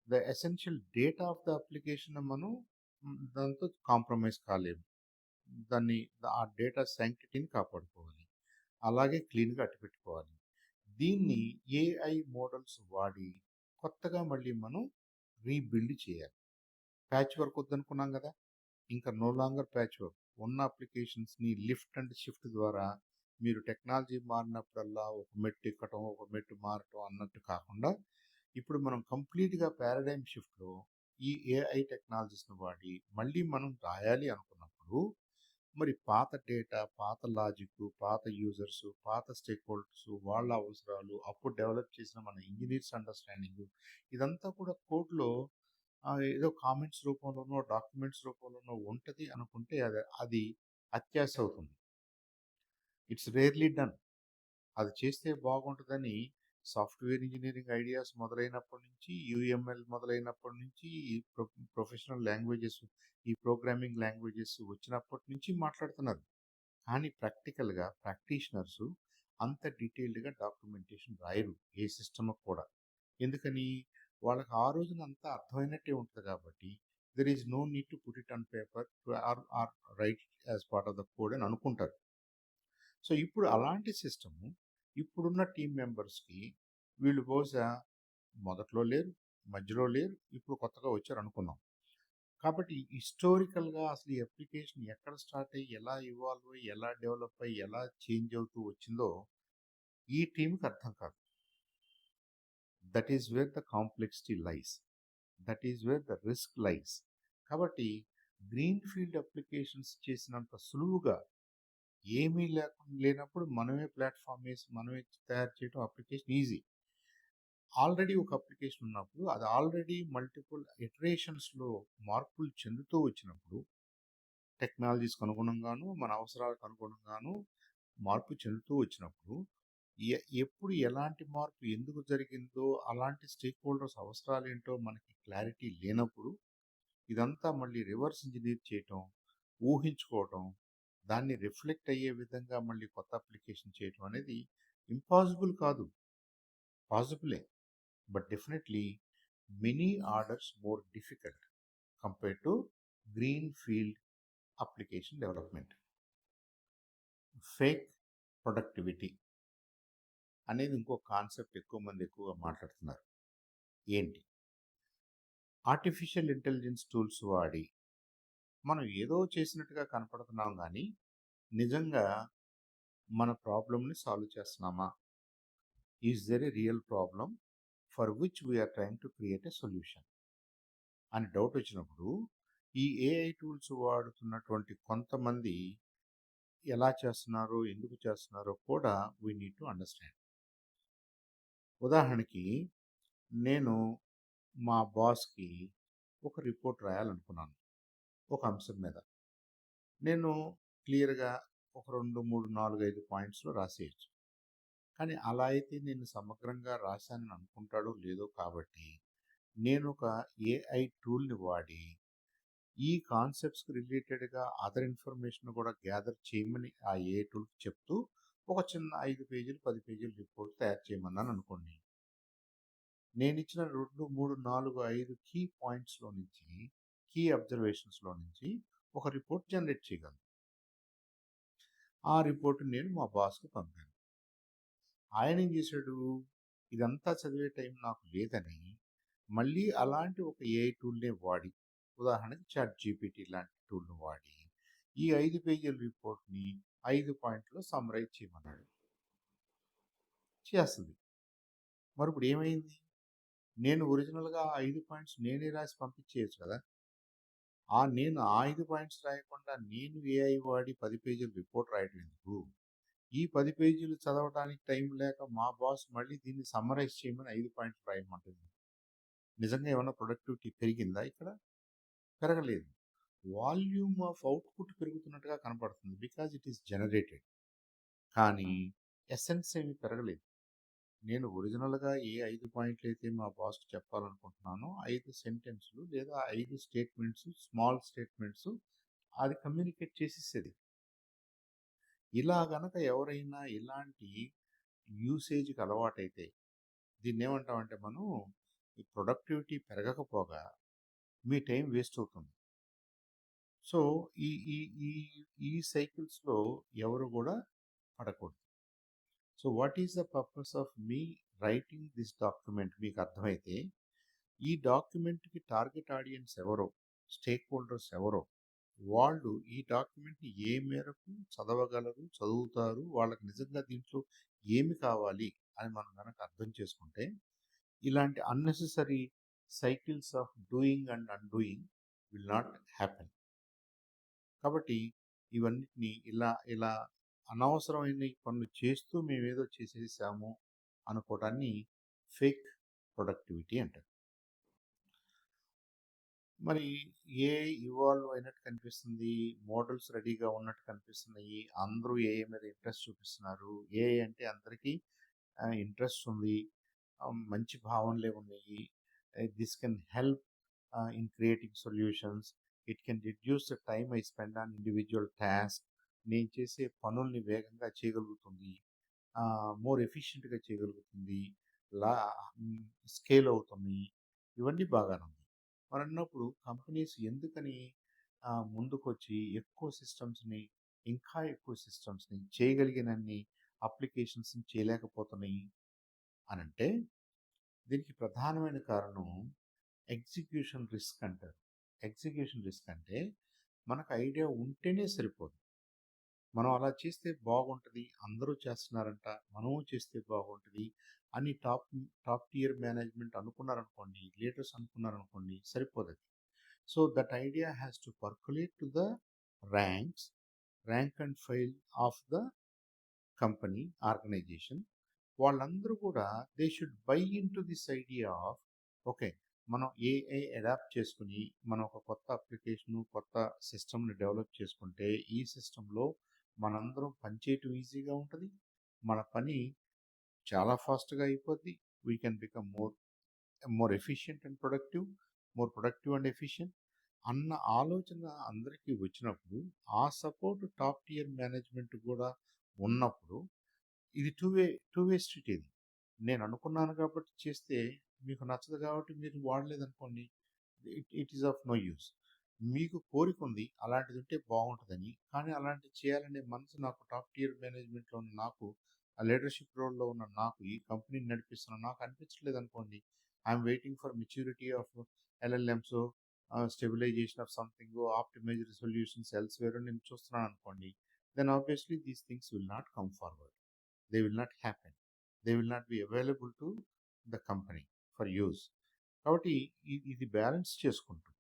The essential data of the application మనం దాంతో కాంప్రమైజ్ కాలేము. ఆ డేటా శాంక్టిటీని కాపాడుకోవాలి, అలాగే క్లీన్గా అట్టుపెట్టుకోవాలి. దీన్ని ఏఐ మోడల్స్ వాడి కొత్తగా మళ్ళీ మనం రీబిల్డ్ చేయాలి. ప్యాచ్ వర్క్ వద్దనుకున్నాం కదా, ఇంకా నో లాంగర్ ప్యాచ్ వర్క్. ఉన్న అప్లికేషన్స్ని లిఫ్ట్ అండ్ షిఫ్ట్ ద్వారా మీరు టెక్నాలజీ మారినప్పుడల్లా ఒక మెట్టు ఎక్కటం, ఒక మెట్టు మారటం అన్నట్టు కాకుండా ఇప్పుడు మనం కంప్లీట్గా పారాడైమ్ షిఫ్ట్లో ఈ ఏఐ టెక్నాలజీస్ని వాడి మళ్ళీ మనం రాయాలి అనుకున్నప్పుడు మరి పాత డేటా, పాత లాజిక్, పాత యూజర్స్, పాత స్టేక్ హోల్డర్స్, వాళ్ళ అవసరాలు, అప్పుడు డెవలప్ చేసిన మన ఇంజనీర్స్ అండర్స్టాండింగ్, ఇదంతా కూడా కోడ్లో ఏదో కామెంట్స్ రూపంలోనో డాక్యుమెంట్స్ రూపంలోనో ఉంటుంది అనుకుంటే అది అత్యాశ అవుతుంది. It's rarely done. అది చేస్తే బాగుంటుందని సాఫ్ట్వేర్ ఇంజనీరింగ్ ఐడియాస్ మొదలైనప్పటి నుంచి, యూఎంఎల్ మొదలైనప్పటి నుంచి, ఈ ప్రొఫెషనల్ లాంగ్వేజెస్, ఈ ప్రోగ్రామింగ్ లాంగ్వేజెస్ వచ్చినప్పటి నుంచి మాట్లాడుతున్నారు. కానీ ప్రాక్టికల్గా ప్రాక్టీషనర్స్ అంత డీటెయిల్డ్గా డాక్యుమెంటేషన్ రాయరు ఏ సిస్టమ్కి కూడా. ఎందుకని? వాళ్ళకి ఆ రోజున అంతా అర్థమైనట్టే ఉంటుంది కాబట్టి there is no need to put it on paper or write as part of the code అని అనుకుంటారు. సో ఇప్పుడు అలాంటి సిస్టము ఇప్పుడున్న టీం మెంబర్స్కి వీళ్ళు బహుశా మొదట్లో లేరు, మధ్యలో లేరు, ఇప్పుడు కొత్తగా వచ్చారు అనుకున్నాం. కాబట్టి హిస్టారికల్గా అసలు ఈ అప్లికేషన్ ఎక్కడ స్టార్ట్ అయ్యి, ఎలా ఇవాల్వ్ అయ్యి, ఎలా డెవలప్ అయ్యి, ఎలా చేంజ్ అవుతూ వచ్చిందో ఈ టీంకి అర్థం కాదు. That is where the complexity lies, that is where the risk lies. కాబట్టి గ్రీన్ ఫీల్డ్ అప్లికేషన్స్ చేసినంత సులువుగా ఏమీ లేనప్పుడు మనమే ప్లాట్ఫామ్ వేసి మనమే తయారు చేయడం అప్లికేషన్ ఈజీ. ఆల్రెడీ ఒక అప్లికేషన్ ఉన్నప్పుడు అది ఆల్రెడీ మల్టిపుల్ ఇటరేషన్స్లో మార్పులు చెందుతూ వచ్చినప్పుడు టెక్నాలజీస్కి అనుగుణంగాను మన అవసరాలకు అనుగుణంగాను మార్పు చెందుతూ వచ్చినప్పుడు ఎప్పుడు ఎలాంటి మార్పు ఎందుకు జరిగిందో అలాంటి స్టేక్ హోల్డర్స్ అవసరాలు ఏంటో మనకి క్లారిటీ లేనప్పుడు ఇదంతా మళ్ళీ రివర్స్ ఇంజనీర్ చేయటం, ఊహించుకోవటం, దాన్ని రిఫ్లెక్ట్ అయ్యే విధంగా మళ్ళీ కొత్త అప్లికేషన్ చేయటం అనేది ఇంపాసిబుల్ కాదు, పాసిబులే. But definitely many orders more difficult compare to greenfield application development. Fake productivity అనేది ఇంకో కాన్సెప్ట్ ఎక్కువగా మాట్లాడుతున్నారు. ఏంటి? ఆర్టిఫిషియల్ ఇంటెలిజెన్స్ టూల్స్ వాడి మనం ఏదో చేసినట్టుగా కనపడుతున్నాం కానీ నిజంగా మన ప్రాబ్లమ్ని సాల్వ్ చేస్తున్నామా? Is there a real problem for which we're trying to create a solution అని డౌట్ వచ్చినప్పుడు ఈ ఏఐ టూల్స్ వాడుతున్నటువంటి కొంతమంది ఎలా చేస్తున్నారో ఎందుకు చేస్తున్నారో కూడా వీ నీడ్ టు అండర్స్టాండ్. ఉదాహరణకి నేను మా బాస్కి ఒక రిపోర్ట్ రాయాలనుకున్నాను ఒక అంశం మీద. నేను క్లియర్గా ఒక 2, 3, 4, 5 పాయింట్స్లో రాసేయచ్చు. కానీ అలా అయితే నేను సమగ్రంగా రాశానని అనుకుంటాడో లేదో కాబట్టి నేను ఒక ఏఐ టూల్ని వాడి ఈ కాన్సెప్ట్స్కి రిలేటెడ్గా అదర్ ఇన్ఫర్మేషన్ కూడా గ్యాదర్ చేయమని ఆ ఏఐ టూల్కి చెప్తూ ఒక చిన్న 5 పేజీలు 10 పేజీల రిపోర్ట్ తయారు చేయమన్నాను అనుకోండి. నేను ఇచ్చిన 2, 3, 4, 5 కీ పాయింట్స్లో నుంచి, కీ అబ్జర్వేషన్స్లో నుంచి ఒక రిపోర్ట్ జనరేట్ చేయగలను. ఆ రిపోర్ట్ నేను మా బాస్కి పంపాను. ఆయన ఏం చేశాడు? ఇదంతా చదివే టైం నాకు లేదని మళ్ళీ అలాంటి ఒక ఏఐ టూల్నే వాడి, ఉదాహరణకి చాట్ జీపీటీ లాంటి టూల్ను వాడి ఈ 5 పేజీల రిపోర్ట్ని 5 పాయింట్లో సమ్మరైజ్ చేయమన్నాడు. చేస్తుంది. మరి ఇప్పుడు ఏమైంది? నేను ఒరిజినల్గా ఆ 5 పాయింట్స్ నేనే రాసి పంపించేయచ్చు కదా. నేను ఆ 5 పాయింట్స్ రాయకుండా నేను ఏఐ వాడి 10 పేజీల రిపోర్ట్ రాయడం ఎందుకు? ఈ 10 పేజీలు చదవడానికి టైం లేక మా బాస్ మళ్ళీ దీన్ని సమ్మరైజ్ చేయమని 5 పాయింట్లు రాయమంటుంది. నిజంగా ఏమైనా ప్రొడక్టివిటీ పెరిగిందా ఇక్కడ? పెరగలేదు. వాల్యూమ్ ఆఫ్ అవుట్పుట్ పెరుగుతున్నట్టుగా కనపడుతుంది బికాజ్ ఇట్ ఈస్ జనరేటెడ్. కానీ ఎసెన్స్ ఏమి పెరగలేదు. నేను ఒరిజినల్గా ఏ 5 పాయింట్లు అయితే మా బాస్కి చెప్పాలనుకుంటున్నానో 5 సెంటెన్స్లు లేదా 5 స్టేట్మెంట్స్, స్మాల్ స్టేట్మెంట్స్ అది కమ్యూనికేట్ చేసేసేది. ఇలా గనక ఎవరైనా ఇలాంటి యూసేజ్కి అలవాటైతే దీన్ని ఏమంటామంటే మనం ఈ ప్రొడక్టివిటీ పెరగకపోగా మీ టైం వేస్ట్ అవుతుంది. సో ఈ ఈ ఈ ఈ సైకిల్స్లో ఎవరు కూడా పడకూడదు. So what is the purpose of me writing this document మీకు అర్థమైతే ఈ డాక్యుమెంట్కి టార్గెట్ ఆడియన్స్ ఎవరో, స్టేక్ హోల్డర్స్ ఎవరో, వాళ్ళు ఈ డాక్యుమెంట్ని ఏ మేరకు చదవగలరు, చదువుతారు, వాళ్ళకి నిజంగా దీంట్లో ఏమి కావాలి అని మనం కనుక అర్థం చేసుకుంటే ఇలాంటి unnecessary cycles of doing and undoing will not happen. కాబట్టి ఇవన్నిటిని ఇలా ఇలా అనవసరమైన పనులు చేస్తూ మేమేదో చేసేసాము అనుకోవటాన్ని ఫేక్ ప్రొడక్టివిటీ అంటారు. మరి ఏఐ ఇవాల్వ్ అయినట్టు కనిపిస్తుంది, మోడల్స్ రెడీగా ఉన్నట్టు కనిపిస్తున్నాయి, అందరూ ఏఐ మీద ఇంట్రెస్ట్ చూపిస్తున్నారు. ఏఐ అంటే అందరికీ ఇంట్రెస్ట్ ఉంది, మంచి భావనలే ఉన్నాయి. This can help in creating solutions, it can reduce the time I spend on individual task, నేను చేసే పనుల్ని వేగంగా చేయగలుగుతుంది, మోర్ ఎఫిషియెంట్గా చేయగలుగుతుంది, లా స్కేల్ అవుతుంది. ఇవన్నీ బాగానే ఉంది. మరి అన్నప్పుడు కంపెనీస్ ఎందుకని ముందుకొచ్చి ఎక్కువ సిస్టమ్స్ని, ఇంకా ఎక్కువ సిస్టమ్స్ని చేయగలిగినన్ని అప్లికేషన్స్ని చేయలేకపోతున్నాయి అని అంటే దీనికి ప్రధానమైన కారణం ఎగ్జిక్యూషన్ రిస్క్ అంటారు. ఎగ్జిక్యూషన్ రిస్క్ అంటే మనకు ఐడియా ఉంటేనే సరిపోదు. మనం అలా చేస్తే బాగుంటుంది, అందరూ చేస్తున్నారంట, మనము చేస్తే బాగుంటుంది అని టాప్ టియర్ మేనేజ్మెంట్ అనుకున్నారనుకోండి, లీడర్స్ అనుకున్నారనుకోండి, సరిపోదు. So that idea has to percolate to the rank and file of the company organization. వాళ్ళందరూ కూడా they should buy in to this idea of okay, మనం ఏఐ అడాప్ట్ చేసుకుని మనం ఒక కొత్త అప్లికేషను కొత్త సిస్టమ్ని డెవలప్ చేసుకుంటే ఈ సిస్టంలో మనందరం పనిచేయటం ఈజీగా ఉంటుంది. మన పని చాలా ఫాస్ట్గా అయిపోద్ది. We can become more efficient and productive, more productive and efficient అన్న ఆలోచన అందరికీ వచ్చినప్పుడు, ఆ సపోర్ట్ టాప్ టియర్ మేనేజ్మెంట్ కూడా ఉన్నప్పుడు, ఇది టూ వే స్ట్రీట్. ఇది నేను అనుకున్నాను కాబట్టి చేస్తే మీకు నచ్చదు కాబట్టి మీరు వాడలేదనుకోండి, it is of no use. మీకు కోరిక ఉంది అలాంటిది ఉంటే బాగుంటుందని, కానీ అలాంటివి చేయాలనే మనసు నాకు టాప్ టియర్ మేనేజ్మెంట్లో ఉన్న నాకు, ఆ లీడర్షిప్ రోల్లో ఉన్న నాకు, ఈ కంపెనీని నడిపిస్తున్న నాకు అనిపించలేదు అనుకోండి, I'm waiting for maturity of LLMs, stabilization of something, optimized solutions elsewhere నేను చూస్తున్నాను అనుకోండి, then obviously these things will not come forward. They will not happen. They will not be available to the company for use. కాబట్టి ఇది balance చేసుకుంటూ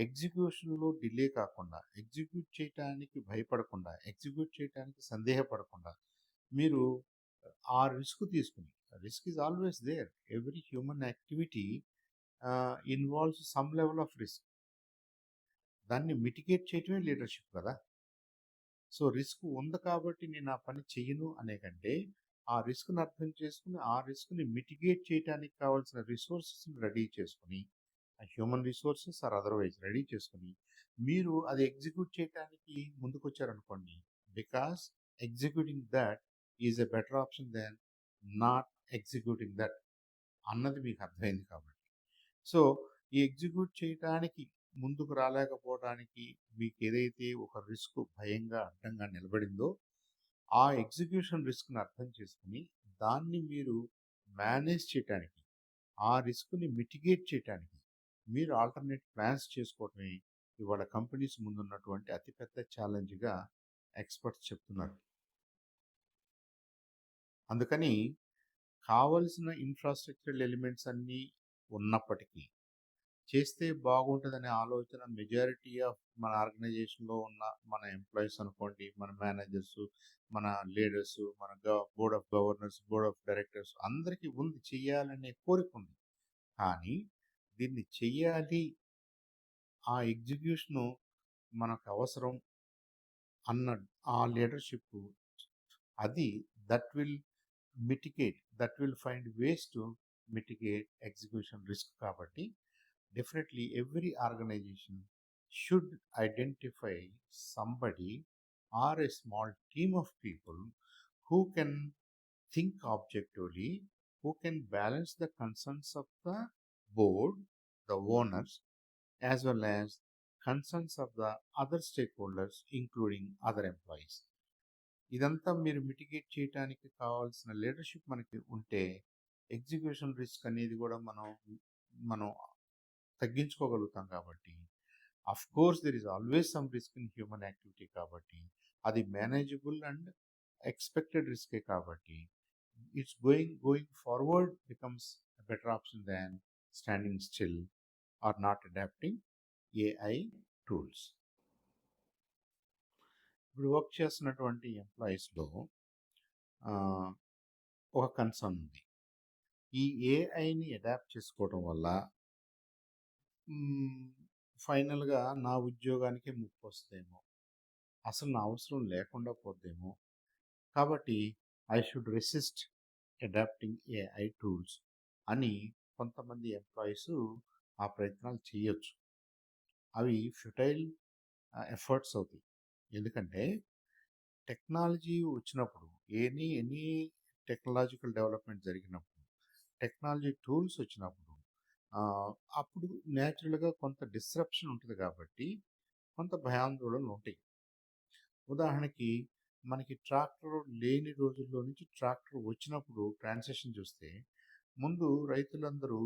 ఎగ్జిక్యూషన్లో delay కాకుండా, execute చేయడానికి భయపడకుండా, execute చేయడానికి సందేహపడకుండా మీరు ఆ రిస్క్ తీసుకుని, risk is always there. Every human activity involves some level of risk. దాన్ని మిటిగేట్ చేయటమే లీడర్షిప్ కదా. సో రిస్క్ ఉంది కాబట్టి నేను ఆ పని చెయ్యను అనే కంటే, ఆ రిస్క్ని అర్థం చేసుకుని ఆ రిస్క్ని మిటిగేట్ చేయడానికి కావాల్సిన రిసోర్సెస్ని రెడీ చేసుకుని, human resources or otherwise ready చేసుకుని మీరు అది ఎగ్జిక్యూట్ చేయడానికి ముందుకు వచ్చారనుకోండి, because executing that is a better option then not executing that అన్నది మీకు అర్థమైంది కాబట్టి. సో ఈ ఎగ్జిక్యూట్ చేయడానికి ముందుకు రాలేకపోవడానికి మీకు ఏదైతే ఒక రిస్క్ భయంగా అడ్డంగా నిలబడిందో, ఆ ఎగ్జిక్యూషన్ రిస్క్ని అర్థం చేసుకుని దాన్ని మీరు మేనేజ్ చేయడానికి, ఆ రిస్క్ని మిటిగేట్ చేయడానికి మీరు ఆల్టర్నేట్ ప్లాన్స్ చేసుకోవటమే ఇవాళ కంపెనీస్ ముందున్నటువంటి అతిపెద్ద ఛాలెంజ్గా ఎక్స్పర్ట్స్ చెప్తున్నారు. అందుకని కావలసిన ఇన్ఫ్రాస్ట్రక్చరల్ ఎలిమెంట్స్ అన్నీ ఉన్నప్పటికీ, చేస్తే బాగుంటుందనే ఆలోచన మెజారిటీ ఆఫ్ మన ఆర్గనైజేషన్లో ఉన్న మన ఎంప్లాయీస్ అనుకోండి, మన మేనేజర్స్, మన లీడర్స్, మన board of governors, board of directors అందరికీ ఉంది, చెయ్యాలనే కోరిక ఉంది. కానీ దీన్ని చెయ్యాలి, ఆ ఎగ్జిక్యూషను మనకు అవసరం అన్న ఆ లీడర్షిప్, అది that will find ways to mitigate execution risk. కాబట్టి definitely every organisation should identify somebody or a small team of people who can think objectively, who can balance the concerns of the board, the owners, as well as concerns of the other stakeholders, including other employees. ఇదంతా మీరు mitigate చేయడానికి కావాల్సిన leadership మనకి ఉంటే, execution risk అనేది కూడా మనం తగ్గించుకోగలుగుతాం. కాబట్టి of course there is always some risk in human activity, కాబట్టి అది మేనేజబుల్ అండ్ ఎక్స్పెక్టెడ్ రిస్కే. కాబట్టి it's going forward becomes better option than standing still or not adopting AI tools. ఇప్పుడు వర్క్ చేస్తున్నటువంటి ఎంప్లాయీస్లో ఒక కన్సర్న్ ఉంది. ఈ ఏఐని అడాప్ట్ చేసుకోవడం వల్ల ఫైనల్గా నా ఉద్యోగానికి ముప్పు వస్తుందేమో, అసలు నా అవసరం లేకుండా పోద్దేమో, కాబట్టి I should resist adopting AI tools అని కొంతమంది ఎంప్లాయీస్ ఆ ప్రయత్నాలు చేయొచ్చు. అవి ఫ్యూటైల్ ఎఫర్ట్స్ అవుతాయి. ఎందుకంటే టెక్నాలజీ వచ్చినప్పుడు, ఎనీ టెక్నాలజికల్ డెవలప్మెంట్ జరిగినప్పుడు, టెక్నాలజీ టూల్స్ వచ్చినప్పుడు అప్పుడు న్యాచురల్గా కొంత డిస్రప్షన్ ఉంటుంది. కాబట్టి కొంత భయాందోళనలు ఉంటాయి. ఉదాహరణకి మనకి ట్రాక్టర్ లేని రోజుల్లో నుంచి ట్రాక్టర్ వచ్చినప్పుడు ట్రాన్సాక్షన్ చూస్తే, ముందు రైతులందరూ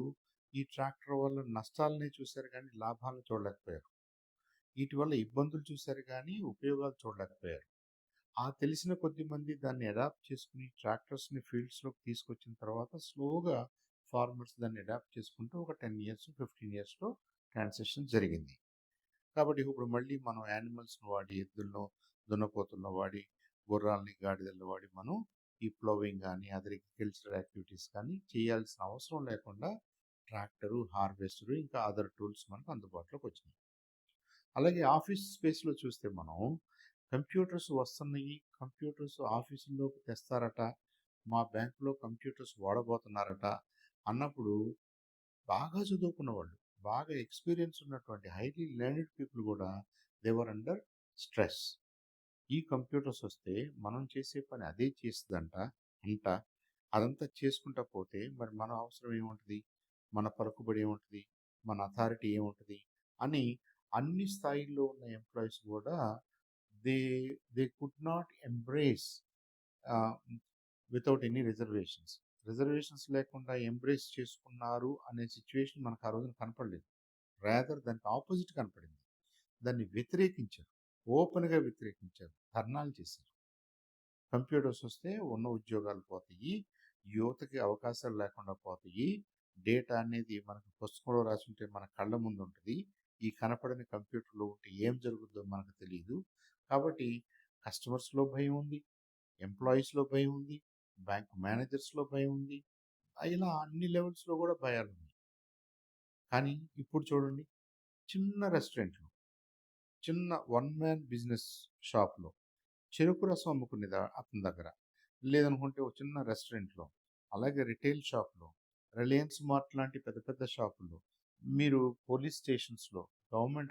ఈ ట్రాక్టర్ వల్ల నష్టాలనే చూశారు కానీ లాభాలను చూడలేకపోయారు. వీటి వల్ల ఇబ్బందులు చూశారు కానీ ఉపయోగాలు చూడలేకపోయారు. ఆ తెలిసిన కొద్ది మంది దాన్ని అడాప్ట్ చేసుకుని ట్రాక్టర్స్ని ఫీల్డ్స్లోకి తీసుకొచ్చిన తర్వాత స్లోగా ఫార్మర్స్ దాన్ని అడాప్ట్ చేసుకుంటూ ఒక 10 years 15 yearsలో ట్రాన్సాక్షన్ జరిగింది. కాబట్టి ఇప్పుడు మళ్ళీ మనం యానిమల్స్ను వాడి, ఎద్దులను, దున్నపోతులను వాడి, గుర్రాలని, గాడిదలను వాడి మనం ఈ ప్లోవింగ్ కానీ అదర్ అగ్రికల్చరల్ యాక్టివిటీస్ కానీ చేయాల్సిన అవసరం లేకుండా ట్రాక్టరు, హార్వెస్టరు ఇంకా అదర్ టూల్స్ మనకు అందుబాటులోకి వచ్చినాయి. అలాగే ఆఫీస్ స్పేస్లో చూస్తే మనం కంప్యూటర్స్ వస్తున్నాయి, కంప్యూటర్స్ ఆఫీసుల్లోకి తెస్తారట, మా బ్యాంకులో కంప్యూటర్స్ వాడబోతున్నారట అన్నప్పుడు బాగా చదువుకున్న వాళ్ళు, బాగా ఎక్స్పీరియన్స్ ఉన్నటువంటి హైలీ లెర్న్డ్ పీపుల్ కూడా దేవర్ అండర్ స్ట్రెస్. ఈ కంప్యూటర్స్ వస్తే మనం చేసే పని అదే చేస్తుందంట అంట, అదంతా చేసుకుంటా పోతే మరి మన అవసరం ఏముంటుంది, మన పలుకుబడి ఏముంటుంది, మన అథారిటీ ఏముంటుంది అని అన్ని స్థాయిల్లో ఉన్న ఎంప్లాయీస్ కూడా they they could not embrace without any reservations లేకుండా ఎంబ్రేస్ చేసుకున్నారు అనే సిచ్యువేషన్ మనకు ఆ రోజున కనపడలేదు. రాదర్ దానికి ఆపోజిట్ కనపడింది. దాన్ని వ్యతిరేకించారు, ఓపెన్గా వ్యతిరేకించారు, ధర్నాలు చేశారు. కంప్యూటర్స్ వస్తే ఉన్న ఉద్యోగాలు పోతాయి, యువతకి అవకాశాలు లేకుండా పోతాయి, డేటా అనేది మనకు పుస్తకంలో రాసి ఉంటే మన కళ్ళ ముందు ఉంటుంది, ఈ కనపడని కంప్యూటర్లో ఉంటే ఏం జరుగుతుందో మనకు తెలియదు. కాబట్టి కస్టమర్స్లో భయం ఉంది, ఎంప్లాయీస్లో భయం ఉంది, బ్యాంక్ మేనేజర్స్లో భయం ఉంది, ఇలా అన్ని లెవెల్స్లో కూడా భయాలు ఉన్నాయి. కానీ ఇప్పుడు చూడండి, చిన్న రెస్టారెంట్లో, చిన్న వన్ మ్యాన్ బిజినెస్ షాప్లో చెరుకు రసం అమ్ముకునే అతని దగ్గర, లేదనుకుంటే ఒక చిన్న రెస్టారెంట్లో, అలాగే రిటైల్ షాప్లో, రిలయన్స్ మార్ట్ లాంటి పెద్ద పెద్ద షాపుల్లో, మీరు పోలీస్ స్టేషన్స్లో,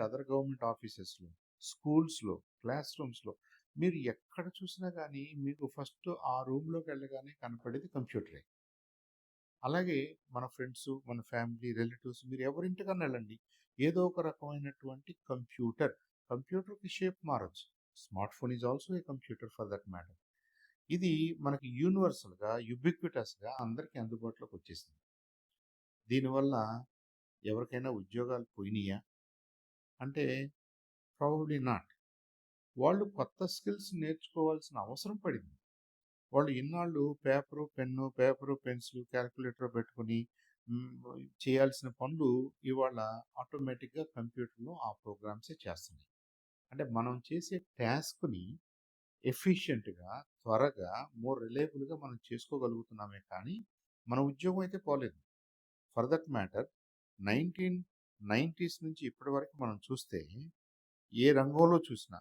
అదర్ గవర్నమెంట్ ఆఫీసెస్లో, స్కూల్స్లో, క్లాస్ రూమ్స్లో, మీరు ఎక్కడ చూసినా కానీ మీకు ఫస్ట్ ఆ రూమ్లోకి వెళ్ళగానే కనపడేది కంప్యూటరే. అలాగే మన ఫ్రెండ్స్, మన ఫ్యామిలీ, రిలేటివ్స్, మీరు ఎవరింటికన్నా వెళ్ళండి, ఏదో ఒక రకమైనటువంటి కంప్యూటర్కి షేప్ మారచ్చు. Smart phone is also a computer for that matter. ఇది మనకి యూనివర్సల్గా, యుబిక్విటస్గా అందరికీ అందుబాటులోకి వచ్చేసింది. దీనివల్ల ఎవరికైనా ఉద్యోగాలు పోయినాయా అంటే ప్రాబబ్లీ నాట్. వాళ్ళు కొత్త స్కిల్స్ నేర్చుకోవాల్సిన అవసరం పడింది. వాళ్ళు ఇన్నాళ్ళు పేపరు పెన్సిల్, క్యాల్కులేటర్ పెట్టుకుని చేయాల్సిన పనులు ఇవాళ ఆటోమేటిక్గా కంప్యూటర్లో ఆ ప్రోగ్రామ్సే చేస్తున్నాయి. అంటే మనం చేసే టాస్క్ని ఎఫిషియెంట్గా, త్వరగా, మోర్ రిలయబుల్గా మనం చేసుకోగలుగుతున్నామే కానీ మన ఉద్యోగం అయితే పోలేదు. ఫర్ దట్ మ్యాటర్ 1990s నుంచి ఇప్పటి వరకు మనం చూస్తే ఏ రంగంలో చూసినా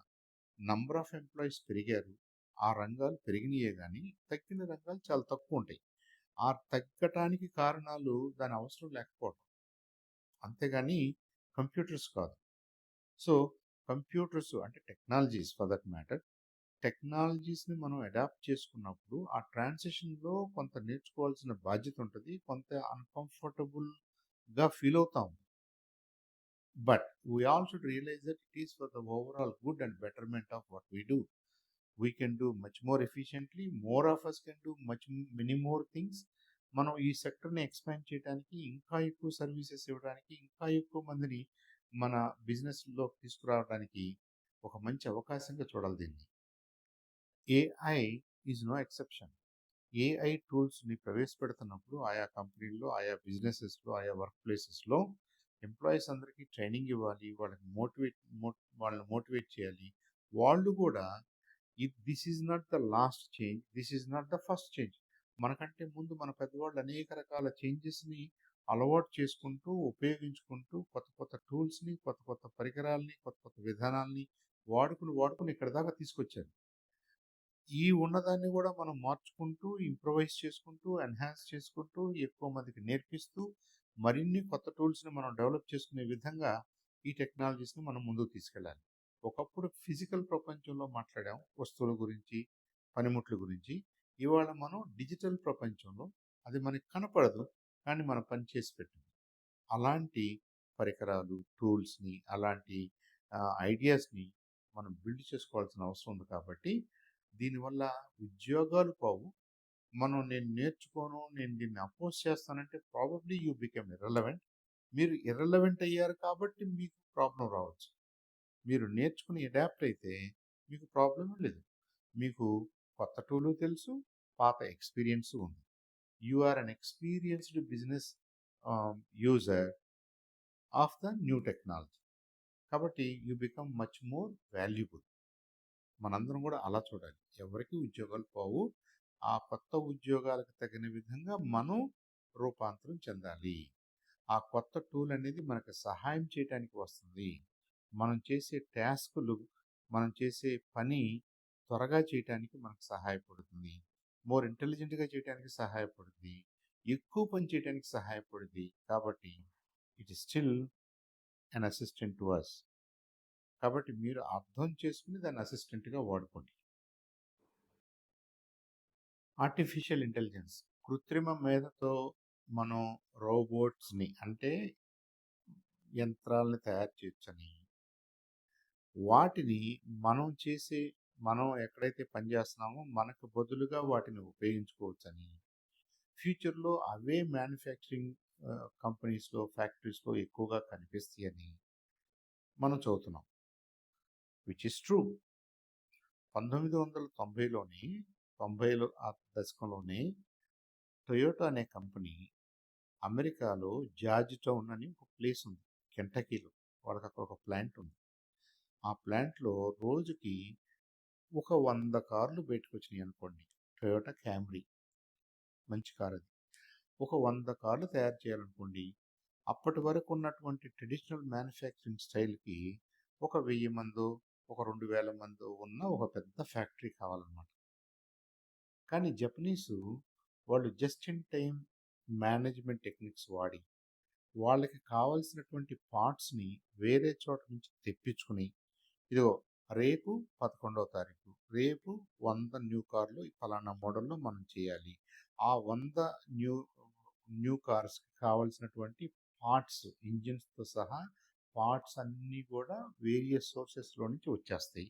నంబర్ ఆఫ్ ఎంప్లాయీస్ పెరిగారు, ఆ రంగాలు పెరిగినాయే కానీ తగ్గిన రంగాలు చాలా తక్కువ ఉంటాయి. ఆ తగ్గటానికి కారణాలు దాని అవసరం లేకపోవడం, అంతేగాని కంప్యూటర్స్ కాదు. సో కంప్యూటర్స్ అంటే టెక్నాలజీస్, ఫర్ దట్ మ్యాటర్, టెక్నాలజీస్ని మనం అడాప్ట్ చేసుకున్నప్పుడు ఆ ట్రాన్సిషన్లో కొంత నేర్చుకోవాల్సిన బాధ్యత ఉంటుంది, కొంత అన్కంఫర్టబుల్గా ఫీల్ అవుతాం. But we all should realize that it is for the overall good and betterment of what we do. We can do much more efficiently, more of us can do many more things. మనం ఈ సెక్టర్ని expand చేయడానికి, ఇంకా ఎక్కువ services ఇవ్వడానికి, ఇంకా ఎక్కువ మందిని మన బిజినెస్లో తీసుకురావడానికి ఒక మంచి అవకాశంగా చూడాలి దీన్ని. AI is no exception. AI టూల్స్ని ప్రవేశపెడుతున్నప్పుడు ఆయా కంపెనీల్లో, ఆయా బిజినెసెస్లో, ఆయా వర్క్ ప్లేసెస్లో ఎంప్లాయీస్ అందరికీ ట్రైనింగ్ ఇవ్వాలి, వాళ్ళని మోటివేట్ చేయాలి. వాళ్ళు కూడా this is not the last change, this is not the first change. మనకంటే ముందు మన పెద్దవాళ్ళు అనేక రకాల చేంజెస్ని అలవాటు చేసుకుంటూ, ఉపయోగించుకుంటూ, కొత్త కొత్త టూల్స్ని, కొత్త కొత్త పరికరాలని, కొత్త కొత్త విధానాల్ని వాడుకుని ఇక్కడ దాకా తీసుకొచ్చారు. ఈ ఉన్నదాన్ని కూడా మనం మార్చుకుంటూ, ఇంప్రొవైజ్ చేసుకుంటూ, ఎన్హాన్స్ చేసుకుంటూ, ఎక్కువ మందికి నేర్పిస్తూ, మరిన్ని కొత్త టూల్స్ని మనం డెవలప్ చేసుకునే విధంగా ఈ టెక్నాలజీస్ని మనం ముందుకు తీసుకెళ్ళాలి. ఒకప్పుడు ఫిజికల్ ప్రపంచంలో మాట్లాడాం వస్తువుల గురించి, పనిముట్ల గురించి. ఇవాళ మనం డిజిటల్ ప్రపంచంలో, అది మనకి కనపడదు కానీ మన పని చేసి పెట్టింది. అలాంటి పరికరాలు, టూల్స్ని, అలాంటి ఐడియాస్ని మనం బిల్డ్ చేసుకోవాల్సిన అవసరం ఉంది. కాబట్టి దీనివల్ల ఉద్యోగాలు పోవు. నేను నేర్చుకోను, నేను దీన్ని అపోజ్ చేస్తానంటే ప్రాబబ్లీ యూ బికమ్ ఇర్రెలవెంట్. మీరు ఇర్రెలవెంట్ అయ్యారు కాబట్టి మీకు ప్రాబ్లం రావచ్చు. మీరు నేర్చుకుని అడాప్ట్ అయితే మీకు ప్రాబ్లం లేదు. మీకు కొత్త టూలు తెలుసు, పాత ఎక్స్పీరియన్స్ ఉంది. You are an experienced business user of the new technology. కాబట్టి you become much more valuable. మనందరం కూడా అలా చూడాలి. ఎవరికి ఉద్యోగాలు పోవు, ఆ కొత్త ఉద్యోగాలకు తగిన విధంగా మనం రూపాంతరం చెందాలి. ఆ కొత్త టూల్ అనేది మనకు సహాయం చేయటానికి వస్తుంది. మనం చేసే టాస్కులు, మనం చేసే పని త్వరగా చేయటానికి మనకు సహాయపడుతుంది. మోర్ ఇంటెలిజెంట్‌గా చేయటానికి సహాయపడుతుంది. ఎక్కువ పని చేయటానికి సహాయపడుద్ది. కాబట్టి it is still an assistant to us. కాబట్టి మీరు అర్థం చేసుకుని దాన్ని అసిస్టెంట్‌గా వాడుకోండి. ఆర్టిఫిషియల్ ఇంటెలిజెన్స్, కృత్రిమ మేధతో మనం రోబోట్స్‌ని అంటే యంత్రాలను తయారు చేయొచ్చని, వాటిని మనం ఎక్కడైతే పని చేస్తున్నామో మనకు బదులుగా వాటిని ఉపయోగించుకోవచ్చని, ఫ్యూచర్‌లో అవే మ్యానుఫ్యాక్చరింగ్ కంపెనీస్‌లో, ఫ్యాక్టరీస్‌లో ఎక్కువగా కనిపిస్తాయని మనం చదువుతున్నాం. Which is true. 1990లోని 90ల ఆ దశకంలోనే టొయోటా అనే కంపెనీ అమెరికాలో జార్జ్ టౌన్ అని ఒక ప్లేస్ ఉంది, కెంటకీలో. వాళ్ళకి అక్కడ ఒక ప్లాంట్ ఉంది. ఆ ప్లాంట్లో రోజుకి ఒక 100 కార్లు బయటకు వచ్చినాయి అనుకోండి. టొయోటా క్యామ్రీ మంచి కార్ అది. ఒక 100 కార్లు తయారు చేయాలనుకోండి. అప్పటి వరకు ఉన్నటువంటి ట్రెడిషనల్ మ్యానుఫ్యాక్చరింగ్ స్టైల్కి ఒక 1000 మందో, ఒక 2000 మందో ఉన్న ఒక పెద్ద ఫ్యాక్టరీ కావాలన్నమాట. కానీ జపనీసు వాళ్ళు just in time management techniques వాడి వాళ్ళకి కావాల్సినటువంటి పార్ట్స్ని వేరే చోట నుంచి తెప్పించుకుని, ఇదిగో రేపు 11వ తారీఖు, రేపు 100 న్యూ కార్లు ఈ ఫలానా మోడల్లో మనం చేయాలి. ఆ 100 న్యూ న్యూ కార్స్కి కావాల్సినటువంటి పార్ట్స్, ఇంజిన్స్తో సహా పార్ట్స్ అన్నీ కూడా వేరియస్ సోర్సెస్లో నుంచి వచ్చేస్తాయి.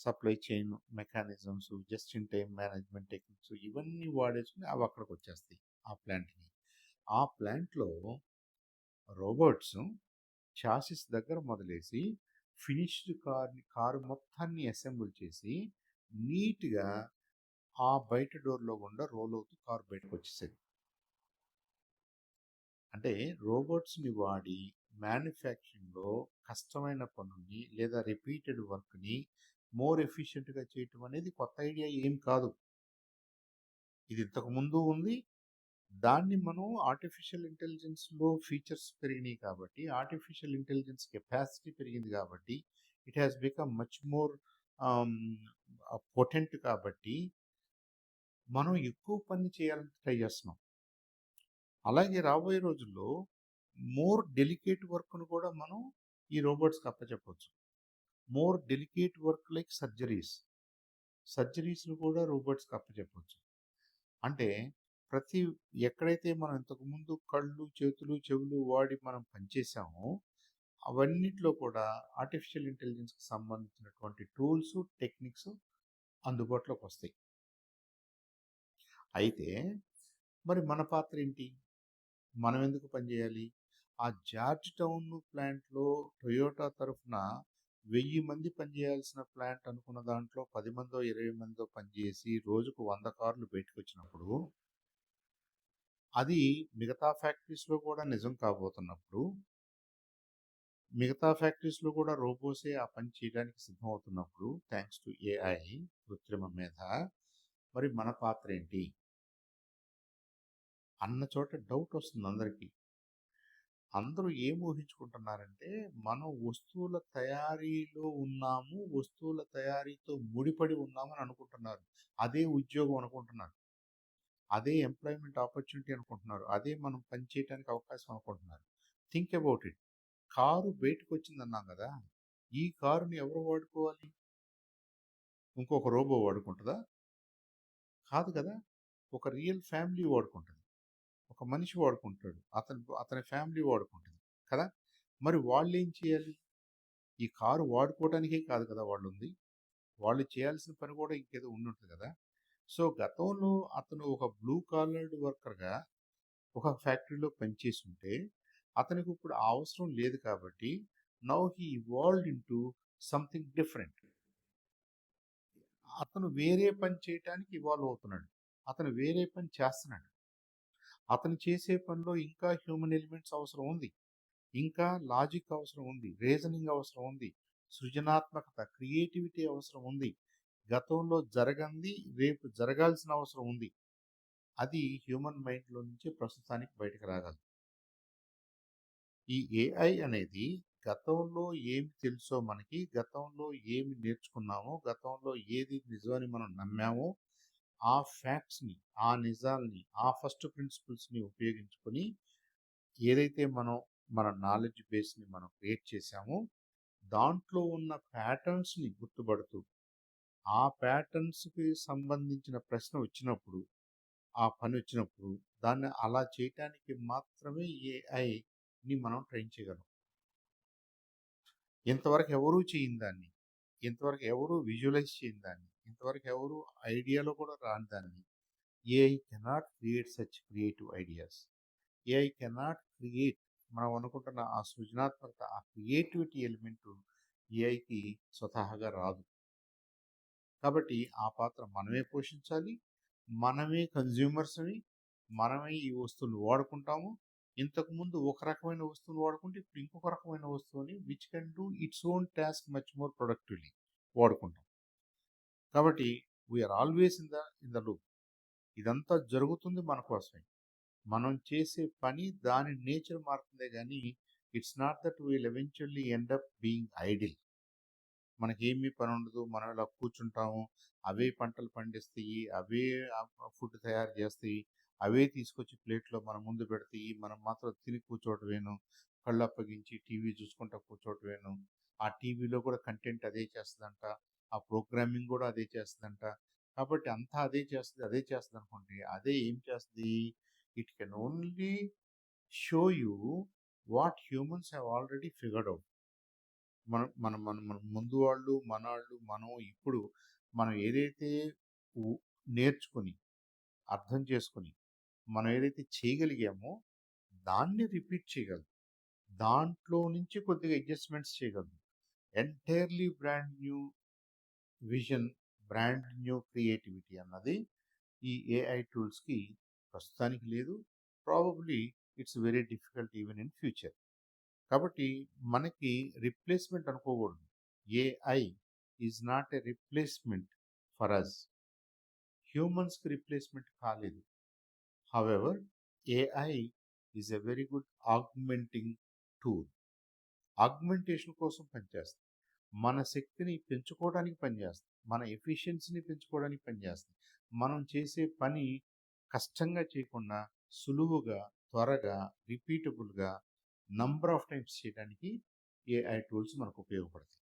Supply chain mechanisms, just in time management techniques ఇవన్నీ వాడేసుకుని అవి అక్కడికి వచ్చేస్తాయి ఆ ప్లాంట్కి. ఆ ప్లాంట్లో రోబోట్స్ చాసిస్ దగ్గర మొదలేసి ఫినిష్డ్ కారు మొత్తాన్ని అసెంబుల్ చేసి నీట్గా ఆ బయట డోర్లో గుండా రోల్ అవుతూ కారు బయటకు వచ్చేసేది. అంటే రోబోట్స్ని వాడి మ్యానుఫ్యాక్చరింగ్లో కష్టమైన పనుల్ని లేదా రిపీటెడ్ వర్క్ని మోర్ ఎఫిషియెంట్గా చేయటం అనేది కొత్త ఐడియా ఏం కాదు. ఇది ఇంతకు ముందు ఉంది. దాన్ని మనం ఆర్టిఫిషియల్ ఇంటెలిజెన్స్లో ఫీచర్స్ పెరిగినాయి కాబట్టి, ఆర్టిఫిషియల్ ఇంటెలిజెన్స్ కెపాసిటీ పెరిగింది కాబట్టి, it has become much more potent కాబట్టి మనం ఎక్కువ పని చేయాలని ట్రై చేస్తున్నాం. అలాగే రాబోయే రోజుల్లో మోర్ డెలికేట్ వర్క్ను కూడా మనం ఈ రోబోట్స్కి అప్పచెప్పవచ్చు. మోర్ డెలికేట్ వర్క్ లైక్ సర్జరీస్ను కూడా రోబోట్స్కి అప్పచెప్పవచ్చు. అంటే ఎక్కడైతే మనం ఇంతకుముందు కళ్ళు, చేతులు, చెవులు వాడి మనం పనిచేసామో అవన్నిట్లో కూడా ఆర్టిఫిషియల్ ఇంటెలిజెన్స్కి సంబంధించినటువంటి టూల్స్, టెక్నిక్స్ అందుబాటులోకి వస్తాయి. అయితే మరి మన పాత్ర ఏంటి? మనం ఎందుకు పనిచేయాలి? ఆ జార్జ్ టౌన్ ప్లాంట్లో టొయోటా తరఫున 1000 మంది పనిచేయాల్సిన ప్లాంట్ అనుకున్న దాంట్లో 10 మందో 20 మందో పనిచేసి రోజుకు 100 కార్లు బయటకు వచ్చినప్పుడు, అది మిగతా ఫ్యాక్టరీస్లో కూడా నిజం కాబోతున్నప్పుడు, మిగతా ఫ్యాక్టరీస్లో కూడా రోబోసే ఆ పని చేయడానికి సిద్ధమవుతున్నప్పుడు, థ్యాంక్స్ టు ఏఐ, కృత్రిమ మేధ, మరి మన పాత్ర ఏంటి అన్న చోట డౌట్ వస్తుంది అందరికీ. అందరూ ఏం ఊహించుకుంటున్నారంటే మనం వస్తువుల తయారీలో ఉన్నాము, వస్తువుల తయారీతో ముడిపడి ఉన్నామని అనుకుంటున్నారు. అదే ఉద్యోగం అనుకుంటున్నారు, అదే ఎంప్లాయ్మెంట్ ఆపర్చునిటీ అనుకుంటున్నారు, అదే మనం పని చేయడానికి అవకాశం అనుకుంటున్నారు. Think about it. కారు బయటకు వచ్చిందన్నాం కదా, ఈ కారుని ఎవరు వాడుకోవాలి? ఇంకొక రోబో వాడుకుంటుందా? కాదు కదా. ఒక రియల్ ఫ్యామిలీ వాడుకుంటుంది, ఒక మనిషి వాడుకుంటాడు, అతని ఫ్యామిలీ వాడుకుంటుంది కదా. మరి వాళ్ళు ఏం చేయాలి? ఈ కారు వాడుకోవడానికే కాదు కదా వాళ్ళు ఉంది, వాళ్ళు చేయాల్సిన పని కూడా ఇంకేదో ఉండుంటుంది కదా. సో గతంలో అతను ఒక బ్లూ కాలర్డ్ వర్కర్గా ఒక ఫ్యాక్టరీలో పనిచేసి ఉంటే అతనికి ఇప్పుడు ఆ అవసరం లేదు కాబట్టి now he evolved into something different. అతను వేరే పని చేయటానికి ఇవాల్వ్ అవుతున్నాడు, అతను వేరే పని చేస్తున్నాడు. అతను చేసే పనిలో ఇంకా హ్యూమన్ ఎలిమెంట్స్ అవసరం ఉంది, ఇంకా లాజిక్ అవసరం ఉంది, రీజనింగ్ అవసరం ఉంది, సృజనాత్మకత, క్రియేటివిటీ అవసరం ఉంది. గతంలో జరగంది రేపు జరగాల్సిన అవసరం ఉంది. అది హ్యూమన్ మైండ్లో నుంచి ప్రస్తుతానికి బయటకు రాగలదు. ఈ ఏఐ అనేది గతంలో ఏమి తెలుసో మనకి, గతంలో ఏమి నేర్చుకున్నామో, గతంలో ఏది నిజమని మనం నమ్మామో, ఆ ఫ్యాక్ట్స్‌ని, ఆ నిజాల్ని, ఆ ఫస్ట్ ప్రిన్సిపల్స్‌ని ఉపయోగించుకొని ఏదైతే మనం మన నాలెడ్జ్ బేస్‌ని మనం క్రియేట్ చేశామో, దాంట్లో ఉన్న ప్యాటర్న్స్‌ని గుర్తుపడుతూ, ఆ ప్యాటర్న్స్‌కి సంబంధించిన ప్రశ్న వచ్చినప్పుడు, ఆ పని వచ్చినప్పుడు, దాన్ని అలా చేయటానికి మాత్రమే ఏఐని మనం ట్రైన్ చేయగలం. ఇంతవరకు ఎవరూ చేయని దాన్ని, ఇంతవరకు ఎవరూ విజువలైజ్ చేయని దాన్ని, ఇంతవరకు ఎవరు ఐడియాలో కూడా రాని దాన్ని AI cannot create such creative ideas. AI cannot create మనం అనుకుంటున్న ఆ సృజనాత్మకత, ఆ క్రియేటివిటీ ఎలిమెంట్ ఏఐకి స్వతహాగా రాదు. కాబట్టి ఆ పాత్ర మనమే పోషించాలి. మనమే కన్జ్యూమర్స్‌ని, మనమే ఈ వస్తువులు వాడుకుంటాము. ఇంతకుముందు ఒక రకమైన వస్తువుని వాడుకుంటే, ఇప్పుడు ఇంకొక రకమైన వస్తువుని which can do its own task much more productively వాడుకుంటాం. కాబట్టి we're always in the loop. ఇదంతా జరుగుతుంది మన కోసమే. మనం చేసే పని దాని నేచర్ మారుతుందే గానీ, it's not that will eventually end up being idle. మనకేమీ పనుండదు. మనం ఇలా కూర్చుంటాము. అవే పంటలు పండిస్తాయి. అవే ఫుడ్ తయారు చేస్తాయి. అవే తీసుకొచ్చి ప్లేట్‌లో మన ముందు పెడతాయి. మనం మాత్రం తిని కూర్చోవటమేను. కళ్ళప్పగించి టీవీ చూసుకుంటా కూర్చోవటమేను. ఆ టీవీలో కూడా కంటెంట్ అదే చేస్తదంట. ఆ ప్రోగ్రామింగ్ కూడా అదే చేస్తదంట. కాబట్టి అంతా అదే చేస్తది, అదే చేస్తదనుకోండి. అదే ఏం చేస్తది? It can only show you what humans have already figured out. మనం మనం మనం మన ముందు వాళ్ళు, మనాళ్ళు, మనం ఇప్పుడు మనం ఏదైతే ఉ నేర్చుకొని, అర్థం చేసుకొని, మనం ఏదైతే చేయగలిగామో దాన్ని రిపీట్ చేయగలం. దాంట్లో నుంచి కొద్దిగా అడ్జస్ట్‌మెంట్స్ చేయగలం. Entirely brand new vision, brand new creativity అన్నది ఈ ఏఐ టూల్స్‌కి ప్రస్తుతానికి లేదు. Probably it's very difficult even in future. కాబట్టి మనకి రిప్లేస్మెంట్ అనుకోకూడదు. AI is not a replacement for us. హ్యూమన్స్కి రిప్లేస్మెంట్ కాలేదు. However AI is a very good augmenting tool. Augmentation కోసం పనిచేస్తుంది. మన శక్తిని పెంచుకోవడానికి పనిచేస్తుంది. మన ఎఫిషియన్సీని పెంచుకోవడానికి పనిచేస్తుంది. మనం చేసే పని కష్టంగా చేయకుండా సులువుగా, త్వరగా, రిపీటబుల్‌గా నంబర్ ఆఫ్ టైమ్స్ చేయడానికి ఏఐ టూల్స్ మనకు ఉపయోగపడతాయి.